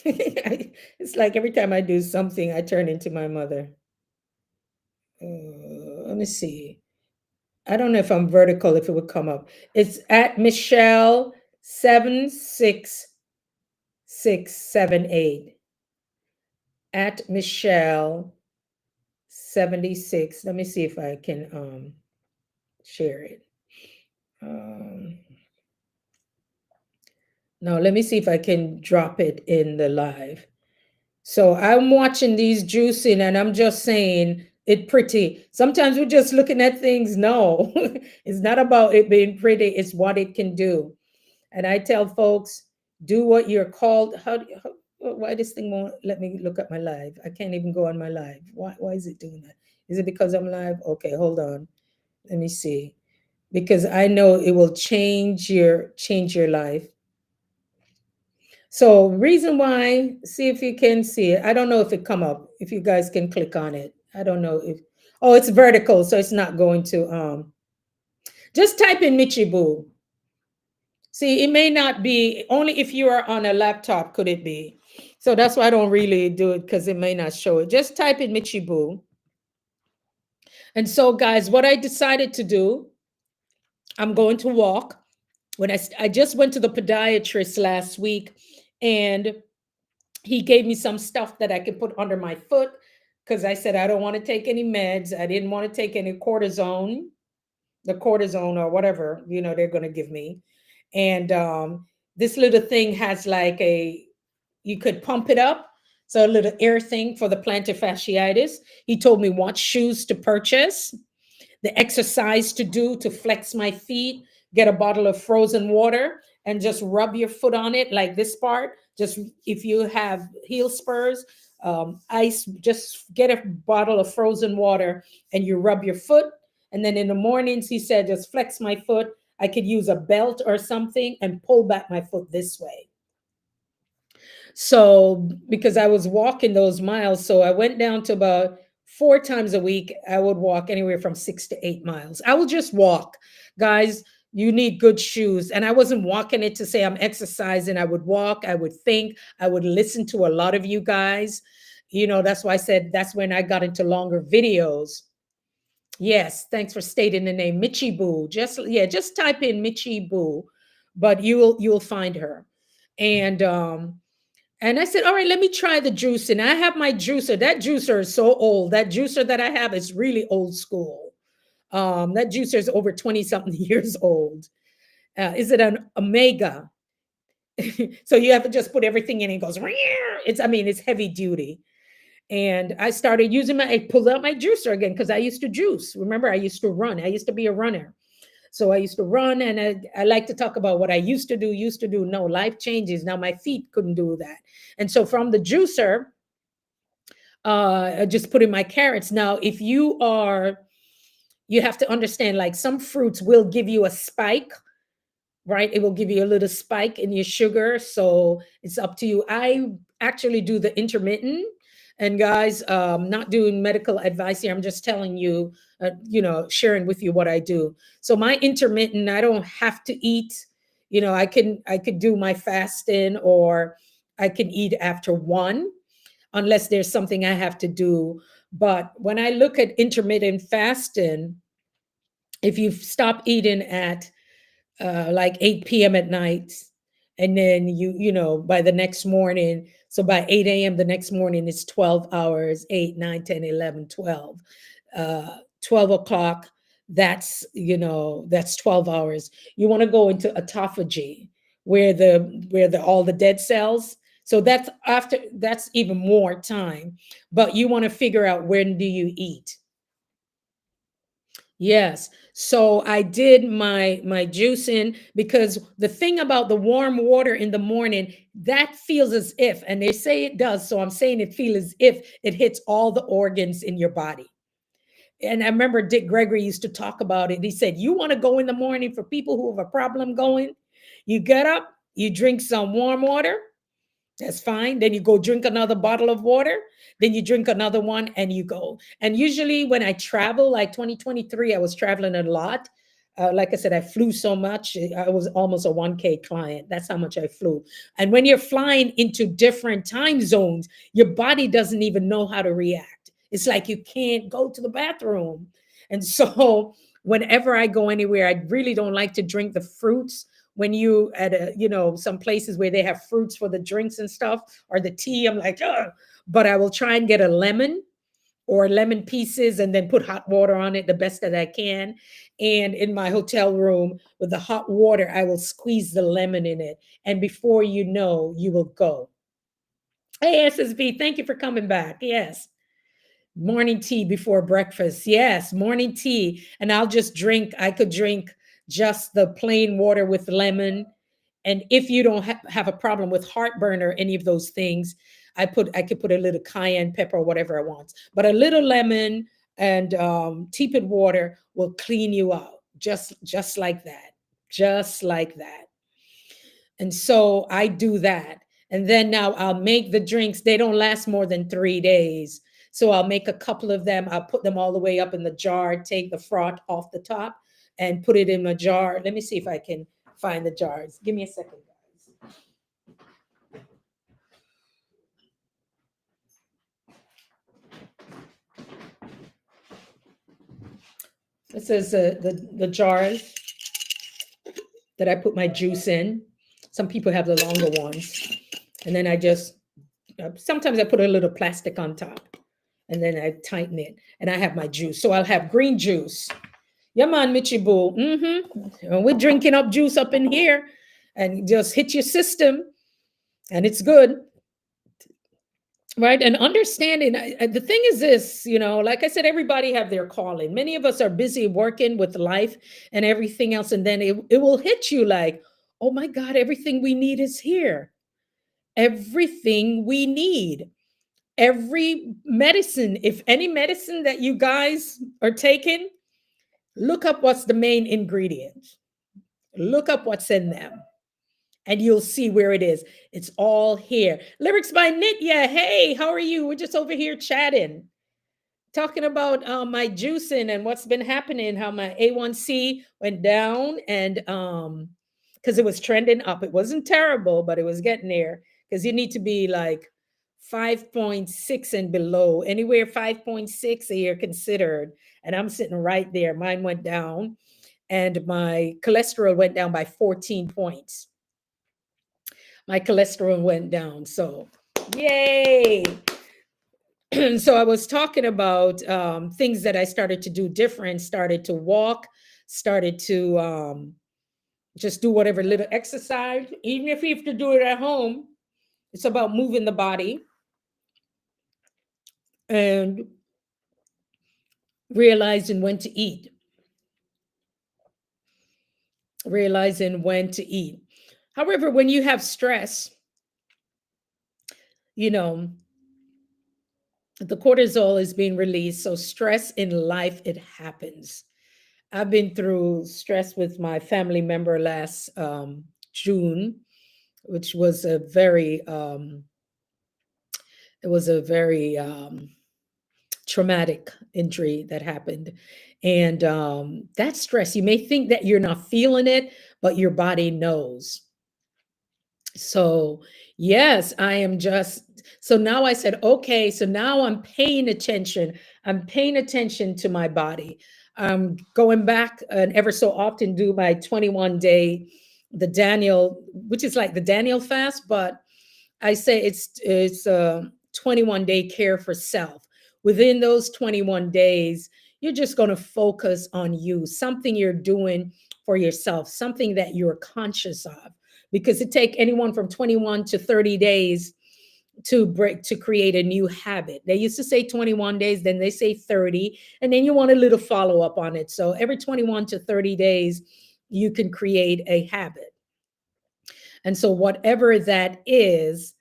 It's like every time I do something, I turn into my mother. Let me see. I don't know if I'm vertical, if it would come up. It's at Michelle 76678. At Michelle 76. Let me see if I can share it. No, let me see if I can drop it in the live. So I'm watching these juicing and I'm just saying it pretty. Sometimes we're just looking at things. No, it's not about it being pretty. It's what it can do. And I tell folks, do what you're called. Why this thing won't let me look at my live? I can't even go on my live. Why is it doing that? Is it because I'm live? Okay, hold on. Let me see. Because I know it will change your life. So reason why, see if you can see it. I don't know if it come up, if you guys can click on it. I don't know if, oh, it's vertical, so it's not going to, just type in Michibu. See, it may not be, only if you are on a laptop could it be. So that's why I don't really do it, because it may not show it. Just type in Michibu. And so guys, what I decided to do, I'm going to walk. When I just went to the podiatrist last week, and he gave me some stuff that I could put under my foot, because I said I don't want to take any meds. I didn't want to take any the cortisone or whatever, they're going to give me. And this little thing has like you could pump it up. So a little air thing for the plantar fasciitis. He told me what shoes to purchase, the exercise to do to flex my feet, get a bottle of frozen water and just rub your foot on it, like this part. Just if you have heel spurs, ice, just get a bottle of frozen water and you rub your foot. And then in the mornings, he said, just flex my foot. I could use a belt or something and pull back my foot this way. So, because I was walking those miles, so I went down to about 4 times a week. I would walk anywhere from 6 to 8 miles. I would just walk. Guys, you need good shoes. And I wasn't walking it to say I'm exercising. I would walk, I would think, I would listen to a lot of you guys. That's why I said that's when I got into longer videos. Yes, thanks for stating the name Michibu. Just type in Michibu, but you'll find her. And I said, all right, let me try the juice. And I have my juicer. That juicer is so old. That juicer that I have is really old school. That juicer is over 20 something years old. Is it an Omega? So you have to just put everything in and it goes, it's heavy duty. And I started I pulled out my juicer again because I used to juice. Remember, I used to run. I used to be a runner. So I used to run, and I like to talk about what I used to do. No, life changes. Now my feet couldn't do that. And so from the juicer, I just put in my carrots. Now, if you have to understand, like some fruits will give you a spike, right? It will give you a little spike in your sugar. So it's up to you. I actually do the intermittent. And guys, not doing medical advice here. I'm just telling you, sharing with you what I do. So my intermittent, I don't have to eat. I could do my fasting, or I can eat after 1, unless there's something I have to do. But when I look at intermittent fasting, if you stop eating at like 8 p.m. at night, and then by the next morning, so by 8 a.m. the next morning, it's 12 hours, 8, 9, 10, 11, 12. 12 o'clock, that's 12 hours. You want to go into autophagy, where the all the dead cells. So that's even more time. But you want to figure out, when do you eat? Yes. So I did my juicing, because the thing about the warm water in the morning, that feels as if, and they say it does, so I'm saying it feels as if it hits all the organs in your body. And I remember Dick Gregory used to talk about it. He said, you want to go in the morning, for people who have a problem going, you get up, you drink some warm water. That's fine. Then you go drink another bottle of water. Then you drink another one and you go. And usually when I travel, like 2023, I was traveling a lot. Like I said, I flew so much. I was almost a 1K client. That's how much I flew. And when you're flying into different time zones, your body doesn't even know how to react. It's like you can't go to the bathroom. And so whenever I go anywhere, I really don't like to drink the fruits. When you at some places where they have fruits for the drinks and stuff, or the tea, I'm like, ugh. But I will try and get a lemon or lemon pieces, and then put hot water on it the best that I can. And in my hotel room with the hot water, I will squeeze the lemon in it. And before you know, you will go. Hey, SSB, thank you for coming back. Yes. Morning tea before breakfast. Yes, morning tea. And I could drink just the plain water with lemon, And if you don't have a problem with heartburn or any of those things, I could put a little cayenne pepper or whatever I want. But a little lemon and tepid water will clean you out, just like that, just like that. And so I do that. And then now I'll make the drinks. They don't last more than 3 days. So I'll make a couple of them. I'll put them all the way up in the jar, take the froth off the top and put it in a jar. Let me see if I can find the jars. Give me a second, guys. This is the jars that I put my juice in. Some people have the longer ones. And then I just, sometimes I put a little plastic on top and then I tighten it and I have my juice. So I'll have green juice. Yeah, man, Mitchie Boo. And we're drinking up juice up in here and just hit your system and it's good. Right. And understanding the thing is this, like I said, everybody have their calling. Many of us are busy working with life and everything else. And then it will hit you like, oh my God, everything we need is here. Everything we need. Every medicine, if any medicine that you guys are taking, look up what's the main ingredient. Look up what's in them. And you'll see where it is. It's all here. Lyrics by Nitya. Hey, how are you? We're just over here chatting, talking about my juicing and what's been happening, how my A1C went down and because it was trending up. It wasn't terrible, but it was getting there because you need to be like 5.6 and below. Anywhere 5.6 a year considered. And I'm sitting right there. Mine went down and my cholesterol went down by 14 points. My cholesterol went down. So, yay. So I was talking about things that I started to do different, started to walk, started to just do whatever little exercise, even if you have to do it at home. It's about moving the body and realizing when to eat. Realizing when to eat. However, when you have stress, the cortisol is being released. So stress in life, it happens. I've been through stress with my family member last June, which was a very traumatic injury that happened. And that stress, you may think that you're not feeling it, but your body knows. So, yes, I am just, so now I said, okay, so now I'm paying attention. I'm paying attention to my body. I'm going back and ever so often do my 21-day, the Daniel, which is like the Daniel fast, but I say it's a 21-day care for self. Within those 21 days, you're just going to focus on you, something you're doing for yourself, something that you're conscious of, because it take anyone from 21 to 30 days to create a new habit. They used to say 21 days, then they say 30, and then you want a little follow up on it. So every 21 to 30 days, you can create a habit. And so whatever that is,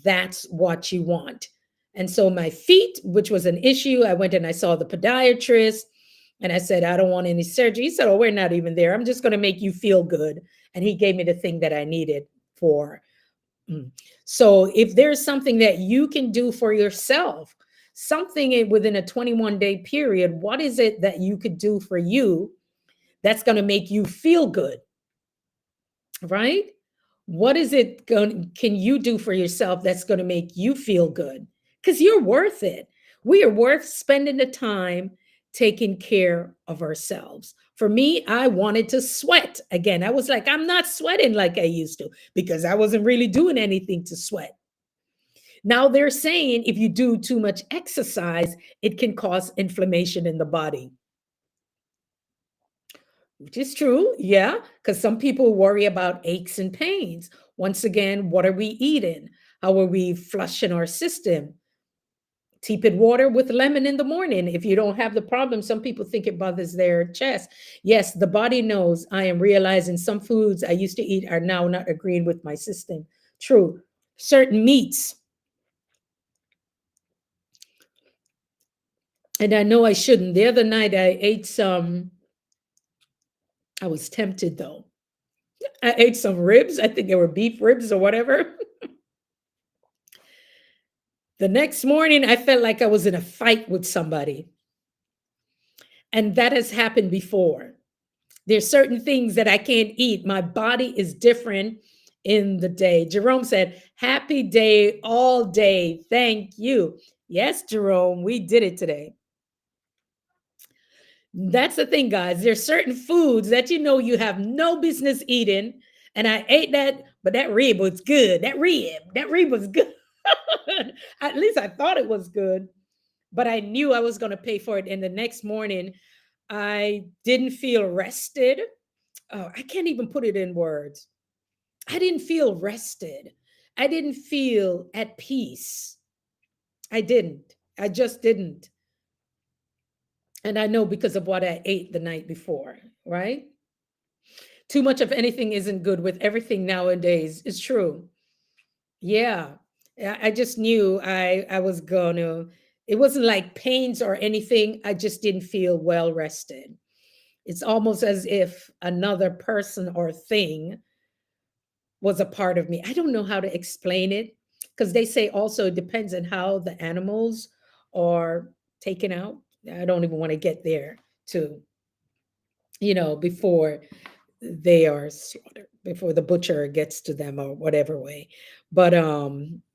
that's what you want. And so my feet, which was an issue, I went and I saw the podiatrist and I said, I don't want any surgery. He said, oh, we're not even there. I'm just going to make you feel good. And he gave me the thing that I needed for. So if there's something that you can do for yourself, something within a 21-day period, what is it that you could do for you that's going to make you feel good? Right? What is it can you do for yourself that's going to make you feel good? Because you're worth it. We are worth spending the time taking care of ourselves. For me, I wanted to sweat again. I was like, I'm not sweating like I used to because I wasn't really doing anything to sweat. Now they're saying if you do too much exercise, it can cause inflammation in the body. Which is true, yeah, because some people worry about aches and pains. Once again, what are we eating? How are we flushing our system? Tepid water with lemon in the morning. If you don't have the problem, some people think it bothers their chest. Yes, the body knows. I am realizing some foods I used to eat are now not agreeing with my system. True. Certain meats, and I know I shouldn't. The other night I ate some, I was tempted though. I ate some ribs. I think they were beef ribs or whatever. The next morning, I felt like I was in a fight with somebody. And that has happened before. There's certain things that I can't eat. My body is different in the day. Jerome said, happy day all day. Thank you. Yes, Jerome, we did it today. That's the thing, guys. There's certain foods that you know you have no business eating. And I ate that, but that rib was good. That rib was good. At least I thought it was good, but I knew I was going to pay for it. And the next morning, I didn't feel rested. Oh, I can't even put it in words. I didn't feel rested. I didn't feel at peace. I didn't. I just didn't. And I know because of what I ate the night before, right? Too much of anything isn't good with everything nowadays. It's true. Yeah. I just knew I was gonna, it wasn't like pains or anything. I just didn't feel well rested. It's almost as if another person or thing was a part of me. I don't know how to explain it because they say also it depends on how the animals are taken out. I don't even want to get there too, before they are slaughtered, before the butcher gets to them or whatever way. But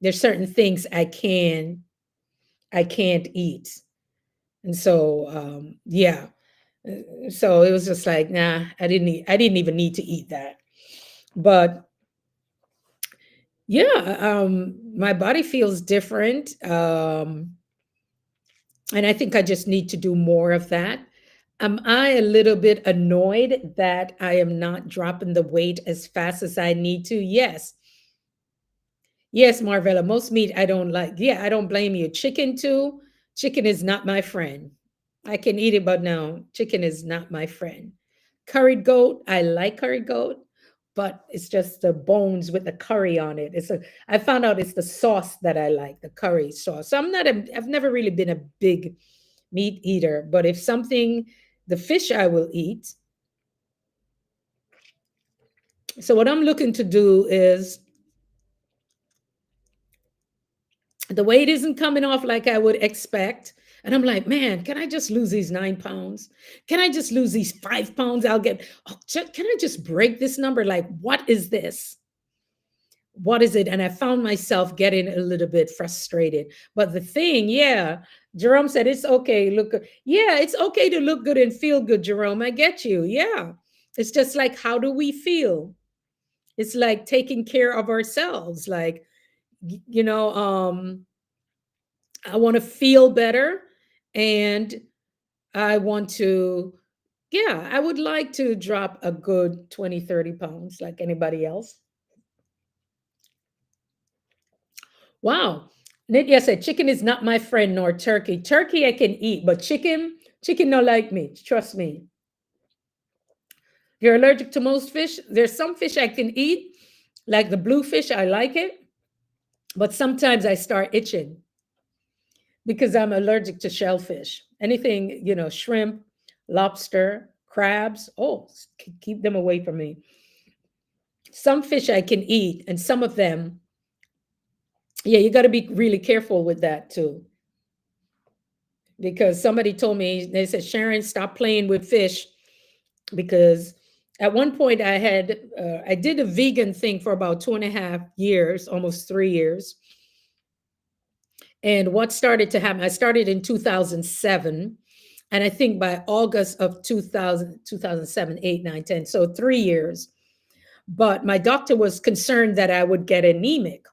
there's certain things I can't eat. And so yeah. So it was just like, nah, I didn't even need to eat that. But yeah, my body feels different. And I think I just need to do more of that. Am I a little bit annoyed that I am not dropping the weight as fast as I need to? Yes. Yes, Marvella, most meat I don't like. Yeah, I don't blame you. Chicken too. Chicken is not my friend. I can eat it, but no, chicken is not my friend. Curried goat, I like curried goat, but it's just the bones with the curry on it. I found out it's the sauce that I like, the curry sauce. So I've never really been a big meat eater, but if something, the fish I will eat. So what I'm looking to do is, the weight isn't coming off like I would expect. And I'm like, man, can I just lose these 9 pounds? Can I just lose these 5 pounds? Can I just break this number? Like, what is this? What is it? And I found myself getting a little bit frustrated. But the thing, yeah, Jerome said, it's okay. Look, yeah, it's okay to look good and feel good, Jerome. I get you. Yeah. It's just like, how do we feel? It's like taking care of ourselves. Like, you know, I want to feel better and I want to, yeah, I would like to drop a good 20, 30 pounds like anybody else. Wow. Nydia said, chicken is not my friend nor turkey. Turkey I can eat, but chicken not like me. Trust me. You're allergic to most fish. There's some fish I can eat, like the bluefish. I like it, but sometimes I start itching because I'm allergic to shellfish. Anything, shrimp, lobster, crabs. Oh, keep them away from me. Some fish I can eat, and some of them, yeah, you got to be really careful with that too. Because somebody told me, they said, Sharon, stop playing with fish. Because at one point I did a vegan thing for about 2.5 years, almost 3 years. And what started to happen, I started in 2007. And I think by August of 2000, 2007, 8, 9, 10, so 3 years. But my doctor was concerned that I would get anemic.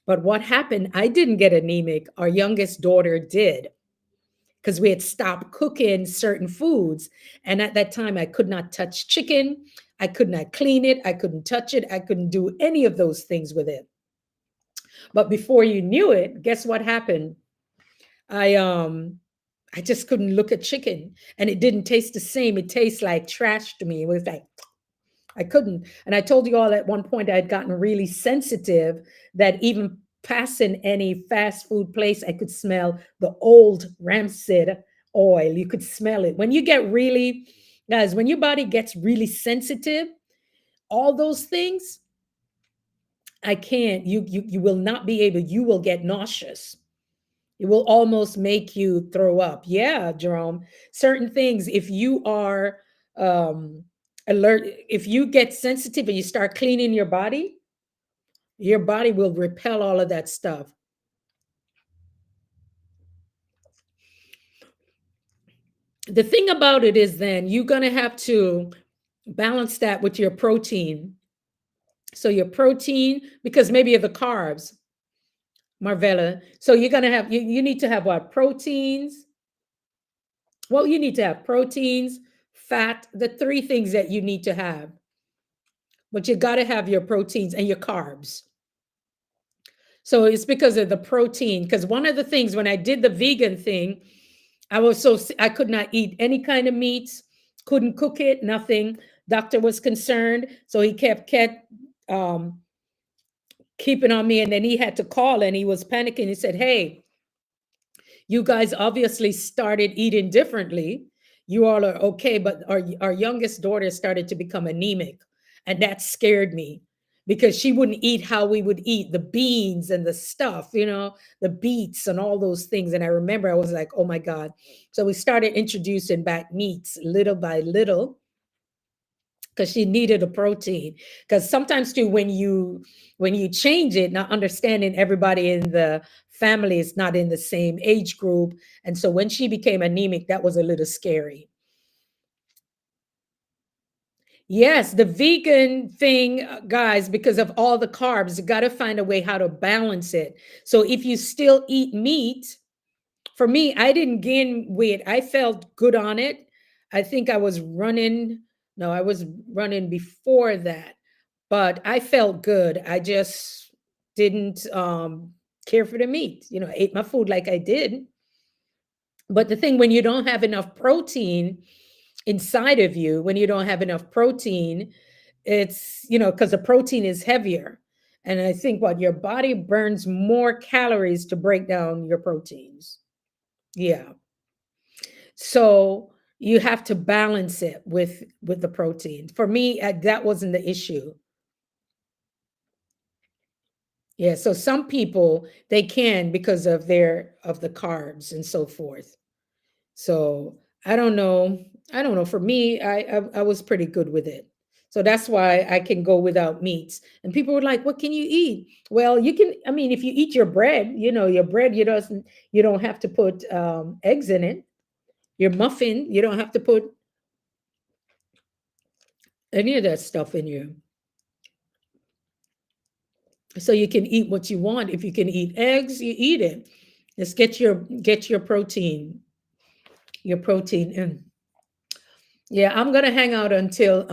But what happened, I didn't get anemic. Our youngest daughter did because we had stopped cooking certain foods. And at that time, I could not touch chicken. I could not clean it. I couldn't touch it. I couldn't do any of those things with it. But before you knew it, guess what happened? I I just couldn't look at chicken, and it didn't taste the same. It tastes like trash to me. It was like I couldn't. And I told you all at one point I had gotten really sensitive that even passing any fast food place, I could smell the old rancid oil. You could smell it. When you get really, guys, when your body gets really sensitive, all those things, I can't. You will not be able, you will get nauseous. It will almost make you throw up. Yeah, Jerome. Certain things, if you are um, alert, if you get sensitive and you start cleaning your body will repel all of that stuff. The thing about it is, then you're going to have to balance that with your protein. So, your protein, because maybe of the carbs, Marvella. So, you're going to have, you need to have what? Proteins. Well, you need to have proteins, fat, the three things that you need to have. But you got to have your proteins and your carbs. So it's because of the protein. Because one of the things when I did the vegan thing, I could not eat any kind of meats, couldn't cook it, nothing. Doctor was concerned, so he kept um, keeping on me, and then he had to call, and he was panicking. He said, "Hey, you guys obviously started eating differently. You all are okay, but our youngest daughter started to become anemic, and that scared me because she wouldn't eat how we would eat the beans and the stuff, the beets and all those things. And I remember I was like, oh my God. So we started introducing back meats little by little because she needed a protein. Because sometimes too, when you change it, not understanding everybody in the family is not in the same age group, and so when she became anemic, that was a little scary. Yes, the vegan thing, guys, because of all the carbs, you got to find a way how to balance it. So if you still eat meat, for me, I didn't gain weight. I felt good on it. I think I was running. No, I was running before that, but I felt good. I just didn't care for the meat. I ate my food like I did. But the thing, when you don't have enough protein inside of you, when you don't have enough protein, it's, because the protein is heavier. And I think what your body burns more calories to break down your proteins. Yeah. So you have to balance it with the protein. For me, that wasn't the issue. Yeah, so some people they can because of the carbs and so forth. So I don't know. I don't know. For me, I was pretty good with it. So that's why I can go without meats. And people were like, "What can you eat?" Well, you can. I mean, if you eat your bread, your bread, you don't have to put eggs in it. Your muffin, you don't have to put any of that stuff in you. So you can eat what you want. If you can eat eggs, you eat it. Just get your protein in. Yeah, I'm gonna hang out until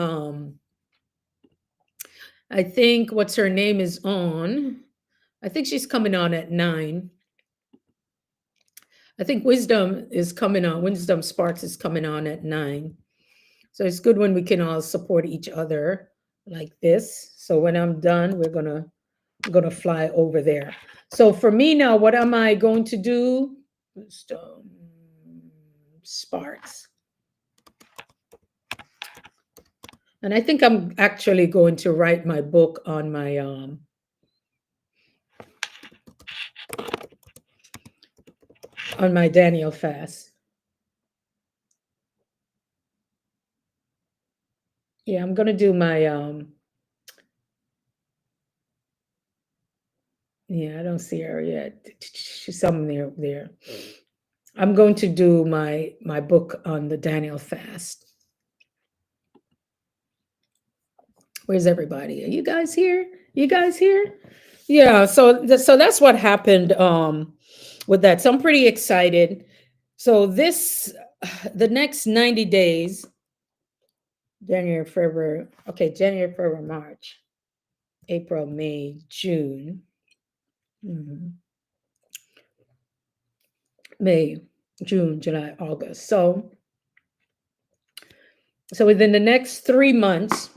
I think what's her name is on. I think she's coming on at 9. I think Wisdom is coming on. Wisdom Sparks is coming on at 9. So it's good when we can all support each other like this. So when I'm done, we're gonna fly over there. So for me now, what am I going to do? Wisdom Sparks. And I think I'm actually going to write my book on my Daniel fast. Yeah, I'm gonna do my yeah, I don't see her yet. She's somewhere there. I'm going to do my book on the Daniel fast. Where's everybody? Are you guys here? You guys here? Yeah, so that's what happened with that. So I'm pretty excited. So this the next 90 days, January, February, okay, January, February, March, April, May, June. Mhm. May, June, July, August. So within the next 3 months,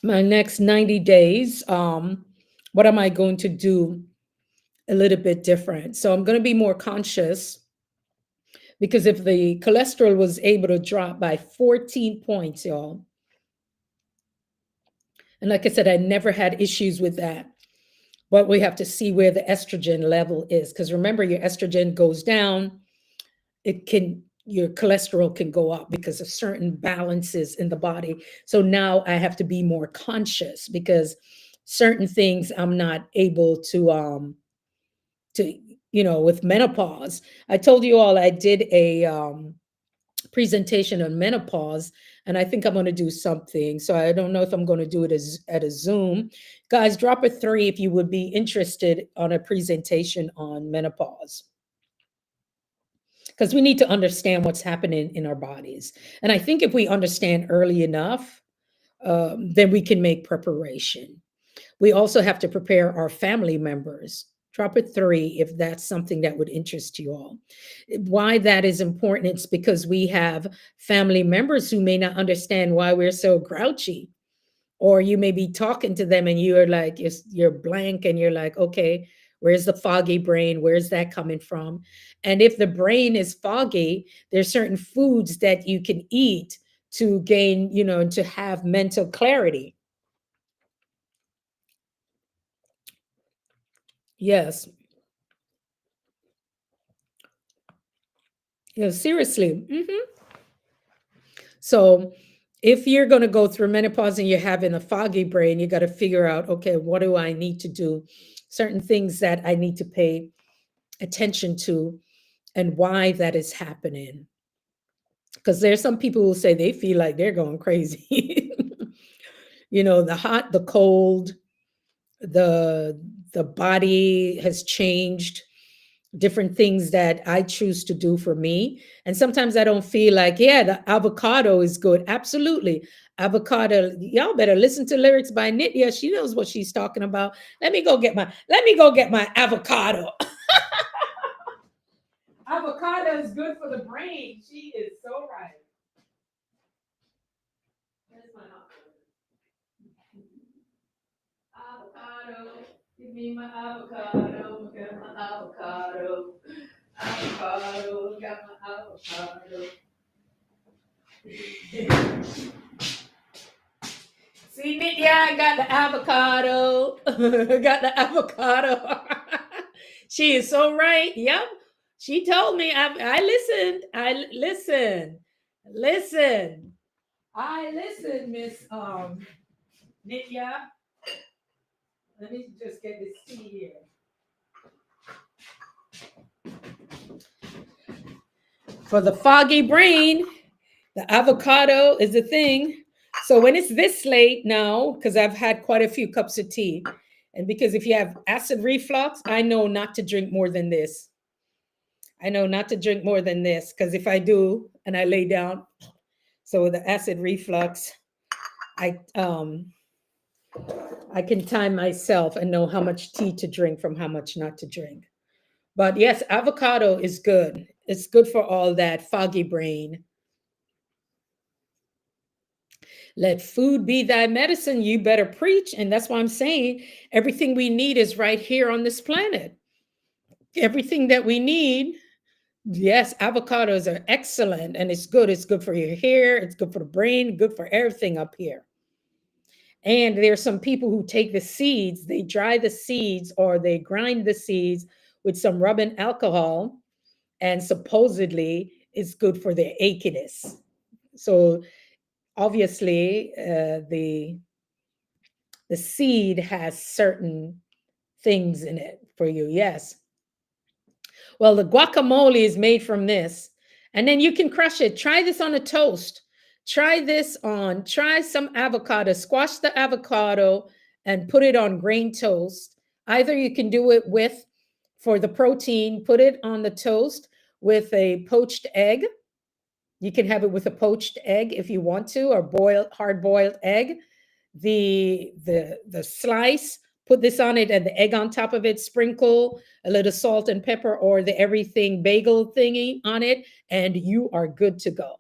my next 90 days, what am I going to do a little bit different? So I'm going to be more conscious because if the cholesterol was able to drop by 14 points, y'all, and like I said, I never had issues with that. But we have to see where the estrogen level is. Because remember, your estrogen goes down, your cholesterol can go up because of certain balances in the body. So now I have to be more conscious because certain things I'm not able to with menopause. I told you all I did a presentation on menopause, and I think I'm going to do something. So I don't know if I'm going to do it as at a Zoom. Guys, drop a 3 if you would be interested on a presentation on menopause, because we need to understand what's happening in our bodies. And I think if we understand early enough, then we can make preparation. We also have to prepare our family members. Drop a 3 if that's something that would interest you all. Why that is important, it's because we have family members who may not understand why we're so grouchy. Or you may be talking to them and you're like, you're blank and you're like, okay, where's the foggy brain? Where's that coming from? And if the brain is foggy, there's certain foods that you can eat to gain, to have mental clarity. Yes. Yeah, seriously. So if you're going to go through menopause and you're having a foggy brain, you got to figure out, okay, what do I need to do? Certain things that I need to pay attention to and why that is happening. Because there's some people who say they feel like they're going crazy. The hot, the cold, the the body has changed, different things that I choose to do for me. And sometimes I don't feel like, yeah, the avocado is good. Absolutely. Avocado, y'all better listen to lyrics by Nitya. She knows what she's talking about. Let me go get my avocado. Avocado is good for the brain. She is so right. Where's my avocado? Give me my avocado. Get my avocado. Avocado. Got my avocado. See, Nitya, I got the avocado. Got the avocado. She is so right. Yep. She told me. I listened. I listen. Listen. I listened, Miss Nitya. Let me just get this tea here. For the foggy brain, the avocado is a thing. So when it's this late now, because I've had quite a few cups of tea, and because if you have acid reflux, I know not to drink more than this. I know not to drink more than this because if I do and I lay down, so with the acid reflux, I um I can time myself and know how much tea to drink from how much not to drink. But yes, avocado is good. It's good for all that foggy brain. Let food be thy medicine. You better preach. And that's why I'm saying everything we need is right here on this planet. Everything that we need. Yes, avocados are excellent and it's good. It's good for your hair, it's good for the brain, good for everything up here. And there's some people who take the seeds, they dry the seeds or they grind the seeds with some rubbing alcohol, and supposedly it's good for their achiness. So obviously, the seed has certain things in it for you. Yes. Well, the guacamole is made from this. And then you can crush it. Try this on a toast. Try some avocado, squash the avocado and put it on grain toast. Either you can do it for the protein, put it on the toast with a poached egg. You can have it with a poached egg if you want to, or hard boiled egg. The slice, Put this on it and the egg on top of it, sprinkle a little salt and pepper or the everything bagel thingy on it, and you are good to go.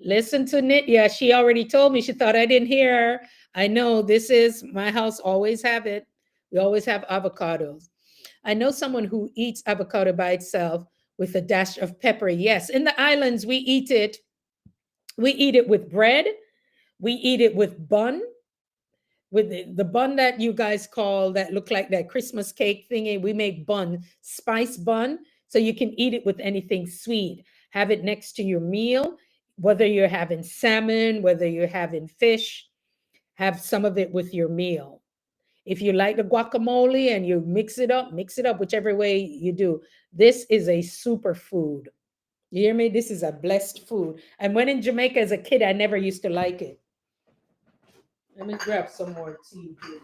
Listen to Nitya. She already told me. She thought I didn't hear her. I know this is my house, always have it. We always have avocados. I know someone who eats avocado by itself with a dash of pepper. Yes, in the islands, we eat it. We eat it with bread. We eat it with bun, with the bun that you guys call that look like that Christmas cake thingy. We make bun, spice bun, so you can eat it with anything sweet. Have it next to your meal, whether you're having salmon, whether you're having fish, have some of it with your meal. If you like the guacamole and you mix it up, whichever way you do. This is a super food. You hear me? This is a blessed food. And when in Jamaica as a kid, I never used to like it. Let me grab some more tea here.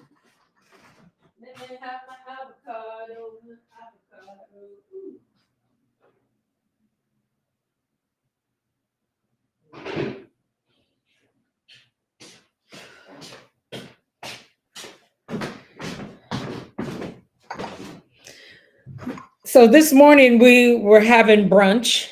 Let me have my avocado. Avocado. Ooh. So this morning we were having brunch,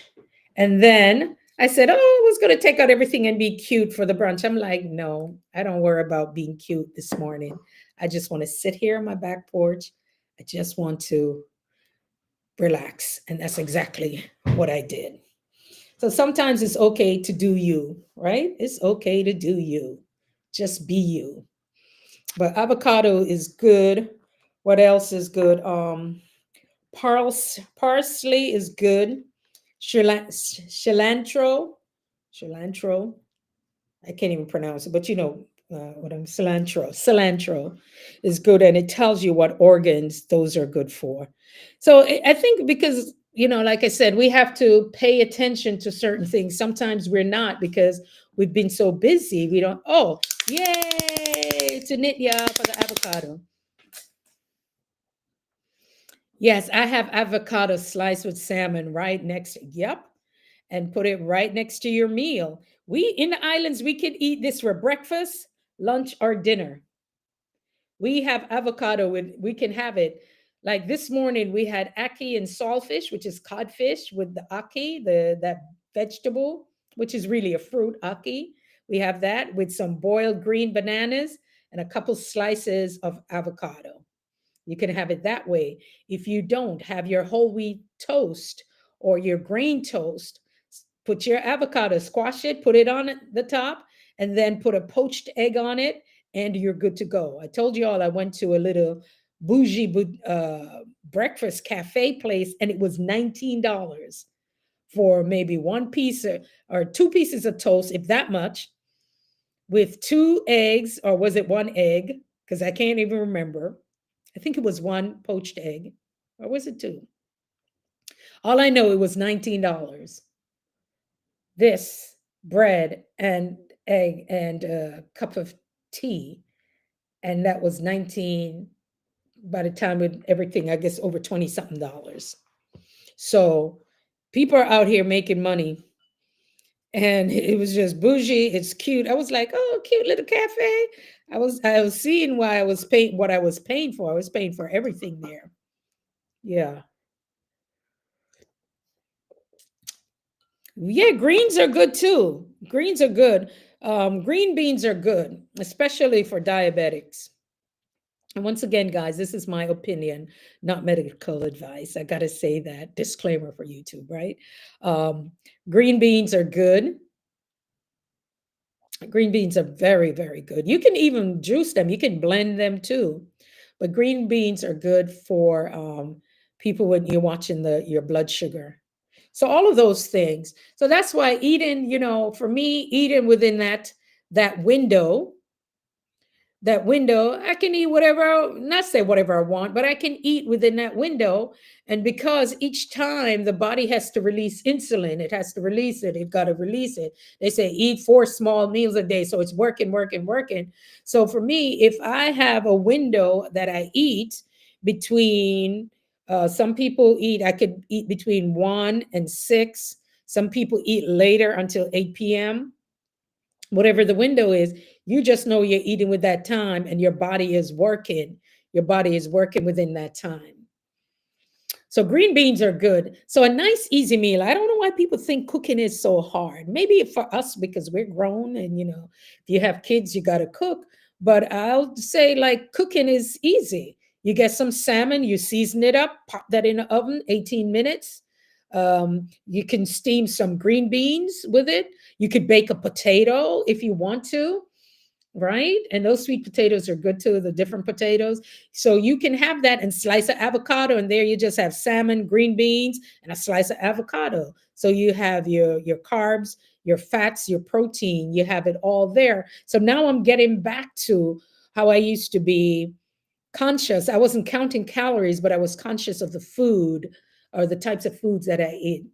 and then I said, "Oh, I was going to take out everything and be cute for the brunch." I'm like, "No, I don't worry about being cute this morning. I just want to sit here on my back porch. I just want to relax." And that's exactly what I did. So sometimes it's okay to do you, right? It's okay to do you. Just be you. But avocado is good. What else is good? Parsley is good. Cilantro, cilantro. I can't even pronounce it, but you know what I'm cilantro. Cilantro is good, and it tells you what organs those are good for. So I think because like I said, we have to pay attention to certain things. Sometimes we're not because we've been so busy. We don't. Oh, yay to Nitya for the avocado. Yes, I have avocado sliced with salmon right next. Yep. And put it right next to your meal. We in the islands, we can eat this for breakfast, lunch, or dinner. We have avocado with we can have it. Like this morning, we had ackee and saltfish, which is codfish with the ackee, that vegetable, which is really a fruit, ackee. We have that with some boiled green bananas and a couple slices of avocado. You can have it that way. If you don't have your whole wheat toast or your grain toast, put your avocado, squash it, put it on the top, and then put a poached egg on it, and you're good to go. I told you all I went to a little bougie breakfast cafe place, and it was $19 for maybe one piece or two pieces of toast, if that much, with two eggs, or was it one egg? Because I can't even remember. I think it was one poached egg, or was it two? All I know, it was $19. This bread and egg and a cup of tea, and that was 19 by the time with everything, I guess over 20 something dollars. So people are out here making money, and it was just bougie. It's cute. I was like, oh, cute little cafe. I was seeing why I was paying what I was paying for. I was paying for everything there. Yeah. Yeah, greens are good too. Greens are good. Green beans are good, especially for diabetics. And once again, guys, this is my opinion, not medical advice. I got to say that disclaimer for YouTube, right? Um, green beans are good. Green beans are very, very good. You can even juice them, you can blend them too. But green beans are good for people when you're watching your blood sugar. So all of those things. So that's why eating, for me, eating within that window, I can eat whatever, not say whatever I want, but I can eat within that window. And because each time the body has to release insulin, it has to release it, it got to release it. They say eat 4 small meals a day, so it's working, working, working. So for me, if I have a window that I eat between, some people eat, I could eat between 1 and 6. Some people eat later until 8 p.m. Whatever the window is, you just know you're eating with that time and your body is working. Your body is working within that time. So green beans are good. So a nice easy meal. I don't know why people think cooking is so hard. Maybe for us because we're grown and if you have kids, you got to cook. But I'll say like cooking is easy. You get some salmon, you season it up, pop that in the oven, 18 minutes. You can steam some green beans with it. You could bake a potato if you want to, right? And those sweet potatoes are good too, the different potatoes. So you can have that and slice of avocado, and there you just have salmon, green beans, and a slice of avocado. So you have your carbs, your fats, your protein, you have it all there. So now I'm getting back to how I used to be conscious. I wasn't counting calories, but I was conscious of the food or the types of foods that I eat.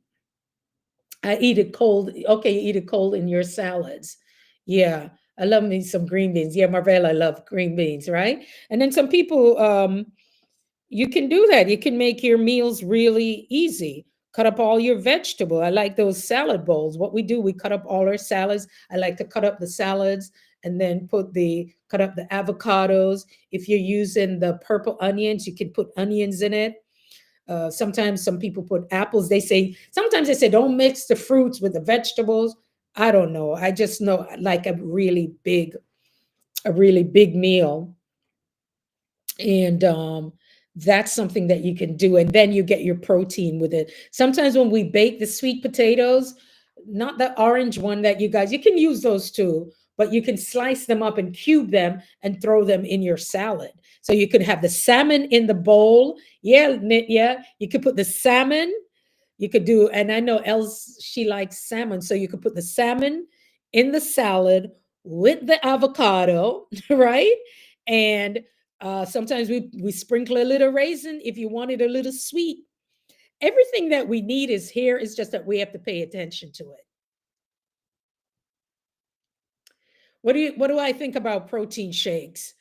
I eat it cold. Okay, you eat it cold in your salads. Yeah, I love me some green beans. Yeah, Marvell, I love green beans, right? And then some people, you can do that. You can make your meals really easy. Cut up all your vegetable. I like those salad bowls. What we do, we cut up all our salads. I like to cut up the salads and then cut up the avocados. If you're using the purple onions, you can put onions in it. Sometimes some people put apples. Sometimes they say don't mix the fruits with the vegetables. I don't know. I just know like a really big meal. And that's something that you can do. And then you get your protein with it. Sometimes when we bake the sweet potatoes, not the orange one that you can use those too, but you can slice them up and cube them and throw them in your salad. So you could have the salmon in the bowl. Yeah, yeah. You could put the salmon. You could do, and I know Els, she likes salmon. So you could put the salmon in the salad with the avocado, right? And sometimes we sprinkle a little raisin if you want it a little sweet. Everything that we need is here. It's just that we have to pay attention to it. What do I think about protein shakes?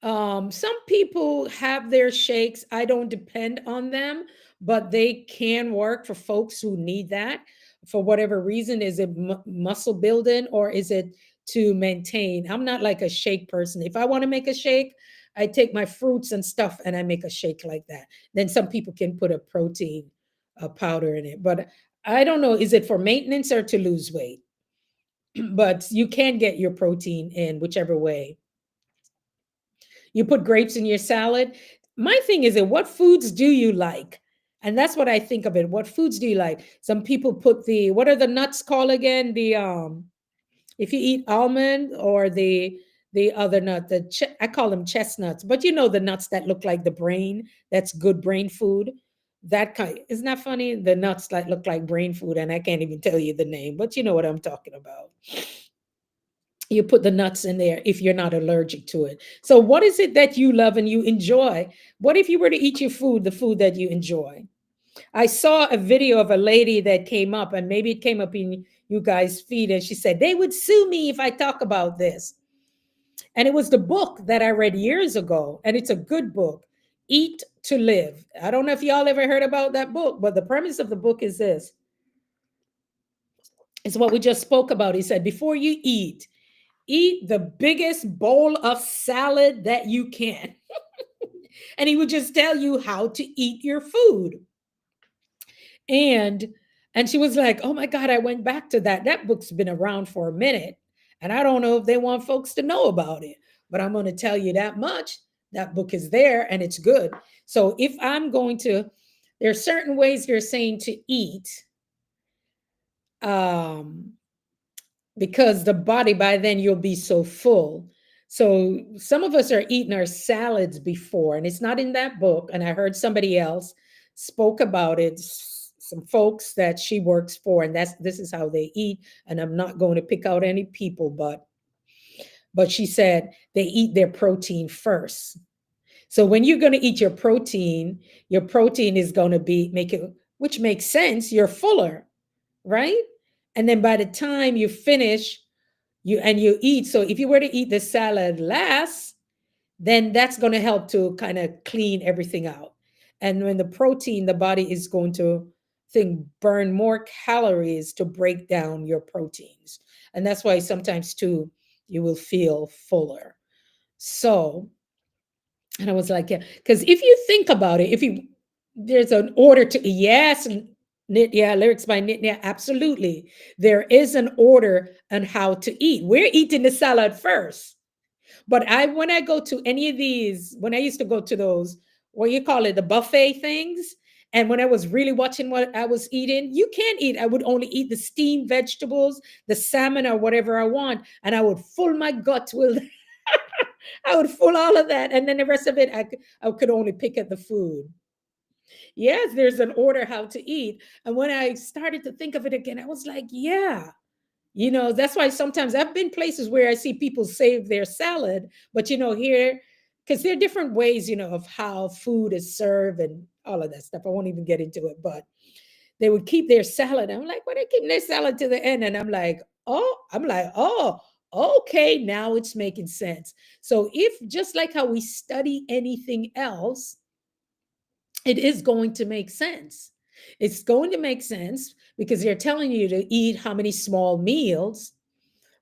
Some people have their shakes. I don't depend on them, but they can work for folks who need that for whatever reason. Is it muscle building or is it to maintain? I'm not like a shake person. If I want to make a shake, I take my fruits and stuff and I make a shake like that. Then some people can put a protein powder in it, but I don't know. Is it for maintenance or to lose weight? But you can get your protein in whichever way. You put grapes in your salad. My thing is that what foods do you like? And that's what I think of it. What foods do you like? Some people put what are the nuts called again? If you eat almond or the other nut, I call them chestnuts, but you know the nuts that look like the brain, that's good brain food. That kind, isn't that funny? The nuts that look like brain food, and I can't even tell you the name, but you know what I'm talking about. You put the nuts in there if you're not allergic to it. So, what is it that you love and you enjoy? What if you were to eat the food that you enjoy? I saw a video of a lady that came up, and maybe it came up in you guys' feed, and she said, they would sue me if I talk about this. And it was the book that I read years ago, and it's a good book, Eat to Live. I don't know if y'all ever heard about that book, but the premise of the book is this. It's what we just spoke about. He said, before you eat the biggest bowl of salad that you can. And he would just tell you how to eat your food. And and she was like, "Oh my God, I went back to that. That book's been around for a minute. And I don't know if they want folks to know about it. But I'm going to tell you that much. That book is there and it's good. So if I'm going to, there are certain ways you're saying to eat. Um, because the body by then you'll be so full. So some of us are eating our salads before, and it's not in that book. And I heard somebody else spoke about it, some folks that she works for, and this is how they eat. And I'm not going to pick out any people, but she said they eat their protein first. So when you're going to eat your protein is going to be make it, which makes sense. You're fuller, right? And then by the time you finish, you eat. So if you were to eat the salad last, then that's going to help to kind of clean everything out. And when the protein, the body is going to think burn more calories to break down your proteins. And that's why sometimes too, you will feel fuller. So, and I was like, yeah, because if you think about it, if you there's an order to yes, yeah, lyrics by Nitya, absolutely. There is an order on how to eat. We're eating the salad first. But when I go to any of these, when I used to go to those, what you call it, the buffet things, and when I was really watching what I was eating, you can't eat. I would only eat the steamed vegetables, the salmon, or whatever I want, and I would fill my gut with I would full all of that, and then the rest of it, I could only pick at the food. Yes, there's an order how to eat. And when I started to think of it again, I was like, yeah, that's why sometimes I've been places where I see people save their salad, but here, because there are different ways, of how food is served and all of that stuff. I won't even get into it, but they would keep their salad. I'm like, why they keep their salad to the end? And I'm like, oh, okay, now it's making sense. So if just like how we study anything else, it is going to make sense. It's going to make sense because they're telling you to eat how many small meals.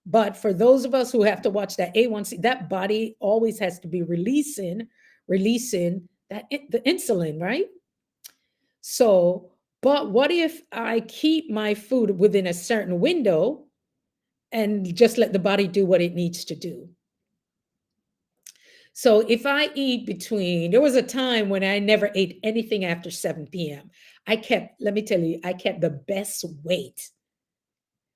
But for those of us who have to watch that A1C, that body always has to be releasing the insulin, right? So, but what if I keep my food within a certain window and just let the body do what it needs to do? So if I eat there was a time when I never ate anything after 7 p.m. Let me tell you, I kept the best weight.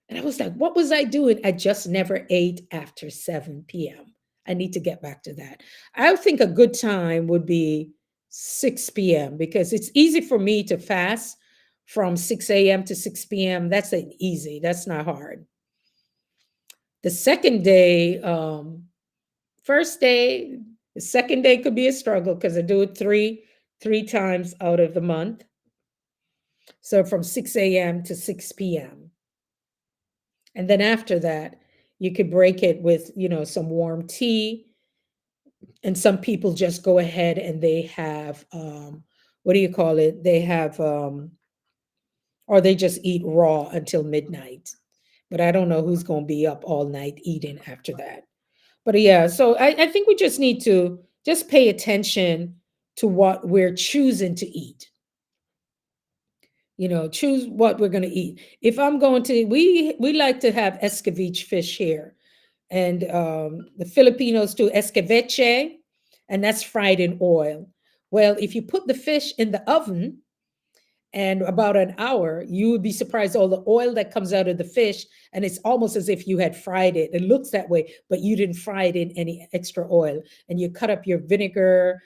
And I was like, what was I doing? I just never ate after 7 p.m. I need to get back to that. I think a good time would be 6 p.m. because it's easy for me to fast from 6 a.m. to 6 p.m. That's easy. That's not hard. The second day, first day, the second day could be a struggle because I do it three times out of the month. So from 6 a.m. to 6 p.m. And then after that, you could break it with, some warm tea. And some people just go ahead and they have, what do you call it? They have, or they just eat raw until midnight. But I don't know who's going to be up all night eating after that. But yeah, so I think we just need to just pay attention to what we're choosing to eat. Choose what we're going to eat. If I'm going to, we like to have escabeche fish here, and the Filipinos do escabeche, and that's fried in oil. Well, if you put the fish in the oven and about an hour, you would be surprised all the oil that comes out of the fish, and it's almost as if you had fried it. It looks that way, but you didn't fry it in any extra oil. And you cut up your vinegar,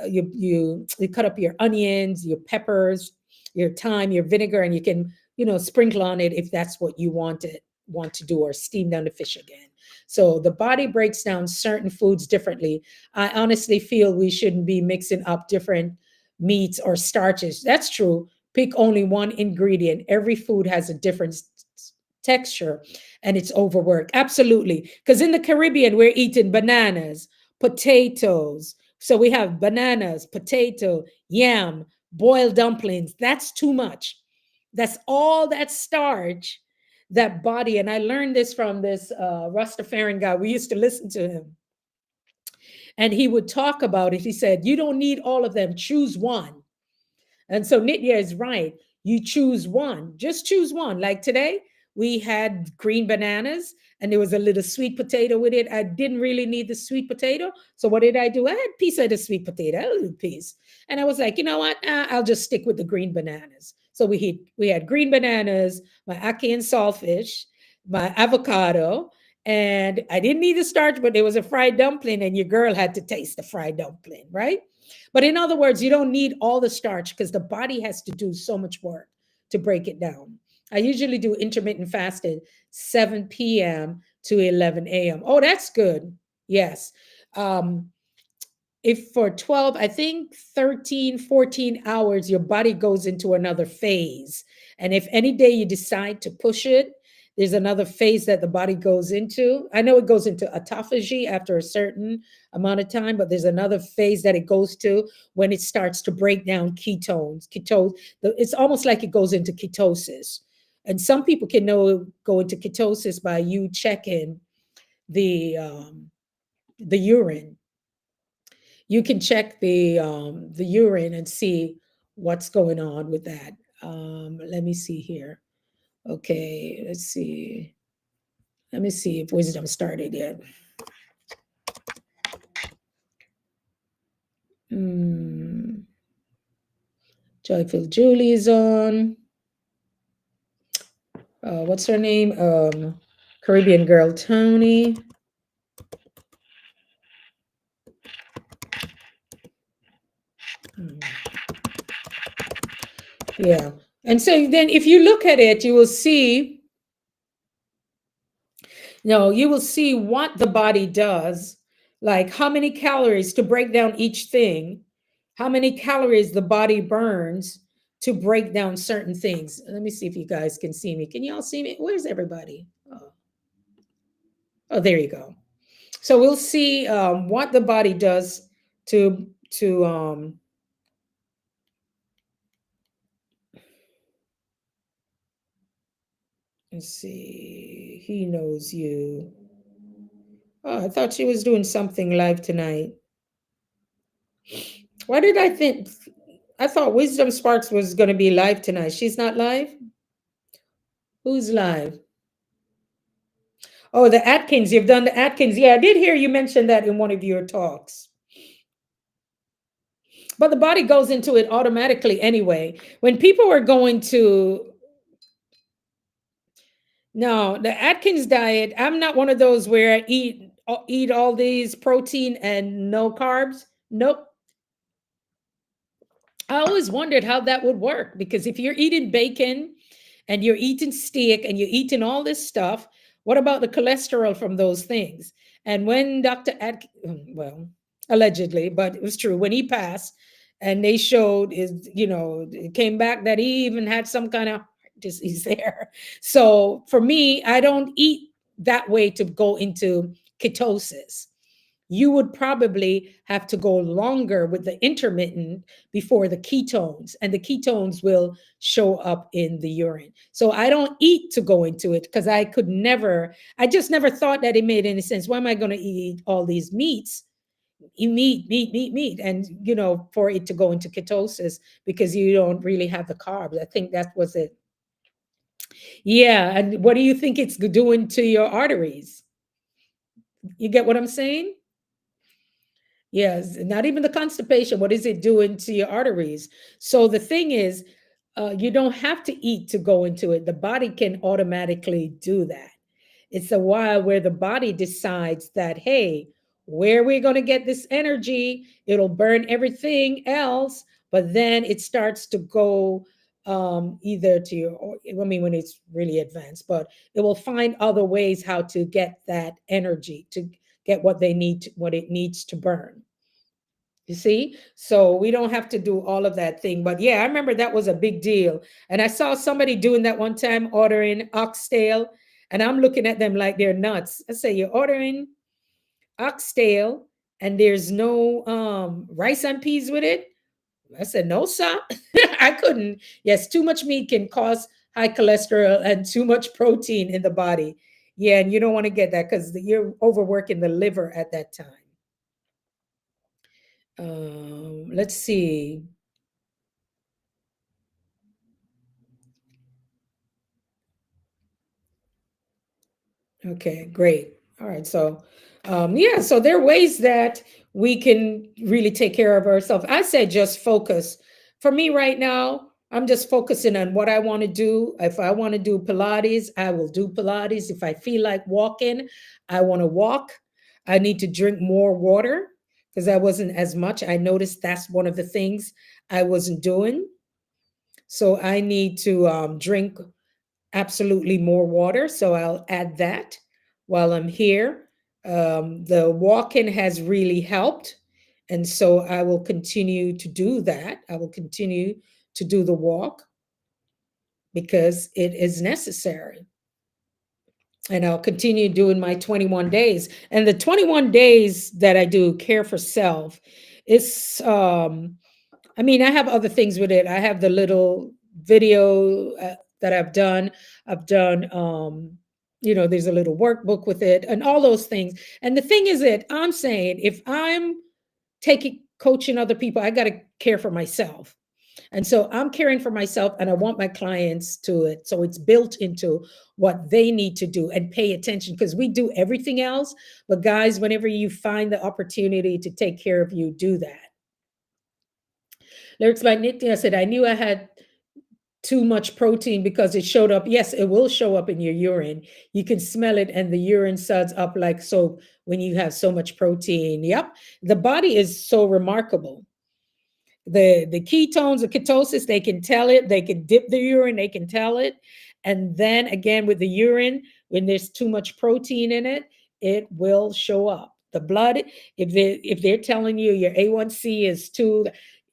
you cut up your onions, your peppers, your thyme, your vinegar, and you can sprinkle on it if that's what you want to do, or steam down the fish again. So the body breaks down certain foods differently. I honestly feel we shouldn't be mixing up different meats or starches. That's true. Pick only one ingredient. Every food has a different texture and it's overworked. Absolutely. Because in the Caribbean, we're eating bananas, potatoes. So we have bananas, potato, yam, boiled dumplings. That's too much. That's all that starch, that body. And I learned this from this Rastafarian guy. We used to listen to him. And he would talk about it. He said, you don't need all of them, choose one. And so Nitya is right. You choose one, just choose one. Like today, we had green bananas and there was a little sweet potato with it. I didn't really need the sweet potato. So what did I do? I had a piece of the sweet potato, a little piece. And I was like, you know what? I'll just stick with the green bananas. So we had green bananas, my ackee and saltfish, my avocado, and I didn't need the starch, but there was a fried dumpling, and your girl had to taste the fried dumpling, right? But in other words, you don't need all the starch because the body has to do so much work to break it down. I usually do intermittent fasting 7 p.m. to 11 a.m. Oh, that's good. Yes. If for 12, I think 13, 14 hours, your body goes into another phase. And if any day you decide to push it, there's another phase that the body goes into. I know it goes into autophagy after a certain amount of time, but there's another phase that it goes to when it starts to break down ketones. It's almost like it goes into ketosis. And some people can know go into ketosis by you checking the urine. You can check the urine and see what's going on with that. Let me see here. Okay, let's see. Let me see if wisdom started yet. Joyful Julie is on. What's her name? Caribbean Girl Tony. Yeah. And so then if you look at it, you will see, you will see what the body does, like how many calories to break down each thing, how many calories the body burns to break down certain things. Let me see if you guys can see me. Can y'all see me? Where's everybody? Oh, there you go. So we'll see what the body does to let's see. He knows you. Oh, I thought she was doing something live tonight. Why did I think? I thought Wisdom Sparks was going to be live tonight. She's not live? Who's live? Oh, the Atkins. You've done the Atkins. Yeah, I did hear you mention that in one of your talks. But the body goes into it automatically anyway. When people are going to, no, the Atkins diet, I'm not one of those where I eat all these protein and no carbs. Nope. I always wondered how that would work, because if you're eating bacon and you're eating steak and you're eating all this stuff, what about the cholesterol from those things? And when Dr. Well, allegedly, but it was true, when he passed and they showed it came back that he even had some kind of disease there. So for me, I don't eat that way to go into ketosis. You would probably have to go longer with the intermittent before the ketones, and the ketones will show up in the urine. So I don't eat to go into it, because I just never thought that it made any sense. Why am I going to eat all these meats? You meat, and for it to go into ketosis, because you don't really have the carbs. I think that was it. Yeah, and what do you think it's doing to your arteries? You get what I'm saying? Yes, not even the constipation. What is it doing to your arteries? So the thing is, you don't have to eat to go into it. The body can automatically do that. It's a while where the body decides that, hey, where we're going to get this energy, it'll burn everything else, but then it starts to go either to I mean, when it's really advanced, but it will find other ways how to get that energy, to get what what it needs to burn. You see? So we don't have to do all of that thing. But yeah, I remember that was a big deal. And I saw somebody doing that one time, ordering oxtail. And I'm looking at them like they're nuts. I say, you're ordering oxtail and there's no rice and peas with it? I said, no, sir. I couldn't. Yes, too much meat can cause high cholesterol and too much protein in the body. Yeah, and you don't want to get that, because you're overworking the liver at that time. Let's see. Okay, great. All right. So, yeah, so there are ways that we can really take care of ourselves. I say just focus. For me right now, I'm just focusing on what I want to do. If I want to do Pilates, I will do Pilates. If I feel like walking, I want to walk. I need to drink more water, because I wasn't as much. I noticed that's one of the things I wasn't doing. So I need to drink absolutely more water. So I'll add that while I'm here. The walking has really helped. And so I will continue to do that. I will continue to do the walk, because it is necessary. And I'll continue doing my 21 days. And the 21 days that I do Care for Self, it's, I mean, I have other things with it. I have the little video that I've done. I've done, there's a little workbook with it and all those things. And the thing is that I'm saying if I'm taking coaching other people, I got to care for myself. And so I'm caring for myself and I want my clients to it. So it's built into what they need to do and pay attention because we do everything else. But guys, whenever you find the opportunity to take care of you, do that. Lyrics by Nitya said, I knew I had too much protein because it showed up. Yes, it will show up in your urine. You can smell it and the urine suds up like soap when you have so much protein. Yep. The body is so remarkable. The ketones, the ketosis, they can tell it. They can dip the urine, they can tell it. And then again with the urine, when there's too much protein in it, it will show up. The blood, if they're telling you your A1C is 2,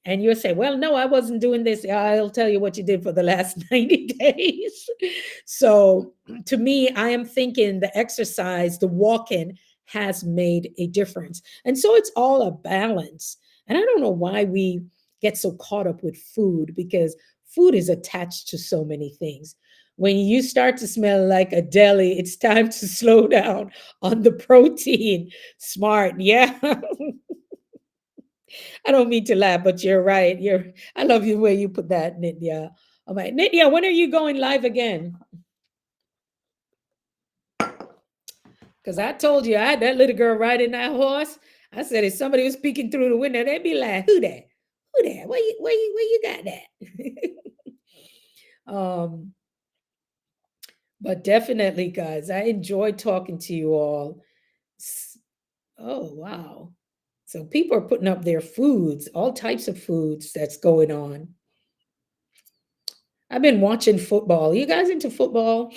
and you'll say, well, no, I wasn't doing this. I'll tell you what you did for the last 90 days. So to me, I am thinking the exercise, the walking has made a difference. And so it's all a balance. And I don't know why we get so caught up with food because food is attached to so many things. When you start to smell like a deli, it's time to slow down on the protein. Smart. Yeah. I don't mean to laugh, but you're right. I love the way you put that, Nitya. All right. Nitya, when are you going live again? Because I told you I had that little girl riding that horse. I said if somebody was peeking through the window, they'd be like, who that? Who that? Where you got that? But definitely, guys, I enjoyed talking to you all. Oh, wow. So people are putting up their foods, all types of foods that's going on. I've been watching football. You guys into football?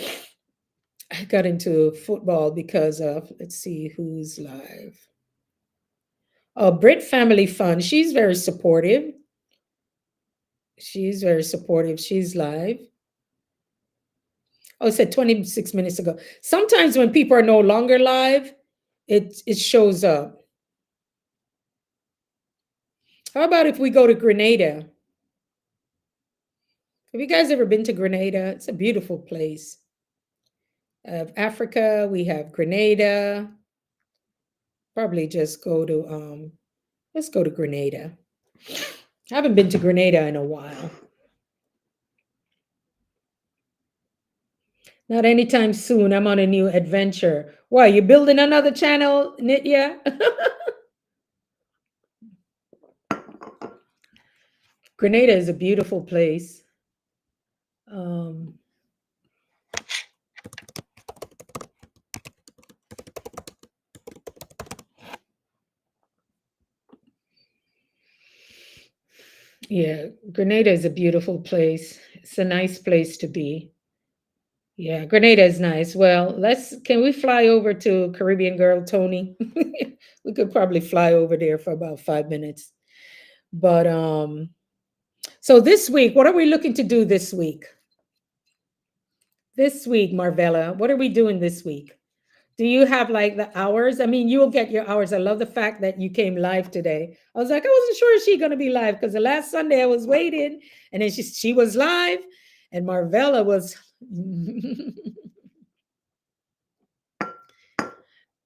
I got into football because of, let's see who's live. Oh, Brit Family Fun. She's very supportive. She's very supportive. She's live. Oh, it said 26 minutes ago. Sometimes when people are no longer live, it shows up. How about if we go to Grenada? Have you guys ever been to Grenada? It's a beautiful place. Africa, we have Grenada. Probably just go to let's go to Grenada. I haven't been to Grenada in a while. Not anytime soon. I'm on a new adventure. Why, you building another channel, Nitya? Grenada is a beautiful place. Yeah, Grenada is a beautiful place. It's a nice place to be. Yeah, Grenada is nice. Well, can we fly over to Caribbean Girl Tony? We could probably fly over there for about 5 minutes. But so this week, what are we looking to do this week? This week, Marvella, what are we doing this week? Do you have like the hours? I mean, you'll get your hours. I love the fact that you came live today. I was like, I wasn't sure she going to be live because the last Sunday I was waiting and then she was live and Marvella was.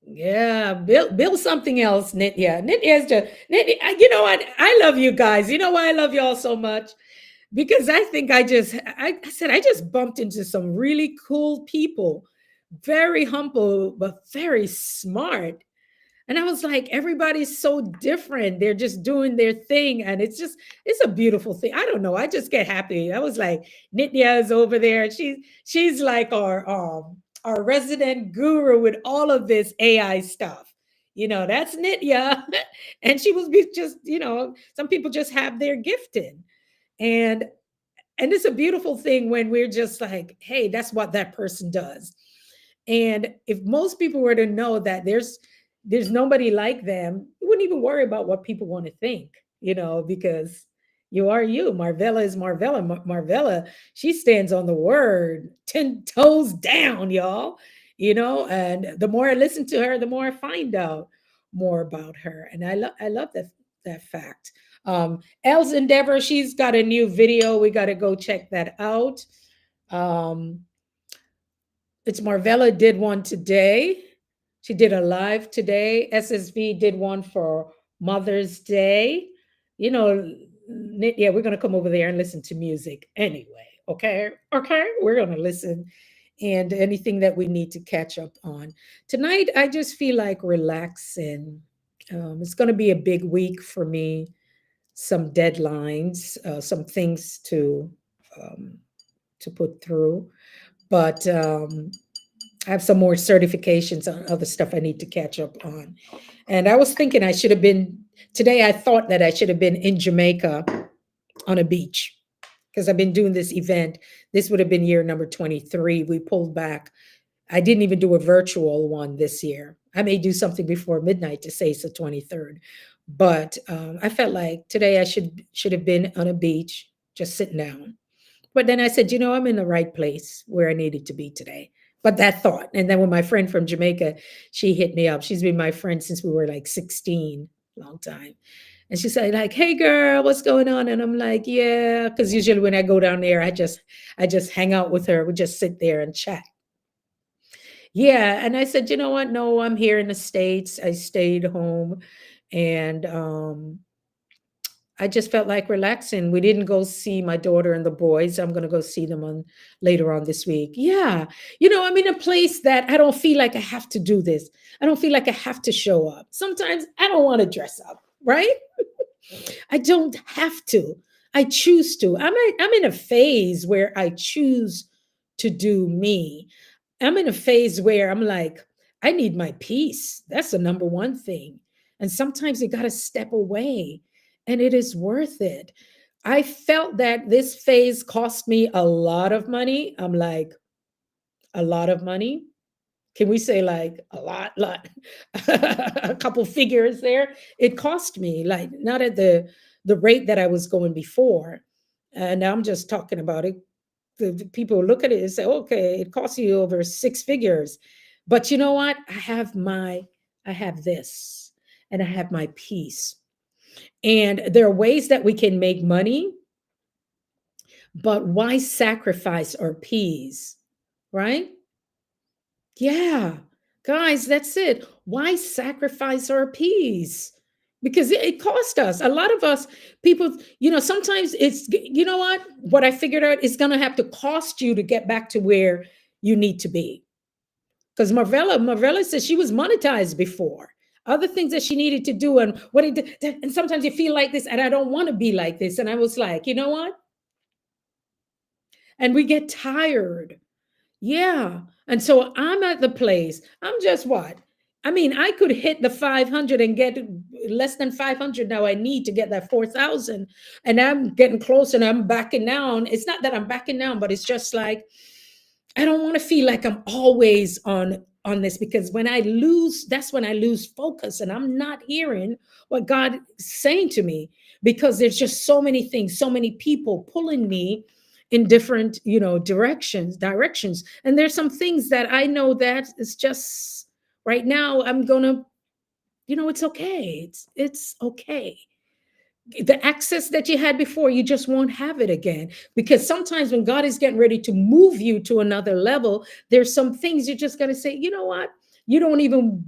Yeah, build something else, Nitya. Nitya's just Nitya, you know what? I love you guys. You know why I love y'all so much? Because I think I said I just bumped into some really cool people, very humble, but very smart. And I was like, everybody's so different. They're just doing their thing. And it's a beautiful thing. I don't know. I just get happy. I was like, Nitya is over there. She's like our resident guru with all of this AI stuff. That's Nitya. And she was just, some people just have their gifting. And it's a beautiful thing when we're just like, hey, that's what that person does. And if most people were to know that there's nobody like them, you wouldn't even worry about what people want to think, because you are you. Marvella is Marvella. Marvella, she stands on the word 10 toes down, y'all. And the more I listen to her, the more I find out more about her. And I love that fact. Elle's Endeavor, she's got a new video. We got to go check that out. Um, it's Marvella did one today. She did a live today. SSV did one for Mother's Day. You know, yeah, we're gonna come over there and listen to music anyway. Okay, okay, we're gonna listen and anything that we need to catch up on tonight. I just feel like relaxing. It's gonna be a big week for me. Some deadlines, some things um, to put through, but I have some more certifications on other stuff I need to catch up on. And I was thinking I should have been today. I thought that I should have been in Jamaica on a beach because I've been doing this event. This would have been year number 23. We pulled back. I didn't even do a virtual one this year. I may do something before midnight to say it's the 23rd. But I felt like today I should have been on a beach, just sitting down. But then I said, I'm in the right place where I needed to be today. But that thought. And then when my friend from Jamaica, she hit me up. She's been my friend since we were like 16, long time. And she said, like, hey girl, what's going on? And I'm like, yeah. Because usually when I go down there, I just hang out with her. We just sit there and chat. Yeah. And I said, you know what? No, I'm here in the States. I stayed home and I just felt like relaxing. We didn't go see my daughter and the boys. I'm gonna go see them on later on this week. Yeah. I'm in a place that I don't feel like I have to do this. I don't feel like I have to show up. Sometimes I don't want to dress up, right? I don't have to. I choose to. I'm in a phase where I choose to do me. I'm in a phase where I'm like, I need my peace. That's the number one thing. And sometimes you got to step away and it is worth it. I felt that this phase cost me a lot of money. I'm like, a lot of money. Can we say like a lot, a couple figures there? It cost me like not at the rate that I was going before. And now I'm just talking about it. The people look at it and say, okay, it costs you over six figures. But you know what? I have this and I have my peace. And there are ways that we can make money, but why sacrifice our peace, right? Yeah. Guys, that's it. Why sacrifice our peace? Because it cost us. A lot of us people, sometimes you know what? What I figured out is going to have to cost you to get back to where you need to be. Because Marvella said she was monetized before. Other things that she needed to do and what it did. And sometimes you feel like this, and I don't want to be like this. And I was like, you know what? And we get tired. Yeah. And so I'm at the place. I'm just what? I mean, I could hit the 500 and get less than 500 now. I need to get that 4,000. And I'm getting close and I'm backing down. It's not that I'm backing down, but it's just like I don't want to feel like I'm always on this because when I lose, that's when I lose focus and I'm not hearing what God is saying to me because there's just so many things, so many people pulling me in different, directions. And there's some things that I know that it's just right now I'm going to, it's okay. It's okay. The access that you had before, you just won't have it again. Because sometimes when God is getting ready to move you to another level, there's some things you just got to say, you know what? You don't even,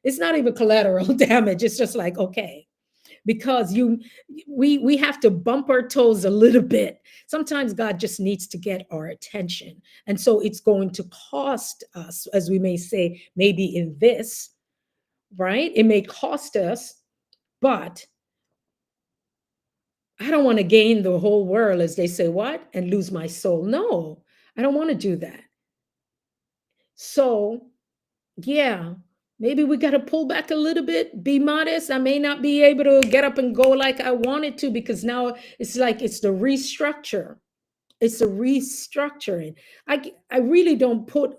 it's not even collateral damage. It's just like, okay, because we have to bump our toes a little bit. Sometimes God just needs to get our attention. And so it's going to cost us, as we may say, maybe in this, right? It may cost us, but I don't want to gain the whole world, as they say, what? And lose my soul. No, I don't want to do that. So, yeah, maybe we got to pull back a little bit, be modest. I may not be able to get up and go like I wanted to because now it's like it's the restructure. It's the restructuring. I really don't put,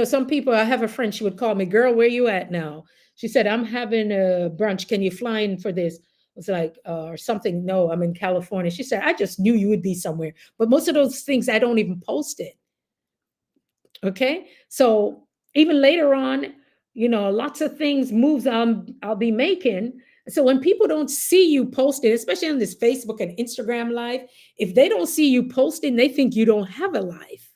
some people, I have a friend, she would call me, girl, where you at now? She said, I'm having a brunch. Can you fly in for this? I was like, or something. No, I'm in California. She said, I just knew you would be somewhere. But most of those things, I don't even post it. Okay. So even later on, lots of things, moves I'll be making. So when people don't see you posting, especially on this Facebook and Instagram live, if they don't see you posting, they think you don't have a life.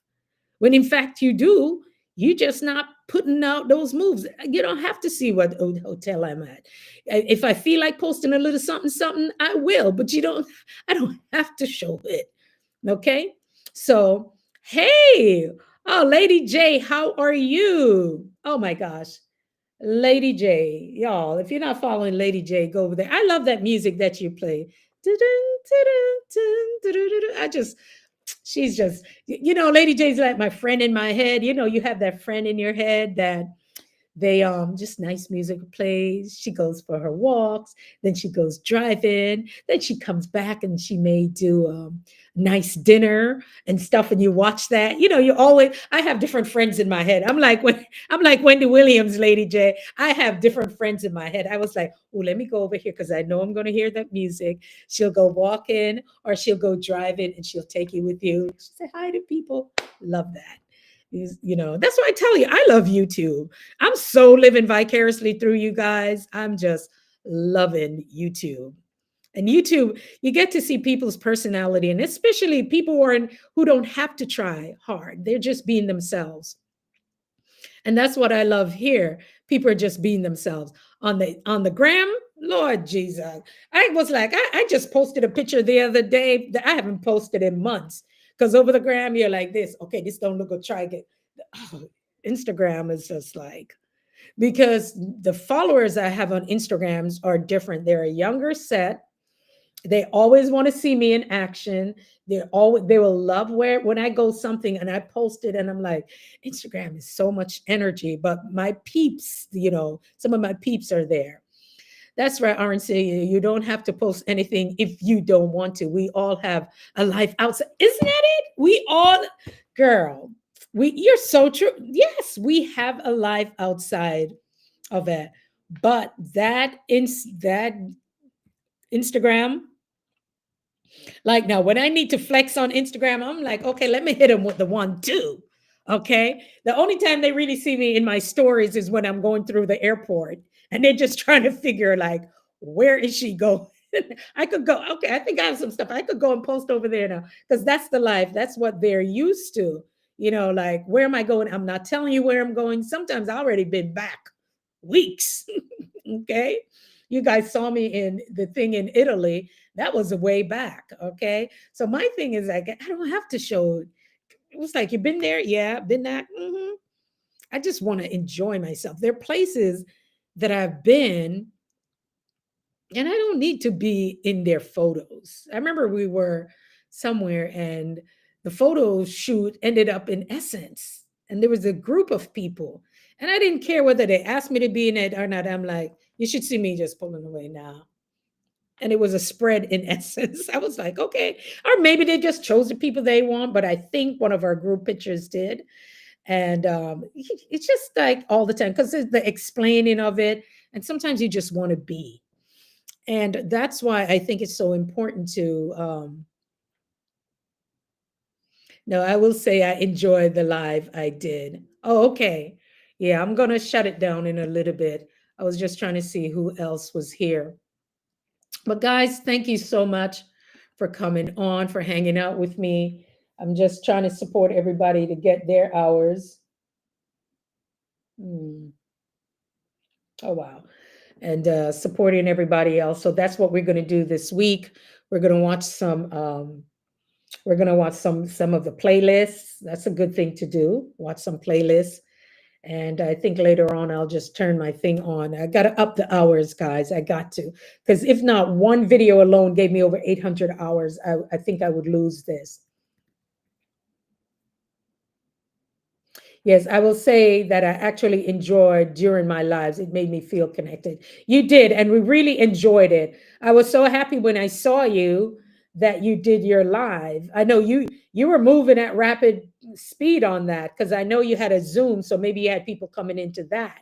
When in fact you do, you just not putting out those moves. You don't have to see what hotel I'm at. If I feel like posting a little something, something, I will, but I don't have to show it. Okay. So, hey, oh, Lady J, how are you? Oh my gosh. Lady J, y'all, if you're not following Lady J, go over there. I love that music that you play. I just, she's just, Lady J's like my friend in my head. You have that friend in your head that they just nice music plays. She goes for her walks, then she goes driving, then she comes back and she may do nice dinner and stuff. And you watch that. You always I have different friends in my head. I'm like Wendy Williams, Lady J. I have different friends in my head. I was like, oh, let me go over here because I know I'm gonna hear that music. She'll go walk in or she'll go drive in and she'll take you with you. She'll say hi to people. Love that. That's why I tell you, I love YouTube. I'm so living vicariously through you guys. I'm just loving YouTube. And YouTube, you get to see people's personality, and especially people who don't have to try hard. They're just being themselves. And that's what I love here. People are just being themselves. On the gram, Lord Jesus. I was like, I just posted a picture the other day that I haven't posted in months. Because over the gram, you're like this. Okay, this don't look good. Try again. Oh, Instagram is just like, because the followers I have on Instagrams are different. They're a younger set. They always want to see me in action. They will love where when I go something and I post it and I'm like, Instagram is so much energy. But my peeps, some of my peeps are there. That's right, RNC. You don't have to post anything if you don't want to. We all have a life outside. Isn't that it? We all, girl, you're so true. Yes, we have a life outside of it. But that Instagram, like now when I need to flex on Instagram, I'm like, okay, let me hit them with the 1 2. Okay. The only time they really see me in my stories is when I'm going through the airport and they're just trying to figure like, where is she going? I could go, okay, I think I have some stuff. I could go and post over there now because that's the life. That's what they're used to. Like, where am I going? I'm not telling you where I'm going. Sometimes I already been back weeks. Okay. You guys saw me in the thing in Italy. That was a way back. Okay. So my thing is like, I don't have to show. It was like, you've been there? Yeah. Been that? I just want to enjoy myself. There are places that I've been and I don't need to be in their photos. I remember we were somewhere and the photo shoot ended up in Essence, and there was a group of people, and I didn't care whether they asked me to be in it or not. I'm like, you should see me just pulling away now. And it was a spread in Essence. I was like, okay, or maybe they just chose the people they want, but I think one of our group pictures did. And it's just like all the time because the explaining of it, and sometimes you just want to be, and that's why I think it's so important to no, I will say I enjoyed the live I did. Oh, okay. Yeah, I'm gonna shut it down in a little bit. I was just trying to see who else was here. But guys, thank you so much for coming on, for hanging out with me. I'm just trying to support everybody to get their hours. Hmm. Oh wow. And supporting everybody else. So that's what we're going to do this week. We're going to watch some of the playlists. That's a good thing to do. Watch some playlists. And I think later on I'll just turn my thing on. I got to up the hours, guys. I got to. Because if not, one video alone gave me over 800 hours. I think I would lose this. Yes, I will say that I actually enjoyed during my lives. It made me feel connected. You did, and we really enjoyed it. I was so happy when I saw you that you did your live. I know you were moving at rapid speed on that because I know you had a Zoom, so maybe you had people coming into that.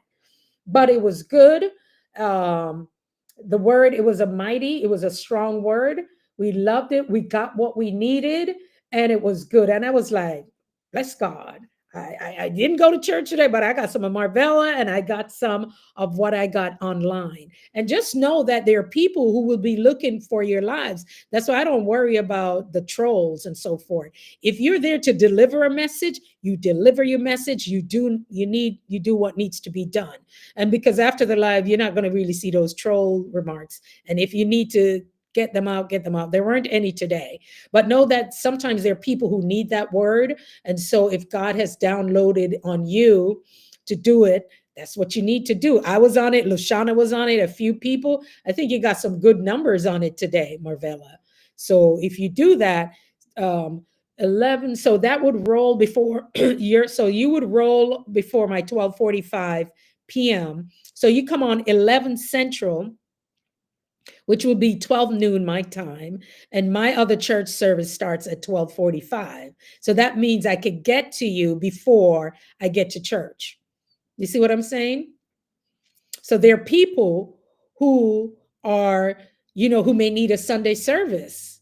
But it was good. Um, the word, it was it was a strong word. We loved it. We got what we needed, and it was good. And I was like, bless God. I didn't go to church today, but I got some of Marvella and I got some of what I got online. And just know that there are people who will be looking for your lives. That's why I don't worry about the trolls and so forth. If you're there to deliver a message, you deliver your message. You do what needs to be done. And because after the live, you're not going to really see those troll remarks. And if you need to get them out, get them out. There weren't any today. But know that sometimes there are people who need that word. And so if God has downloaded on you to do it, that's what you need to do. I was on it. Lushana was on it. A few people. I think you got some good numbers on it today, Marvella. So if you do that, 11. So that would roll before so you would roll before my 12:45 p.m. So you come on 11 Central, which would be 12 noon my time, and my other church service starts at 12:45. So that means I could get to you before I get to church. You see what I'm saying? So there are people who are, who may need a Sunday service.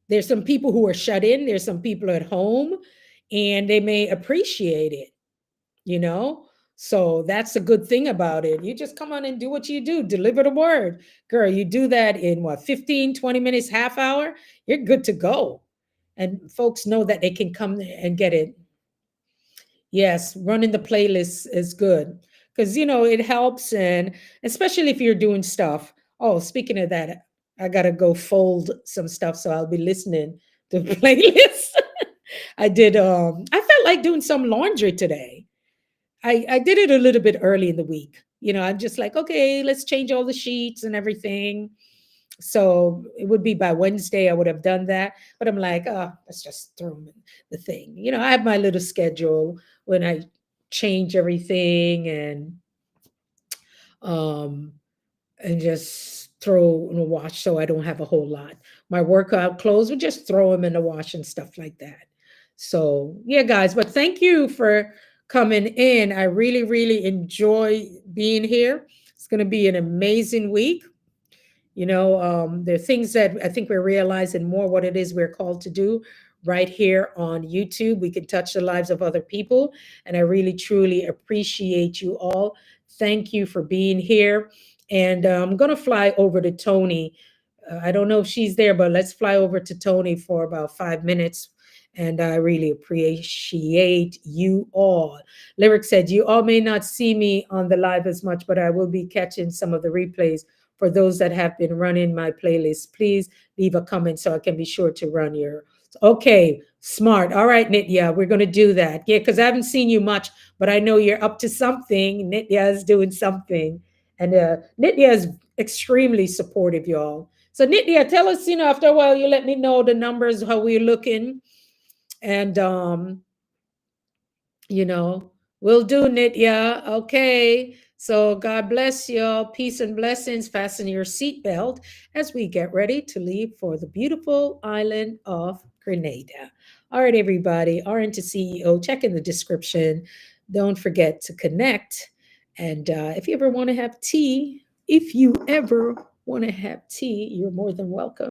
There's some people who are shut in, there's some people at home, and they may appreciate it, you know? So that's a good thing about it. You just come on and do what you do, deliver the word. Girl, you do that in what, 15, 20 minutes, half hour, you're good to go. And folks know that they can come and get it. Yes, running the playlist is good because it helps, and especially if you're doing stuff. Oh, speaking of that, I gotta go fold some stuff, so I'll be listening to playlists. I did. I felt like doing some laundry today. I did it a little bit early in the week. I'm just like, okay, let's change all the sheets and everything. So it would be by Wednesday I would have done that. But I'm like, oh, let's just throw them in the thing. I have my little schedule when I change everything um and just throw in the wash so I don't have a whole lot. My workout clothes would just throw them in the wash and stuff like that. So yeah, guys, but thank you for coming in. I really, really enjoy being here. It's going to be an amazing week. There are things that I think we're realizing more what it is we're called to do right here on YouTube. We can touch the lives of other people. And I really, truly appreciate you all. Thank you for being here. And I'm going to fly over to Tony. I don't know if she's there, but let's fly over to Tony for about 5 minutes. And I really appreciate you all. Lyric said, you all may not see me on the live as much, but I will be catching some of the replays. For those that have been running my playlist, please leave a comment so I can be sure to run your. Okay, smart. All right, Nitya, we're going to do that. Yeah, because I haven't seen you much, but I know you're up to something. Nitya is doing something. And Nitya is extremely supportive, y'all. So Nitya, tell us, after a while, you let me know the numbers, how we're looking. And, you know, we'll do, Nitya. Okay. So God bless you. Peace and blessings. Fasten your seatbelt as we get ready to leave for the beautiful island of Grenada. All right, everybody. RN to CEO. Check in the description. Don't forget to connect. And if you ever want to have tea, you're more than welcome.